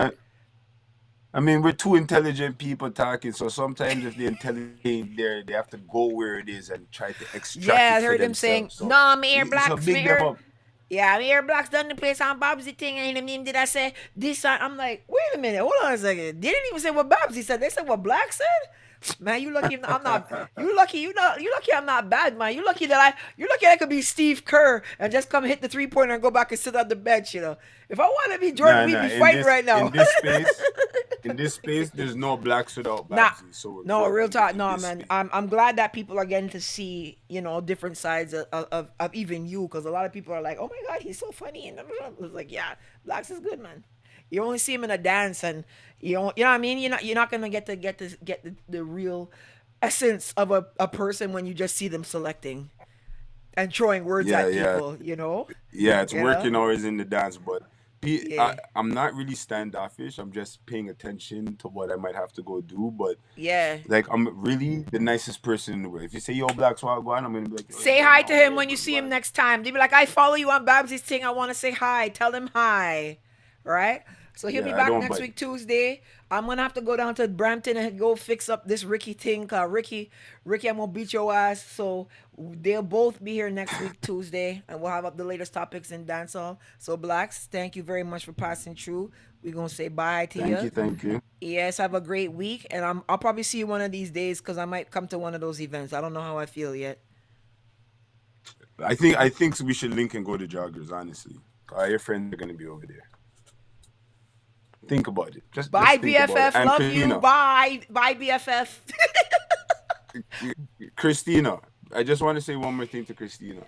I mean, we're two intelligent people talking, so sometimes if they're intelligent there, they have to go where it is and try to extract it. Yeah, I heard them saying, so, no, I'm here, Blacks. Yeah, I'm here, Blacks done the place on Babbzy thing, and him did I say this? I'm like, wait a minute, hold on a second. They didn't even say what Babbzy said. They said what Black said. Man, you lucky I'm not. You lucky I'm not bad, man. You lucky I could be Steve Kerr and just come hit the 3-pointer and go back and sit on the bench. If I want to be Jordan, we'd be fighting right now. In this space, there's no Blacks without Babbzy. No, real talk. No, man. I'm glad that people are getting to see different sides of even you, because a lot of people are like, oh my God, he's so funny, and it's like, yeah, Blacks is good, man. You only see him in a dance, and you know what I mean. You're not gonna get the real essence of a person when you just see them selecting and throwing words at people. Yeah, it's working hours in the dance, but I'm not really standoffish. I'm just paying attention to what I might have to go do. But like I'm really the nicest person in the world. If you say yo Blacks, while go on, I'm gonna be like, say hi to him when you see him next time. They be like, I follow you on Babbzy's thing. I want to say hi. Tell him hi. Right? So he'll be back next week Tuesday. I'm gonna have to go down to Brampton and go fix up this Ricky thing. Cause Ricky, I'm gonna beat your ass. So they'll both be here next week Tuesday, and we'll have up the latest topics in dancehall. So Blacks, thank you very much for passing through. We're gonna say bye to you. Thank you. Yes, have a great week, and I'll probably see you one of these days because I might come to one of those events. I don't know how I feel yet. I think we should link and go to joggers. Honestly, your friends are gonna be over there. Think about it. Just bye, just BFF. Love you. Bye, BFF. Christina, I just want to say one more thing to Christina.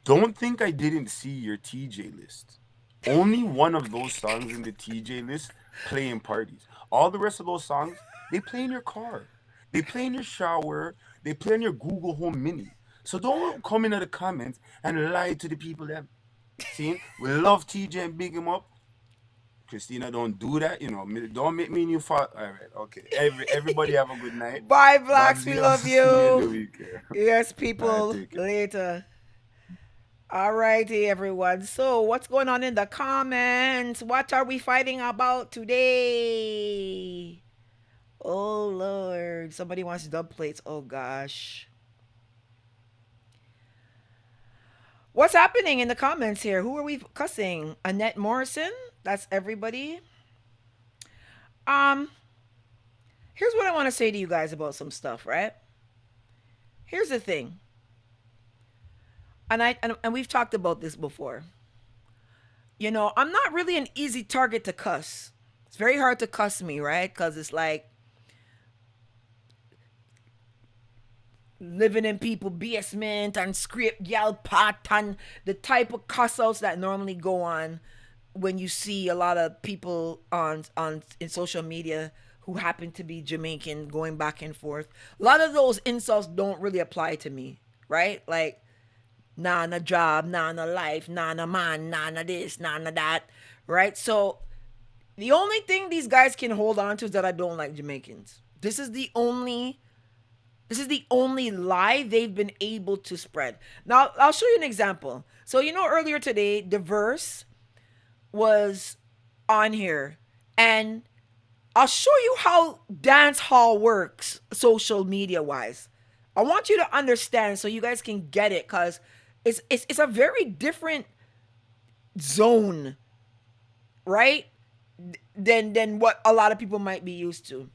Don't think I didn't see your TJ list. Only one of those songs in the TJ list play in parties. All the rest of those songs, they play in your car. They play in your shower. They play in your Google Home Mini. So don't come into the comments and lie to the people that see. We love TJ and big him up. Christina, don't do that. Don't make me and you fight. All right, okay. Everybody have a good night. Bye, Blacks. We love you. Yes, people. Later. All righty, everyone. So, what's going on in the comments? What are we fighting about today? Oh, Lord. Somebody wants dub plates. Oh, gosh. What's happening in the comments here? Who are we cussing? Annette Morrison? That's everybody. Um, Here's what I want to say to you guys about some stuff, right? Here's the thing. And we've talked about this before. You know, I'm not really an easy target to cuss. It's very hard to cuss me, right? Cuz it's like living in people basement and scrape gal pot and the type of cuss outs that normally go on when you see a lot of people on in social media who happen to be Jamaican going back and forth. A lot of those insults don't really apply to me, right? Like, nah, na job, nah, na life, nah, na man, nah, na this, nah, na that, right? So the only thing these guys can hold on to is that I don't like Jamaicans. This is the only lie they've been able to spread. Now, I'll show you an example. So, you know, earlier today, Diiverse was on here, and I'll show you how dancehall works social media wise. I want you to understand so you guys can get it, because it's a very different zone, right? Than what a lot of people might be used to.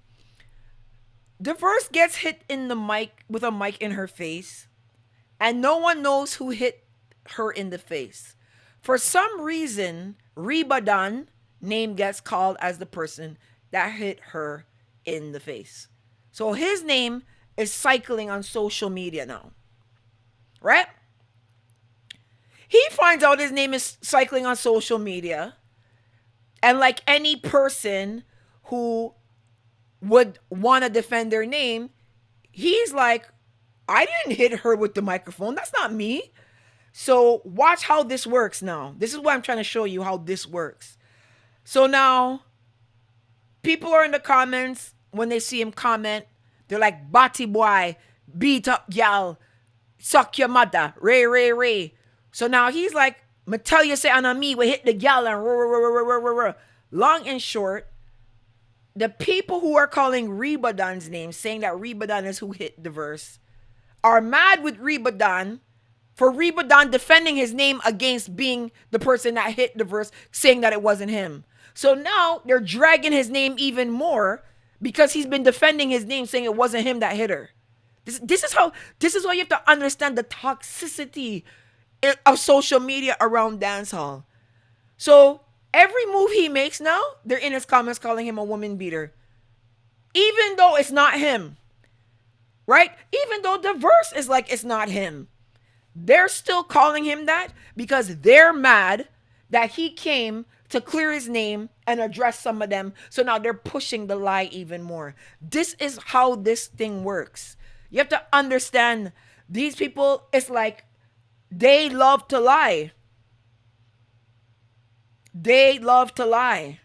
Diiverse gets hit in the mic with a mic in her face, and no one knows who hit her in the face. For some reason, Rebadan name gets called as the person that hit her in the face. So his name is cycling on social media now, right? He finds out his name is cycling on social media, and like any person who would want to defend their name, he's like, I didn't hit her with the microphone. That's not me. So watch how this works now. This is what I'm trying to show you, how this works. So now, people are in the comments. When they see him comment, they're like, Batty boy, beat up gal, suck your mother, ray. So now he's like, me tell you say on me, we hit the gal and long and short, the people who are calling Rebadan's name, saying that Rebadan is who hit Diiverse, are mad with Rebadan for Rebadan defending his name against being the person that hit Diiverse, saying that it wasn't him. So now they're dragging his name even more because he's been defending his name, saying it wasn't him that hit her. This is why you have to understand the toxicity of social media around dancehall. So every move he makes now, they're in his comments calling him a woman beater, even though it's not him, right? Even though Diiverse is like it's not him, they're still calling him that because they're mad that he came to clear his name and address some of them. So now they're pushing the lie even more. This is how this thing works. You have to understand, these people, it's like they love to lie. They love to lie.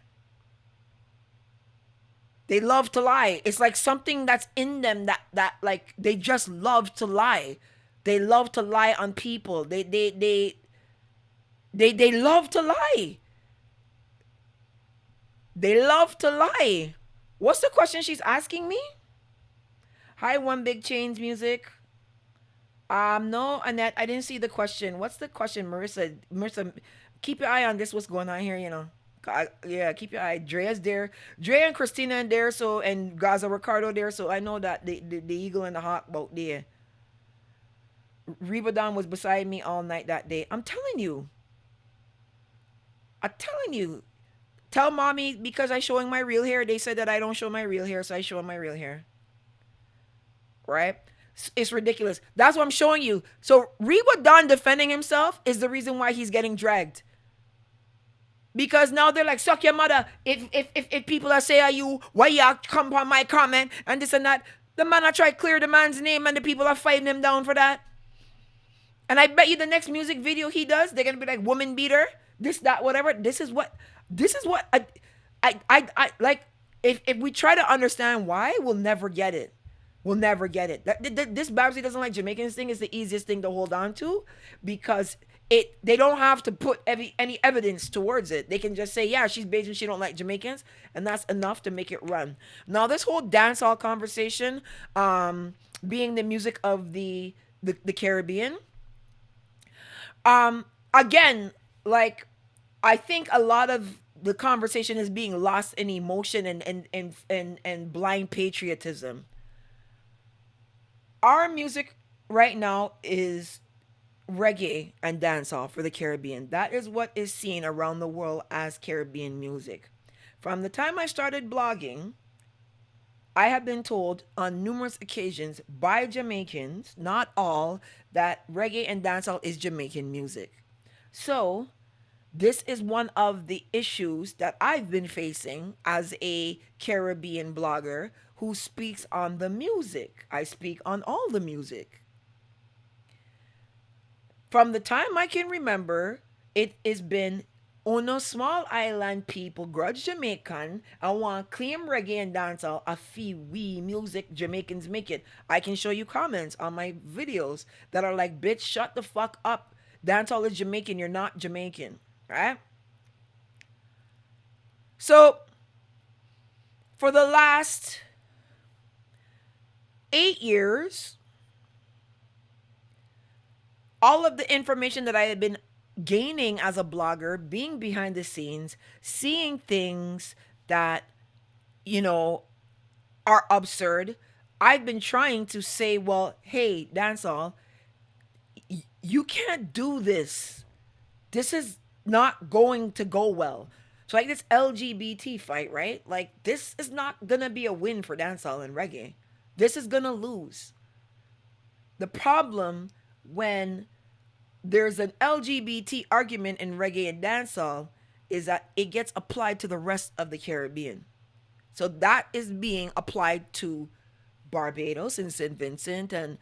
They love to lie. It's like something that's in them that like they just love to lie. They love to lie on people. They love to lie. They love to lie. What's the question she's asking me? Hi, One Big Chains Music. No, Annette, I didn't see the question. What's the question, Marissa? Marissa, keep your eye on this. What's going on here? You know, yeah, keep your eye. Drea's there. Drea and Christina are there. So and Gaza Ricardo there. So I know that the eagle and the hawk both there. Rebadan was beside me all night that day. I'm telling you. Tell mommy, because I showing my real hair. They said that I don't show my real hair, so I show my real hair. Right? It's ridiculous. That's what I'm showing you. So Rebadan defending himself is the reason why he's getting dragged. Because now they're like, suck your mother. If people are saying you, why you come on my comment and this and that. The man I try to clear the man's name and the people are fighting him down for that. And I bet you the next music video he does, they're gonna be like, woman beater, this, that, whatever. This is what I like. If we try to understand why, we'll never get it. We'll never get it. This Babbzy doesn't like Jamaicans thing is the easiest thing to hold on to because they don't have to put any evidence towards it. They can just say, yeah, she's Bajan, she don't like Jamaicans, and that's enough to make it run. Now this whole dancehall conversation, being the music of the Caribbean, again, like, I think a lot of the conversation is being lost in emotion and blind patriotism. Our music right now is reggae and dancehall for the Caribbean. That is what is seen around the world as Caribbean music. From the time I started blogging, I have been told on numerous occasions by Jamaicans, not all, that reggae and dancehall is Jamaican music. So, this is one of the issues that I've been facing as a Caribbean blogger who speaks on the music. I speak on all the music. From the time I can remember, it has been uno small island people grudge Jamaican and want claim reggae and dancehall a fee we music Jamaicans make it. I can show you comments on my videos that are like, bitch, shut the fuck up. Dancehall is Jamaican, you're not Jamaican. Right? So, for the last 8 years, all of the information that I had been gaining as a blogger, being behind the scenes, seeing things that, are absurd, I've been trying to say, well, hey, dancehall, you can't do this. This is not going to go well. So like this LGBT fight, right? Like, this is not gonna be a win for dancehall and reggae. This is gonna lose. The problem when there's an LGBT argument in reggae and dancehall is that it gets applied to the rest of the Caribbean. So that is being applied to Barbados and St. Vincent and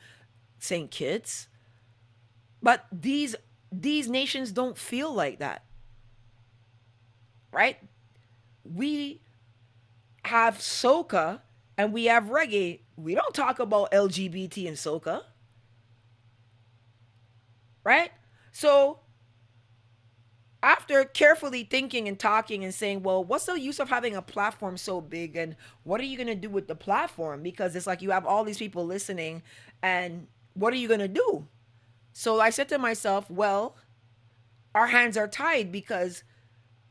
St. Kitts. But these nations don't feel like that. Right? We have soca and we have reggae. We don't talk about LGBT and soca. Right? So, after carefully thinking and talking and saying, well, what's the use of having a platform so big, and what are you going to do with the platform? Because it's like you have all these people listening, and what are you going to do? So I said to myself, well, our hands are tied, because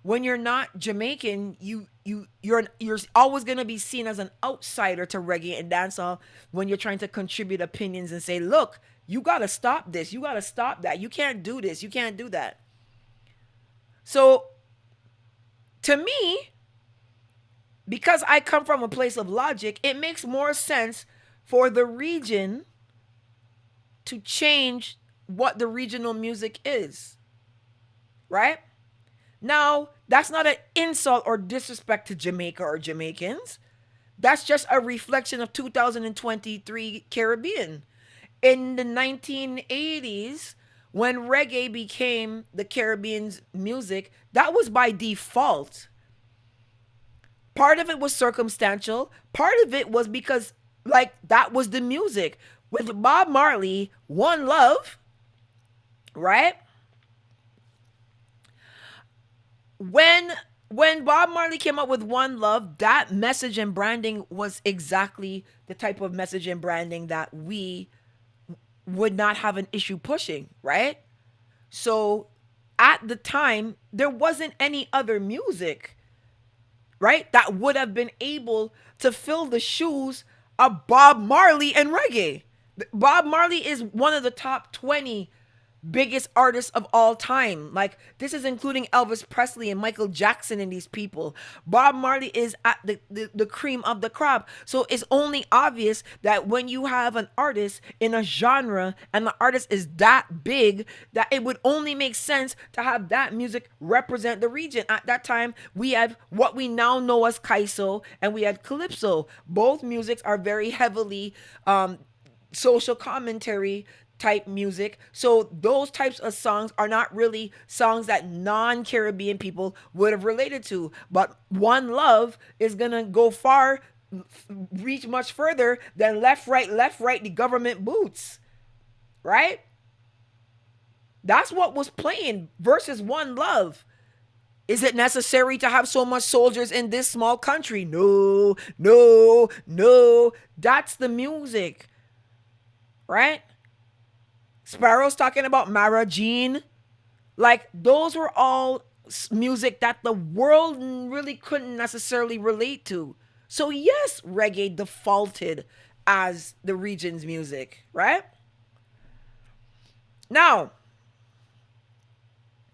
when you're not Jamaican, you're always going to be seen as an outsider to reggae and dancehall when you're trying to contribute opinions and say, look, you got to stop this. You got to stop that. You can't do this. You can't do that. So, to me, because I come from a place of logic, it makes more sense for the region to change what the regional music is. Right? Now, that's not an insult or disrespect to Jamaica or Jamaicans. That's just a reflection of 2023 Caribbean. In the 1980s, when reggae became the Caribbean's music, that was by default. Part of it was circumstantial. Part of it was because, like, that was the music. With Bob Marley, One Love, right? When Bob Marley came up with One Love, that message and branding was exactly the type of message and branding that we would not have an issue pushing, right? So at the time, there wasn't any other music, right, that would have been able to fill the shoes of Bob Marley and reggae. Bob Marley is one of the top 20 biggest artists of all time. Like, this is including Elvis Presley and Michael Jackson and these people. Bob Marley is at the cream of the crop. So it's only obvious that when you have an artist in a genre and the artist is that big, that it would only make sense to have that music represent the region. At that time, we had what we now know as Kaiso and we had Calypso. Both musics are very heavily social commentary type music. So those types of songs are not really songs that non-Caribbean people would have related to. But One Love is gonna go far, reach much further than left, right, the government boots. Right? That's what was playing versus One Love. Is it necessary to have so much soldiers in this small country? No, no, no. That's the music, right? Sparrow's talking about Mara Jean. Like, those were all music that the world really couldn't necessarily relate to. So, yes, reggae defaulted as the region's music, right? Now,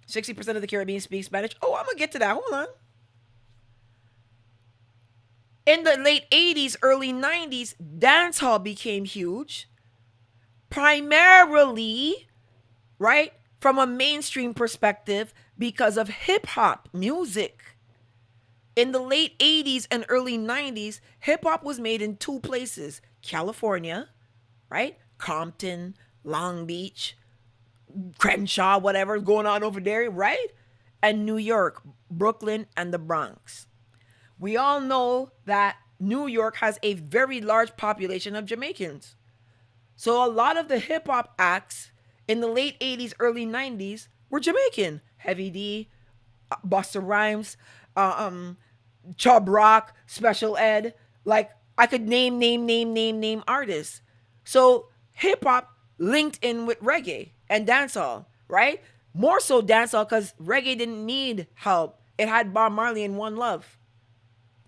60% of the Caribbean speak Spanish. Oh, I'm going to get to that. Hold on. In the late 80s, early 90s, dancehall became huge. Primarily, right, from a mainstream perspective because of hip hop music. In the late 80s and early 90s, hip hop was made in two places: California, right? Compton, Long Beach, Crenshaw, whatever's going on over there, right? And New York, Brooklyn, and the Bronx. We all know that New York has a very large population of Jamaicans. So a lot of the hip hop acts in the late 80s, early 90s were Jamaican. Heavy D, Busta Rhymes, Chubb Rock, Special Ed. Like, I could name artists. So hip hop linked in with reggae and dancehall, right? More so dancehall because reggae didn't need help. It had Bob Marley and One Love.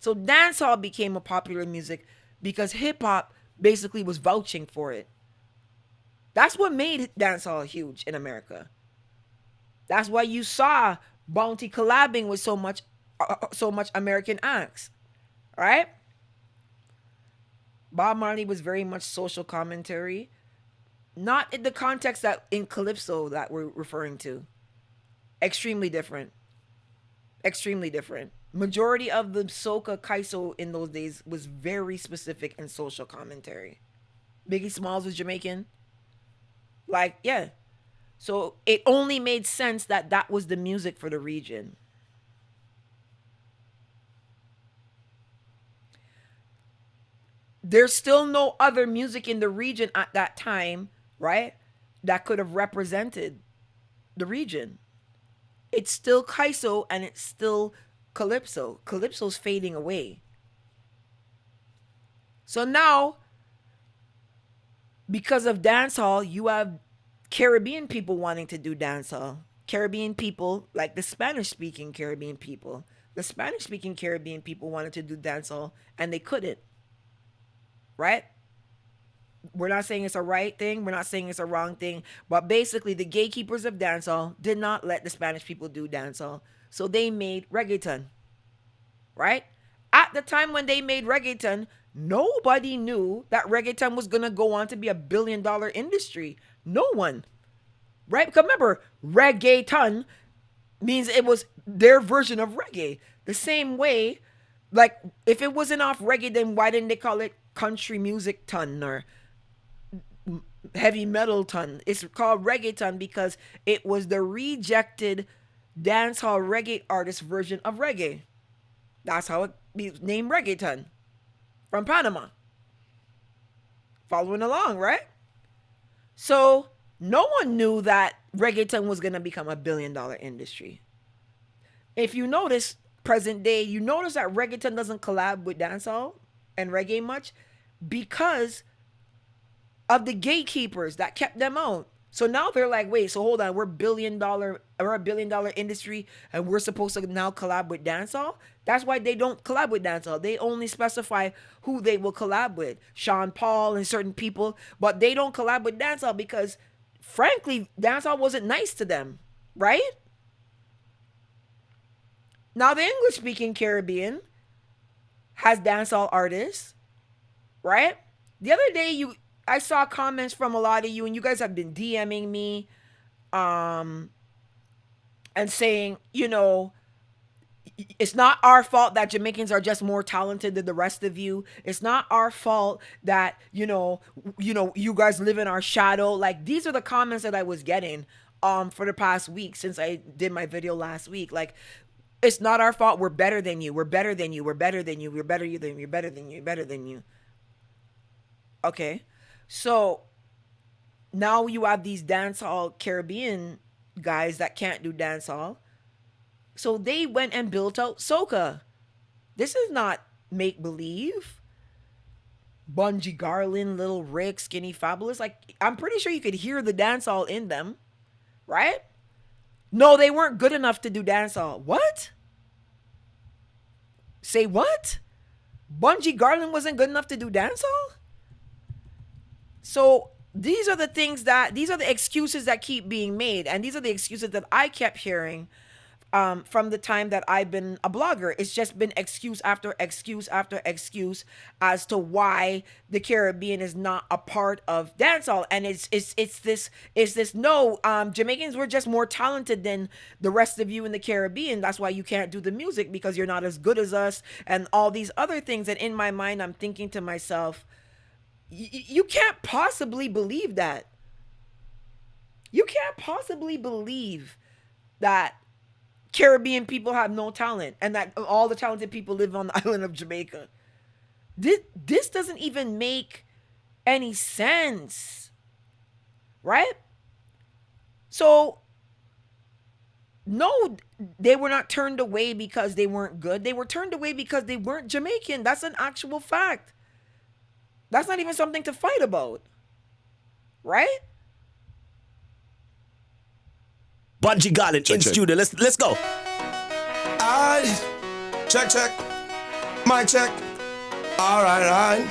So dancehall became a popular music because hip hop basically was vouching for it. That's what made dancehall huge in America. That's why you saw Bounty collabing with so much American acts, right? Bob Marley was very much social commentary, not in the context that in Calypso that we're referring to. Extremely different. Extremely different. Majority of the soca kaiso in those days was very specific and social commentary. Biggie Smalls was Jamaican. Like, yeah. So it only made sense that that was the music for the region. There's still no other music in the region at that time, right? That could have represented the region. It's still kaiso and it's still calypso. Calypso's fading away. So now, because of dancehall, you have Caribbean people wanting to do dancehall. Caribbean people, like the Spanish-speaking Caribbean people. The Spanish-speaking Caribbean people wanted to do dancehall and they couldn't. Right? We're not saying it's a right thing. We're not saying it's a wrong thing. But basically, the gatekeepers of dancehall did not let the Spanish people do dancehall. So they made reggaeton. Right? At the time when they made reggaeton, nobody knew that reggaeton was going to go on to be $1 billion industry. No one. Right? Because remember, reggaeton means it was their version of reggae. The same way, like, if it wasn't off reggae, then why didn't they call it country music ton or heavy metal ton? It's called reggaeton because it was the rejected dancehall reggae artist version of reggae. That's how it be named reggaeton from Panama. Following along, right? So no one knew that reggaeton was going to become $1 billion industry. If you notice, present day, you notice that reggaeton doesn't collab with dancehall and reggae much because of the gatekeepers that kept them out. So now they're like, wait, so hold on, we're $1 billion industry and we're supposed to now collab with dancehall? That's why they don't collab with dancehall. They only specify who they will collab with. Sean Paul and certain people, but they don't collab with dancehall because frankly, dancehall wasn't nice to them, right? Now the English speaking Caribbean has dancehall artists, right? The other day I saw comments from a lot of you, and you guys have been DMing me, and saying, it's not our fault that Jamaicans are just more talented than the rest of you. It's not our fault that, you guys live in our shadow. Like, these are the comments that I was getting, for the past week since I did my video last week. Like, it's not our fault. We're better than you. We're better than you. We're better than you. We're better than you. You're better than you. You're better than you. Okay. So now you have these dancehall Caribbean guys that can't do dancehall. So they went and built out soca. This is not make believe. Bungie Garlin, Little Rick, Skinny Fabulous. Like, I'm pretty sure you could hear the dancehall in them, right? No, they weren't good enough to do dancehall. What? Say what? Bungie Garlin wasn't good enough to do dancehall? So these are the excuses that keep being made. And these are the excuses that I kept hearing from the time that I've been a blogger. It's just been excuse after excuse after excuse as to why the Caribbean is not a part of dancehall. And it's this no, Jamaicans were just more talented than the rest of you in the Caribbean. That's why you can't do the music, because you're not as good as us and all these other things. And in my mind, I'm thinking to myself, you can't possibly believe that. You can't possibly believe that Caribbean people have no talent and that all the talented people live on the island of Jamaica. This doesn't even make any sense, right? So, no, they were not turned away because they weren't good. They were turned away because they weren't Jamaican. That's an actual fact. That's not even something to fight about, right? Bungie Garlin in studio. Let's go. Check. Mic check. All right.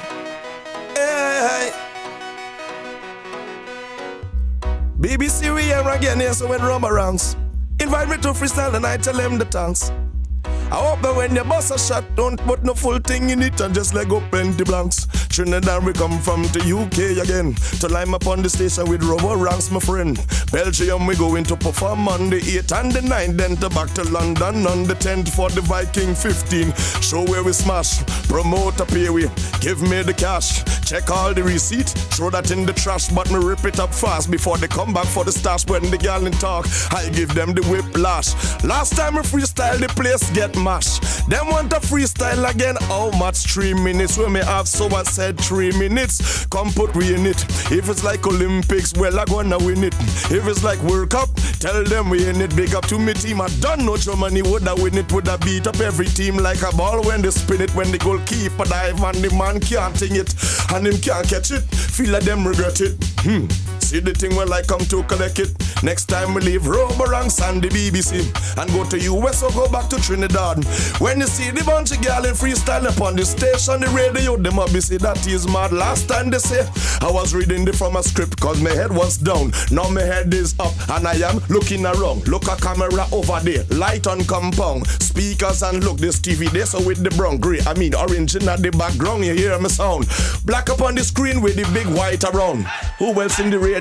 Hey. BBC we here again here, so when rubber ranks. Invite me to freestyle and I tell them the thanks. I hope that when you bust a shot, don't put no full thing in it and just let go plenty blanks. Trinidad we come from the UK again to line up on the station with rubber ranks, my friend. Belgium we going to perform on the 8th and the 9th, then to back to London on the 10th for the Viking 15. Show where we smash, promote a pay we, give me the cash. Check all the receipt, throw that in the trash, but me rip it up fast before they come back for the stash. When the gal in talk, I give them the whiplash. Last time I freestyle, the place get mash. Them want a freestyle again. How much? 3 minutes. When me have, so I said 3 minutes. Come put we in it. If it's like Olympics, well I gonna win it. If it's like World Cup, tell them we in it. Big up to me team. I don't know Germany woulda win it. Woulda beat up every team like a ball when they spin it. When the goalkeeper dive and the man can't ting it and him can't catch it. Feel like them regret it. See the thing when I come to collect it. Next time we leave Romeich and the BBC and go to US or go back to Trinidad. When you see the bunch of gal in freestyle upon the station, the radio, them up say that is mad. Last time they say I was reading it from a script cause my head was down. Now my head is up and I am looking around. Look a camera over there, light on compound, speakers and look this TV there so with the brown grey, I mean orange in the background, you hear me sound. Black up on the screen with the big white around. Who else in the radio?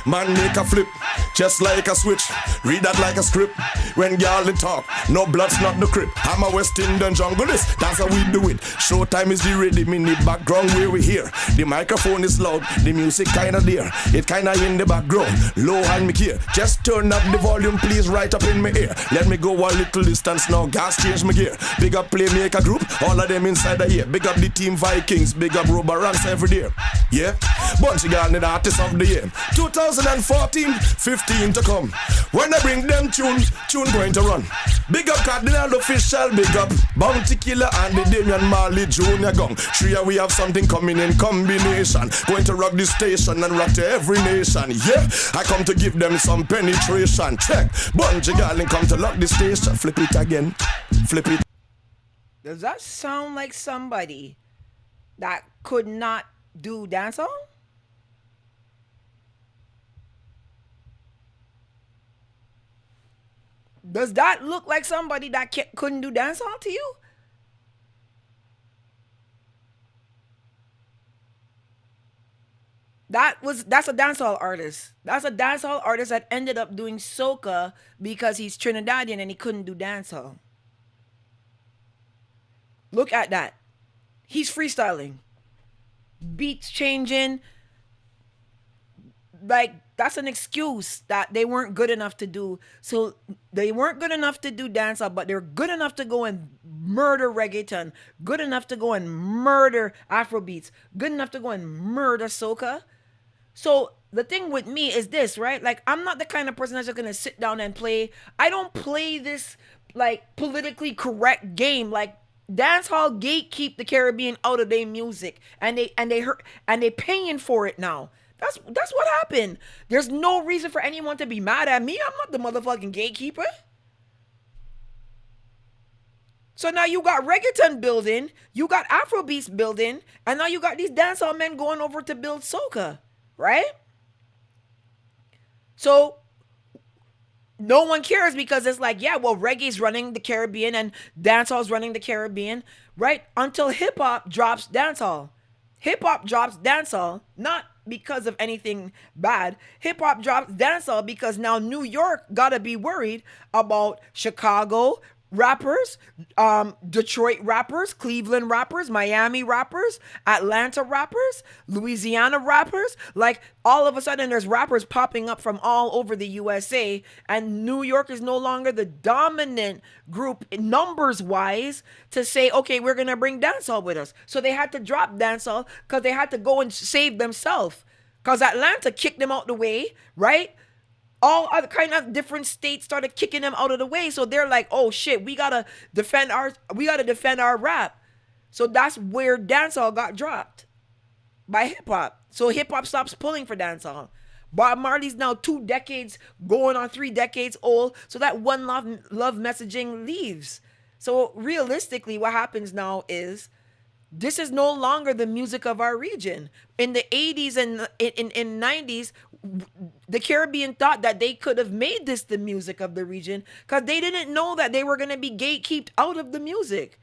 Man make a flip, just like a switch. Read that like a script. When y'all talk, no blood's not the crip. I'm a West Indian junglist, that's how we do it. Showtime is the rhythm in the background where we hear. The microphone is loud, the music kinda there. It kinda in the background, low and me here. Just turn up the volume please right up in my ear. Let me go a little distance now, gas change my gear. Big up Playmaker group, all of them inside the here. Big up the team Vikings, big up Rubber Ranks every day. Yeah, Bunch of Garlin, the artist of the year. 2014, 15 to come. When I bring them tune going to run. Big up Cardinal Official, big up Bounty Killer and the Damian Marley Junior Gang. Three we have something coming in combination. Going to rock the station and rock to every nation. Yeah, I come to give them some penetration. Check, Bunch of Garlin come to lock the station. Flip it again, flip it. Does that sound like somebody that could not do dancehall? Does that look like somebody that couldn't do dancehall to you? That's a dancehall artist. That's a dancehall artist that ended up doing soca because he's Trinidadian and he couldn't do dancehall. Look at that. He's freestyling. Beats changing. Like, that's an excuse that they weren't good enough to do. So they weren't good enough to do dancehall, but they're good enough to go and murder reggaeton, good enough to go and murder Afrobeats, good enough to go and murder soca. So the thing with me is this, right? Like, I'm not the kind of person that's just gonna sit down and play. I don't play this like politically correct game. Like, dancehall gatekeep the Caribbean out of their music, and they hurt, and they paying for it now. That's what happened. There's no reason for anyone to be mad at me. I'm not the motherfucking gatekeeper. So now you got reggaeton building, you got Afrobeats building, and now you got these dancehall men going over to build soca, right? So no one cares because it's like, yeah, well, reggae's running the Caribbean and dancehall's running the Caribbean, right? Until hip hop drops dancehall. Hip hop drops dancehall, not because of anything bad. Hip hop drops dancehall because now New York gotta be worried about Chicago rappers, Detroit rappers, Cleveland rappers, Miami rappers, Atlanta rappers, Louisiana rappers. Like, all of a sudden there's rappers popping up from all over the USA, and New York is no longer the dominant group numbers wise to say, okay, we're gonna bring dancehall with us. So they had to drop dancehall because they had to go and save themselves, because Atlanta kicked them out the way, right? All other kind of different states started kicking them out of the way. So they're like, oh shit, we gotta defend our rap. So that's where dancehall got dropped by hip hop. So hip hop stops pulling for dancehall. Bob Marley's now 2 decades, going on 3 decades old. So that one love messaging leaves. So realistically, what happens now is, this is no longer the music of our region. In the 80s and in 90s, the Caribbean thought that they could have made this the music of the region because they didn't know that they were going to be gatekept out of the music.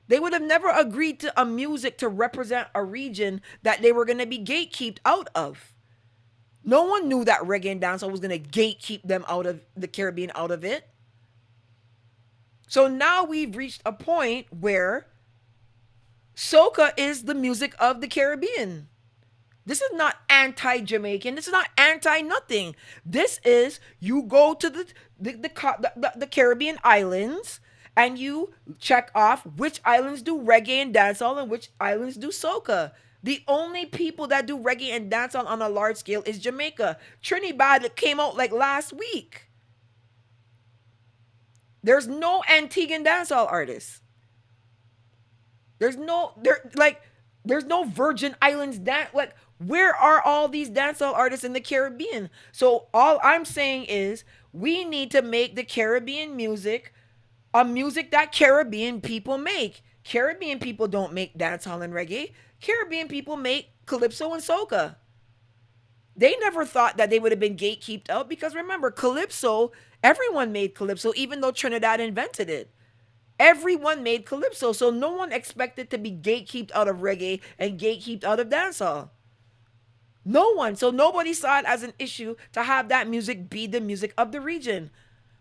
They would have never agreed to a music to represent a region that they were going to be gatekept out of. No one knew that reggae and dancehall was going to gatekeep them out of the Caribbean, out of it. So now we've reached a point where soca is the music of the Caribbean. This is not anti-Jamaican. This is not anti-nothing. This is, you go to the Caribbean islands and you check off which islands do reggae and dancehall and which islands do soca. The only people that do reggae and dancehall on a large scale is Jamaica. Trinidad came out like last week. There's no Antiguan dancehall artists. There's no Virgin Islands dance. Like, where are all these dancehall artists in the Caribbean? So all I'm saying is, we need to make the Caribbean music a music that Caribbean people make. Caribbean people don't make dancehall and reggae. Caribbean people make calypso and soca. They never thought that they would have been gatekept out because, remember, calypso, everyone made calypso, even though Trinidad invented it. Everyone made calypso, so no one expected to be gatekept out of reggae and gatekept out of dancehall. No one. So nobody saw it as an issue to have that music be the music of the region.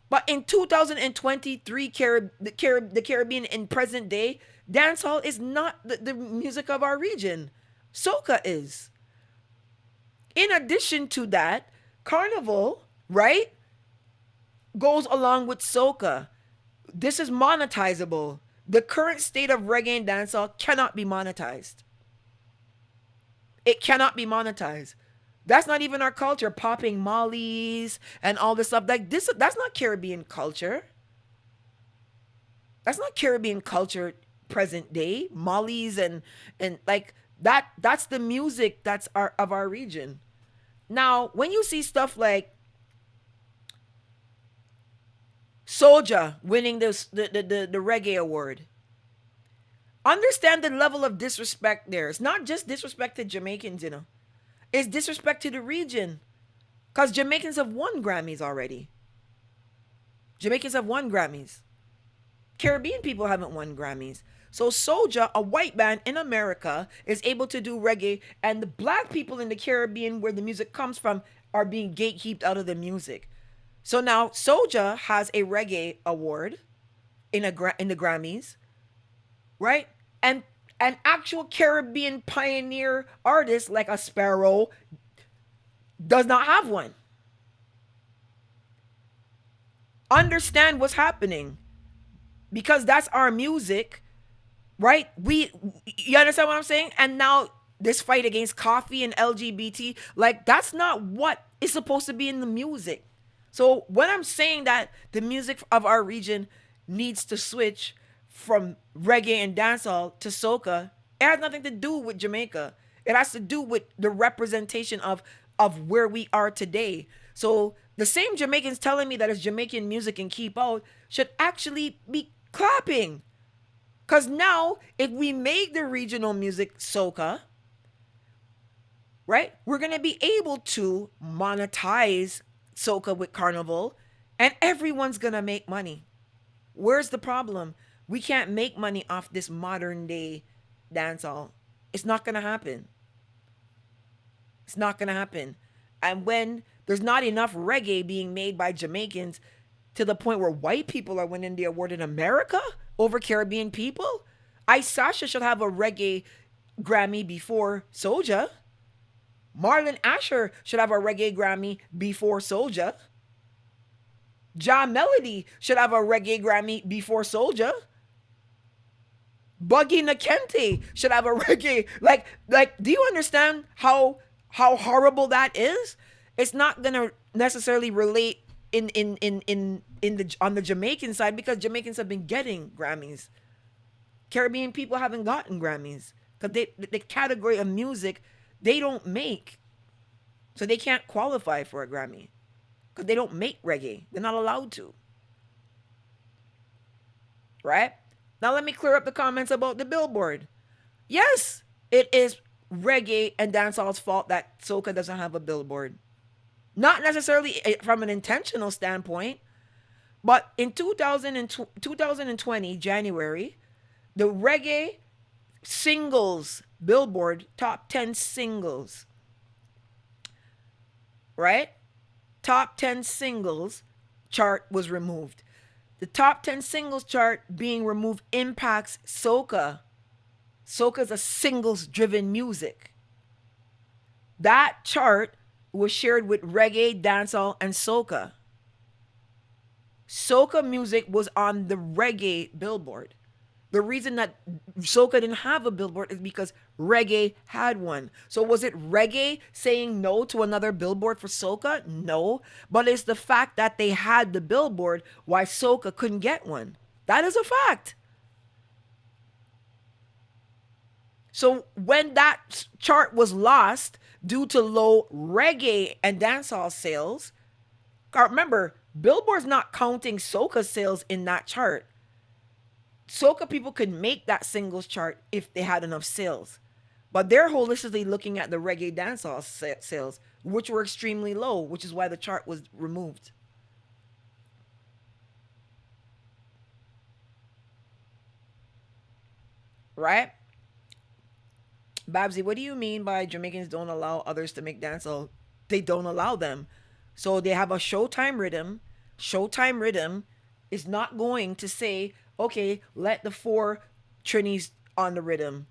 But in 2023, the Caribbean in present day, dancehall is not the music of our region. Soca is. In addition to that, carnival, right, goes along with soca. This is monetizable. The current state of reggae and dancehall cannot be monetized. It cannot be monetized. That's not even our culture. Popping mollies and all this stuff. Like this, that's not Caribbean culture. That's not Caribbean culture present day. Mollies and like that. That's the music that's of our region. Now, when you see stuff like Soulja winning the reggae award, understand the level of disrespect there. It's not just disrespect to Jamaicans, you know. It's disrespect to the region. Because Jamaicans have won Grammys already. Jamaicans have won Grammys. Caribbean people haven't won Grammys. So Soulja, a white band in America, is able to do reggae, and the black people in the Caribbean, where the music comes from, are being gatekept out of the music. So now Soulja has a reggae award in the Grammys, right? And an actual Caribbean pioneer artist like a Sparrow does not have one. Understand what's happening, because that's our music, right? You understand what I'm saying? And now this fight against coffee and LGBT, like that's not what is supposed to be in the music. So when I'm saying that the music of our region needs to switch from reggae and dancehall to soca, it has nothing to do with Jamaica. It has to do with the representation of where we are today. So the same Jamaicans telling me that it's Jamaican music and keep out should actually be clapping. Because now, if we make the regional music soca, right, we're going to be able to monetize soca with Carnival, and everyone's going to make money. Where's the problem? We can't make money off this modern day dancehall. It's not going to happen. It's not going to happen. And when there's not enough reggae being made by Jamaicans to the point where white people are winning the award in America over Caribbean people, Sasha should have a reggae Grammy before Soulja. Marlon Asher should have a reggae Grammy before Soulja. John Melody should have a reggae Grammy before Soulja. Buggy Nakente should have a reggae. Like, do you understand how horrible that is? It's not gonna necessarily relate in the on the Jamaican side, because Jamaicans have been getting Grammys. Caribbean people haven't gotten Grammys because the category of music they don't make, so they can't qualify for a Grammy because they don't make reggae. They're not allowed to. Right? Now let me clear up the comments about the Billboard. Yes, it is reggae and dancehall's fault that soca doesn't have a Billboard. Not necessarily from an intentional standpoint, but in 2020, January, the reggae singles Billboard top 10 singles, right? Top 10 singles chart was removed. The top 10 singles chart being removed impacts soca. Soca is a singles driven music. That chart was shared with reggae, dancehall, and soca. Soca music was on the reggae Billboard. The reason that soca didn't have a Billboard is because reggae had one. So was it reggae saying no to another Billboard for soca? No. But it's the fact that they had the Billboard why soca couldn't get one. That is a fact. So when that chart was lost due to low reggae and dancehall sales, remember, Billboard's not counting soca sales in that chart. Soca people could make that singles chart if they had enough sales. But they're holistically looking at the reggae dancehall sales, which were extremely low, which is why the chart was removed. Right? Babbzy, what do you mean by Jamaicans don't allow others to make dancehall? They don't allow them. So they have a Showtime rhythm. Showtime rhythm is not going to say, okay, let the 4 Trinis on the rhythm.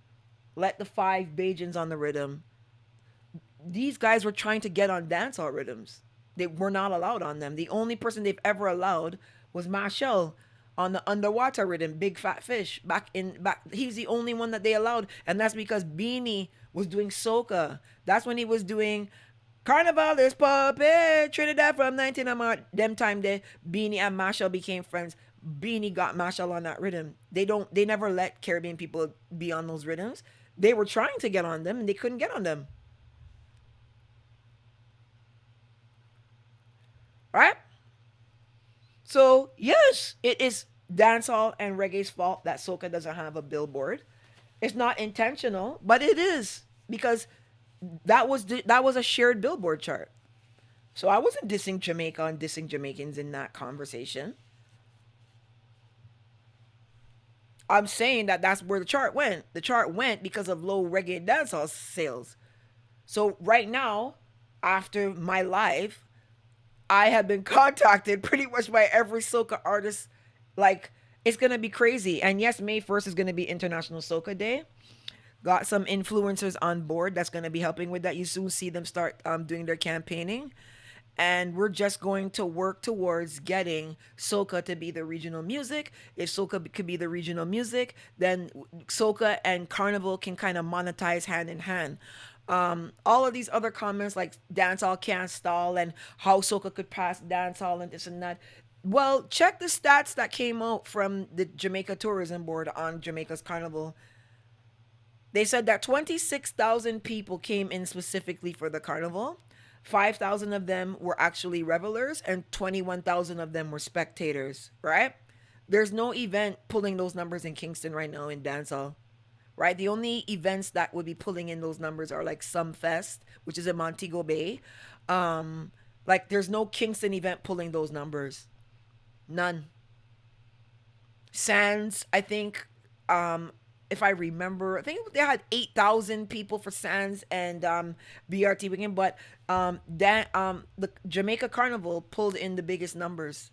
Let the 5 Bajans on the rhythm. These guys were trying to get on dancehall rhythms. They were not allowed on them. The only person they've ever allowed was Marshall on the underwater rhythm, Big Fat Fish. He's the only one that they allowed, and that's because Beanie was doing soca. That's when he was doing Carnival is Puppet, Trinidad from 19 them time there. Beanie and Marshall became friends. Beanie got Marshall on that rhythm. They never let Caribbean people be on those rhythms. They were trying to get on them and they couldn't get on them. Right? So, yes, it is dancehall and reggae's fault that soca doesn't have a Billboard. It's not intentional, but it is, because that was a shared Billboard chart. So I wasn't dissing Jamaica and dissing Jamaicans in that conversation. I'm saying that that's where the chart went. The chart went because of low reggae and dancehall sales. So right now, after my live, I have been contacted pretty much by every soca artist. Like, it's going to be crazy. And yes, May 1st is going to be International Soca Day. Got some influencers on board that's going to be helping with that. You soon see them start doing their campaigning. and we're just going to work towards getting soca to be the regional music. If soca could be the regional music, then soca and carnival can kind of monetize hand in hand. All of these other comments like dancehall can't stall and how soca could pass dancehall and this and that. Well, check the stats that came out from the Jamaica Tourism Board on Jamaica's carnival. They said that 26,000 people came in specifically for the carnival. 5,000 of them were actually revelers and 21,000 of them were spectators, right? There's no event pulling those numbers in Kingston right now in dancehall, right? The only events that would be pulling in those numbers are like Some Fest, which is in Montego Bay. Like there's no Kingston event pulling those numbers. None. Sands, I think, if I remember, I think they had 8,000 people for Sands and BRT weekend, but the Jamaica Carnival pulled in the biggest numbers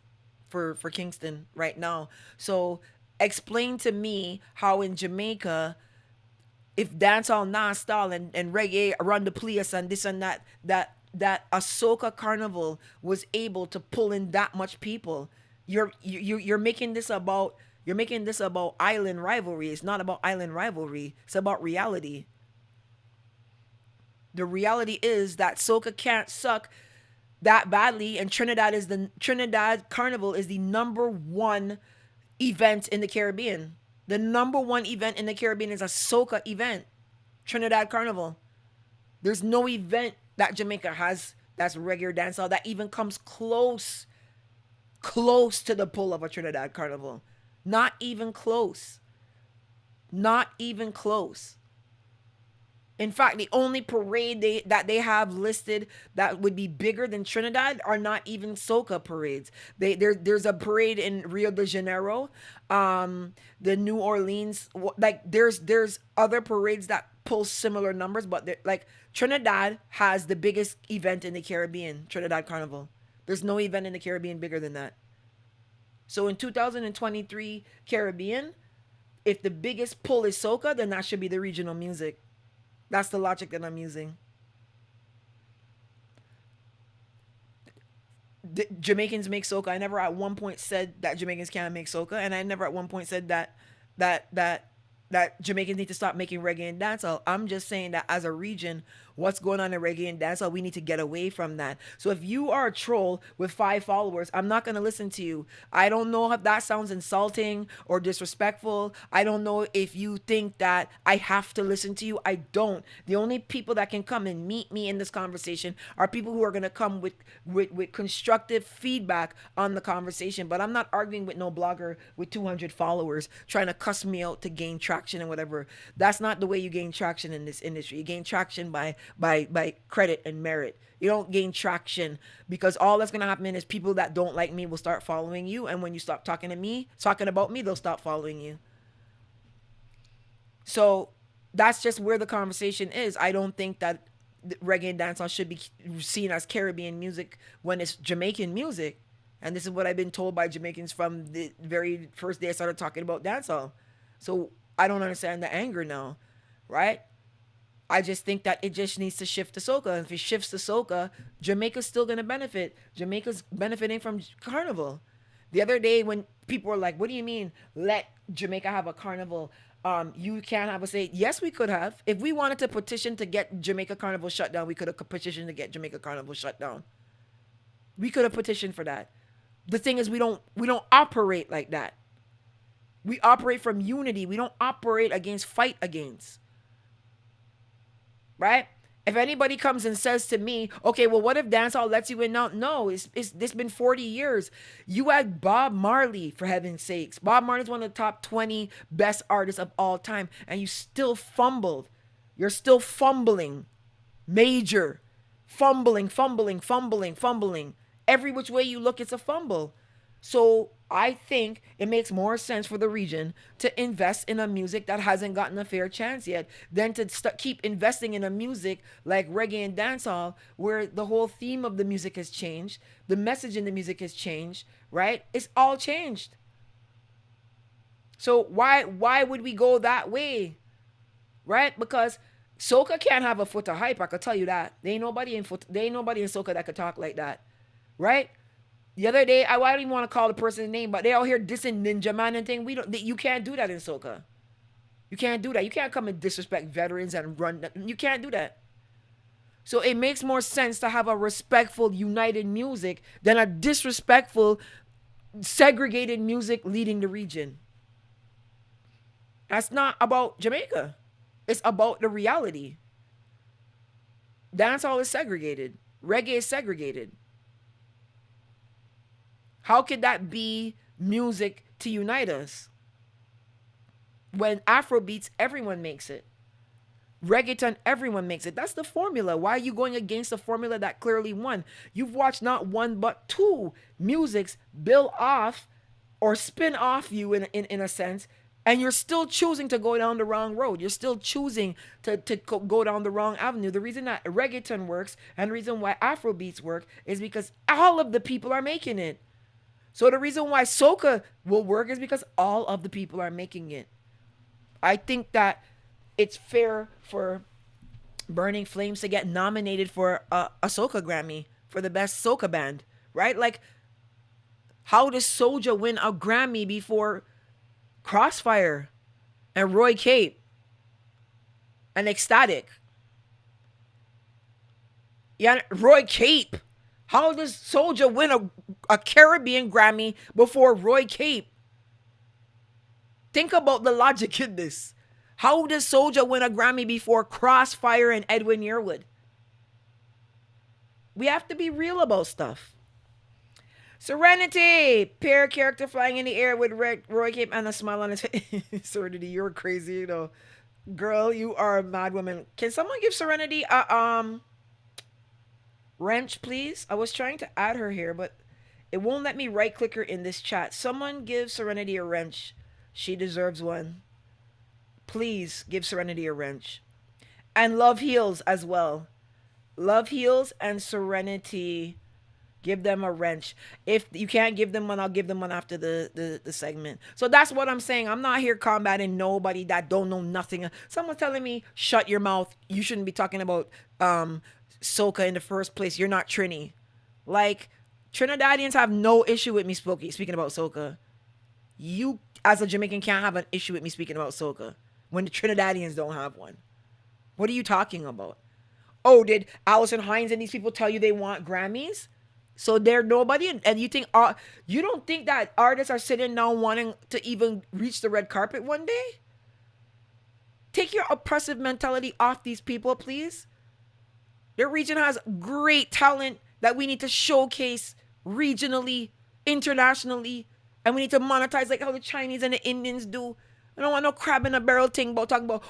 for Kingston right now. So explain to me how in Jamaica, if dancehall non-style and reggae run the place and this and that a soca carnival was able to pull in that much people. You're making this about island rivalry. It's not about island rivalry. It's about reality. The reality is that soca can't suck that badly, and Trinidad Carnival is the number one event in the Caribbean. The number one event in the Caribbean is a soca event. Trinidad Carnival. There's no event that Jamaica has that's regular dancehall that even comes close to the pull of a Trinidad Carnival. Not even close. Not even close. In fact, the only parade that they have listed that would be bigger than Trinidad are not even soca parades. There's a parade in Rio de Janeiro, the New Orleans. Like there's other parades that pull similar numbers, but like Trinidad has the biggest event in the Caribbean, Trinidad Carnival. There's no event in the Caribbean bigger than that. So in 2023 Caribbean, if the biggest pull is soca, then that should be the regional music. That's the logic that I'm using. Jamaicans make soca. I never at one point said that Jamaicans can't make soca, and I never at one point said that Jamaicans need to stop making reggae and dancehall. I'm just saying that as a region, what's going on in reggae and dancehall, we need to get away from that. So if you are a troll with 5 followers, I'm not going to listen to you. I don't know if that sounds insulting or disrespectful. I don't know if you think that I have to listen to you. I don't. The only people that can come and meet me in this conversation are people who are going to come with constructive feedback on the conversation. But I'm not arguing with no blogger with 200 followers trying to cuss me out to gain traction and whatever. That's not the way you gain traction in this industry. You gain traction by credit and merit. You don't gain traction because all that's going to happen is people that don't like me will start following you, and when you stop talking about me, they'll stop following you. So that's just where the conversation is. I don't think that reggae and dancehall should be seen as Caribbean music when it's Jamaican music. And this is what I've been told by Jamaicans from the very first day I started talking about dancehall. So I don't understand the anger now, right? I just think that it just needs to shift to soca. And if it shifts to soca, Jamaica's still going to benefit. Jamaica's benefiting from carnival. The other day when people were like, what do you mean let Jamaica have a carnival? You can't have a say. Yes, we could have. If we wanted to petition to get Jamaica Carnival shut down, we could have petitioned to get Jamaica Carnival shut down. We could have petitioned for that. The thing is, we don't operate like that. We operate from unity. We don't operate fight against. Right? If anybody comes and says to me, okay, well, what if dancehall lets you in now? No, it's been 40 years. You had Bob Marley, for heaven's sakes. Bob Marley's one of the top 20 best artists of all time, and you still fumbled. You're still fumbling. Major. Fumbling. Every which way you look, it's a fumble. So I think it makes more sense for the region to invest in a music that hasn't gotten a fair chance yet than to keep investing in a music like reggae and dancehall where the whole theme of the music has changed. The message in the music has changed, right? It's all changed. So why would we go that way, right? Because soca can't have a foot of hype. I could tell you that. There ain't nobody in soca that could talk like that. right? The other day, I don't even want to call the person's name, but they out here dissing Ninja Man and thing. You can't do that in soca. You can't do that. You can't come and disrespect veterans and run. You can't do that. So it makes more sense to have a respectful, united music than a disrespectful, segregated music leading the region. That's not about Jamaica. It's about the reality. Dancehall is segregated. Reggae is segregated. How could that be music to unite us? When Afrobeats, everyone makes it. Reggaeton, everyone makes it. That's the formula. Why are you going against the formula that clearly won? You've watched not one but two musics build off or spin off you in a sense, and you're still choosing to go down the wrong road. You're still choosing to go down the wrong avenue. The reason that reggaeton works and the reason why Afrobeats work is because all of the people are making it. So the reason why soca will work is because all of the people are making it. I think that it's fair for Burning Flames to get nominated for a soca Grammy for the best soca band, right? Like, how does Soulja win a Grammy before Crossfire and Roy Cape and Ecstatic? Yeah, Roy Cape. How does Soulja win a Caribbean Grammy before Roy Cape? Think about the logic in this. How does Soulja win a Grammy before Crossfire and Edwin Yearwood? We have to be real about stuff. Serenity, pair character flying in the air with Roy Cape and a smile on his face. Serenity, you're crazy, you know. Girl, you are a mad woman. Can someone give Serenity a wrench, please? I was trying to add her here, but it won't let me right click her in this chat. Someone give Serenity a wrench. She deserves one. Please give Serenity a wrench. And Love Heals as well. Love Heals and Serenity. Give them a wrench. If you can't give them one, I'll give them one after the segment. So that's what I'm saying. I'm not here combating nobody that don't know nothing. Someone telling me, shut your mouth. You shouldn't be talking about soca in the first place. You're not Trini. Like, Trinidadians have no issue with me speaking about soca. You, as a Jamaican, can't have an issue with me speaking about soca when the Trinidadians don't have one. What are you talking about? Oh, did Allison Hines and these people tell you they want Grammys? So they're nobody, and you think you don't think that artists are sitting down wanting to even reach the red carpet one day? Take your oppressive mentality off these people, please. Their region has great talent that we need to showcase regionally, internationally, and we need to monetize like how the Chinese and the Indians do. I don't want no crab in a barrel thing about talking about,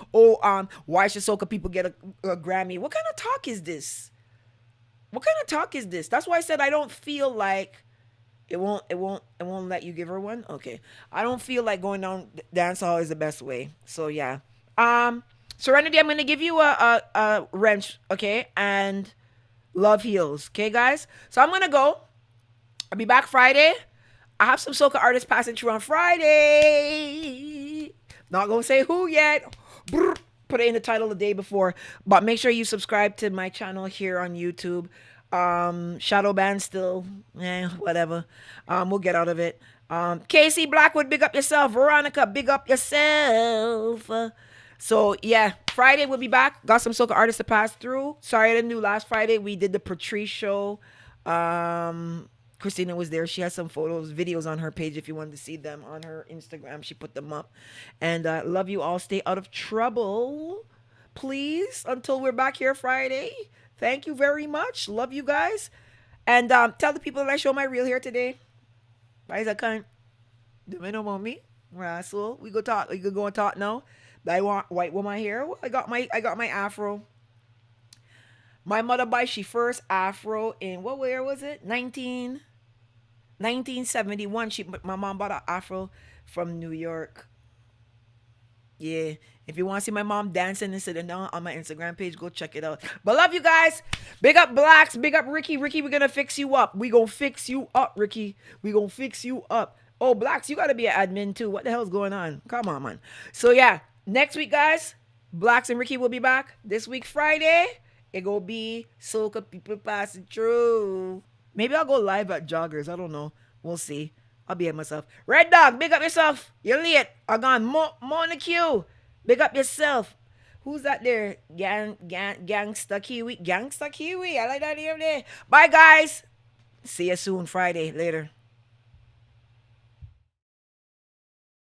why should soca people get a Grammy? What kind of talk is this? What kind of talk is this? That's why I said I don't feel like it won't let you give her one. Okay. I don't feel like going down dancehall is the best way. So yeah. Serenity, I'm gonna give you a wrench, okay? And Love Heals. Okay, guys? So I'm gonna go. I'll be back Friday. I have some soca artists passing through on Friday. Not gonna say who yet. Brr. Put it in the title the day before, but make sure you subscribe to my channel here on YouTube. Shadow ban still, whatever. We'll get out of it. Casey Blackwood, big up yourself. Veronica, big up yourself. So yeah, Friday we'll be back. Got some soca artists to pass through. Sorry I didn't do last Friday. We did the Patrice show. Christina was there. She has some photos, videos on her page if you wanted to see them on her Instagram. She put them up. And love you all. Stay out of trouble, please, until we're back here Friday. Thank you very much. Love you guys. And tell the people that I show my real hair today. Why is that kind? Do they know about me? Rascal. We go talk. We could go and talk now. I want white woman hair. I got my afro. My mother buy she first afro in what year was it? 1971. My mom bought an afro from New York. Yeah. If you want to see my mom dancing and sitting down on my Instagram page, go check it out. But love you guys. Big up Blacks. Big up Ricky. Ricky, we're going to fix you up. We going to fix you up, Ricky. We going to fix you up. Oh, Blacks, you got to be an admin too. What the hell's going on? Come on, man. So yeah, next week, guys, Blacks and Ricky will be back. This week, Friday, it going to be soca people passing through. Maybe I'll go live at Joggers. I don't know. We'll see. I'll behave myself. Red Dog, big up yourself. You're late. I gone. More in the queue. Big up yourself. Who's that there? Gangsta Kiwi. Gangsta Kiwi. I like that name there. Bye, guys. See you soon Friday. Later.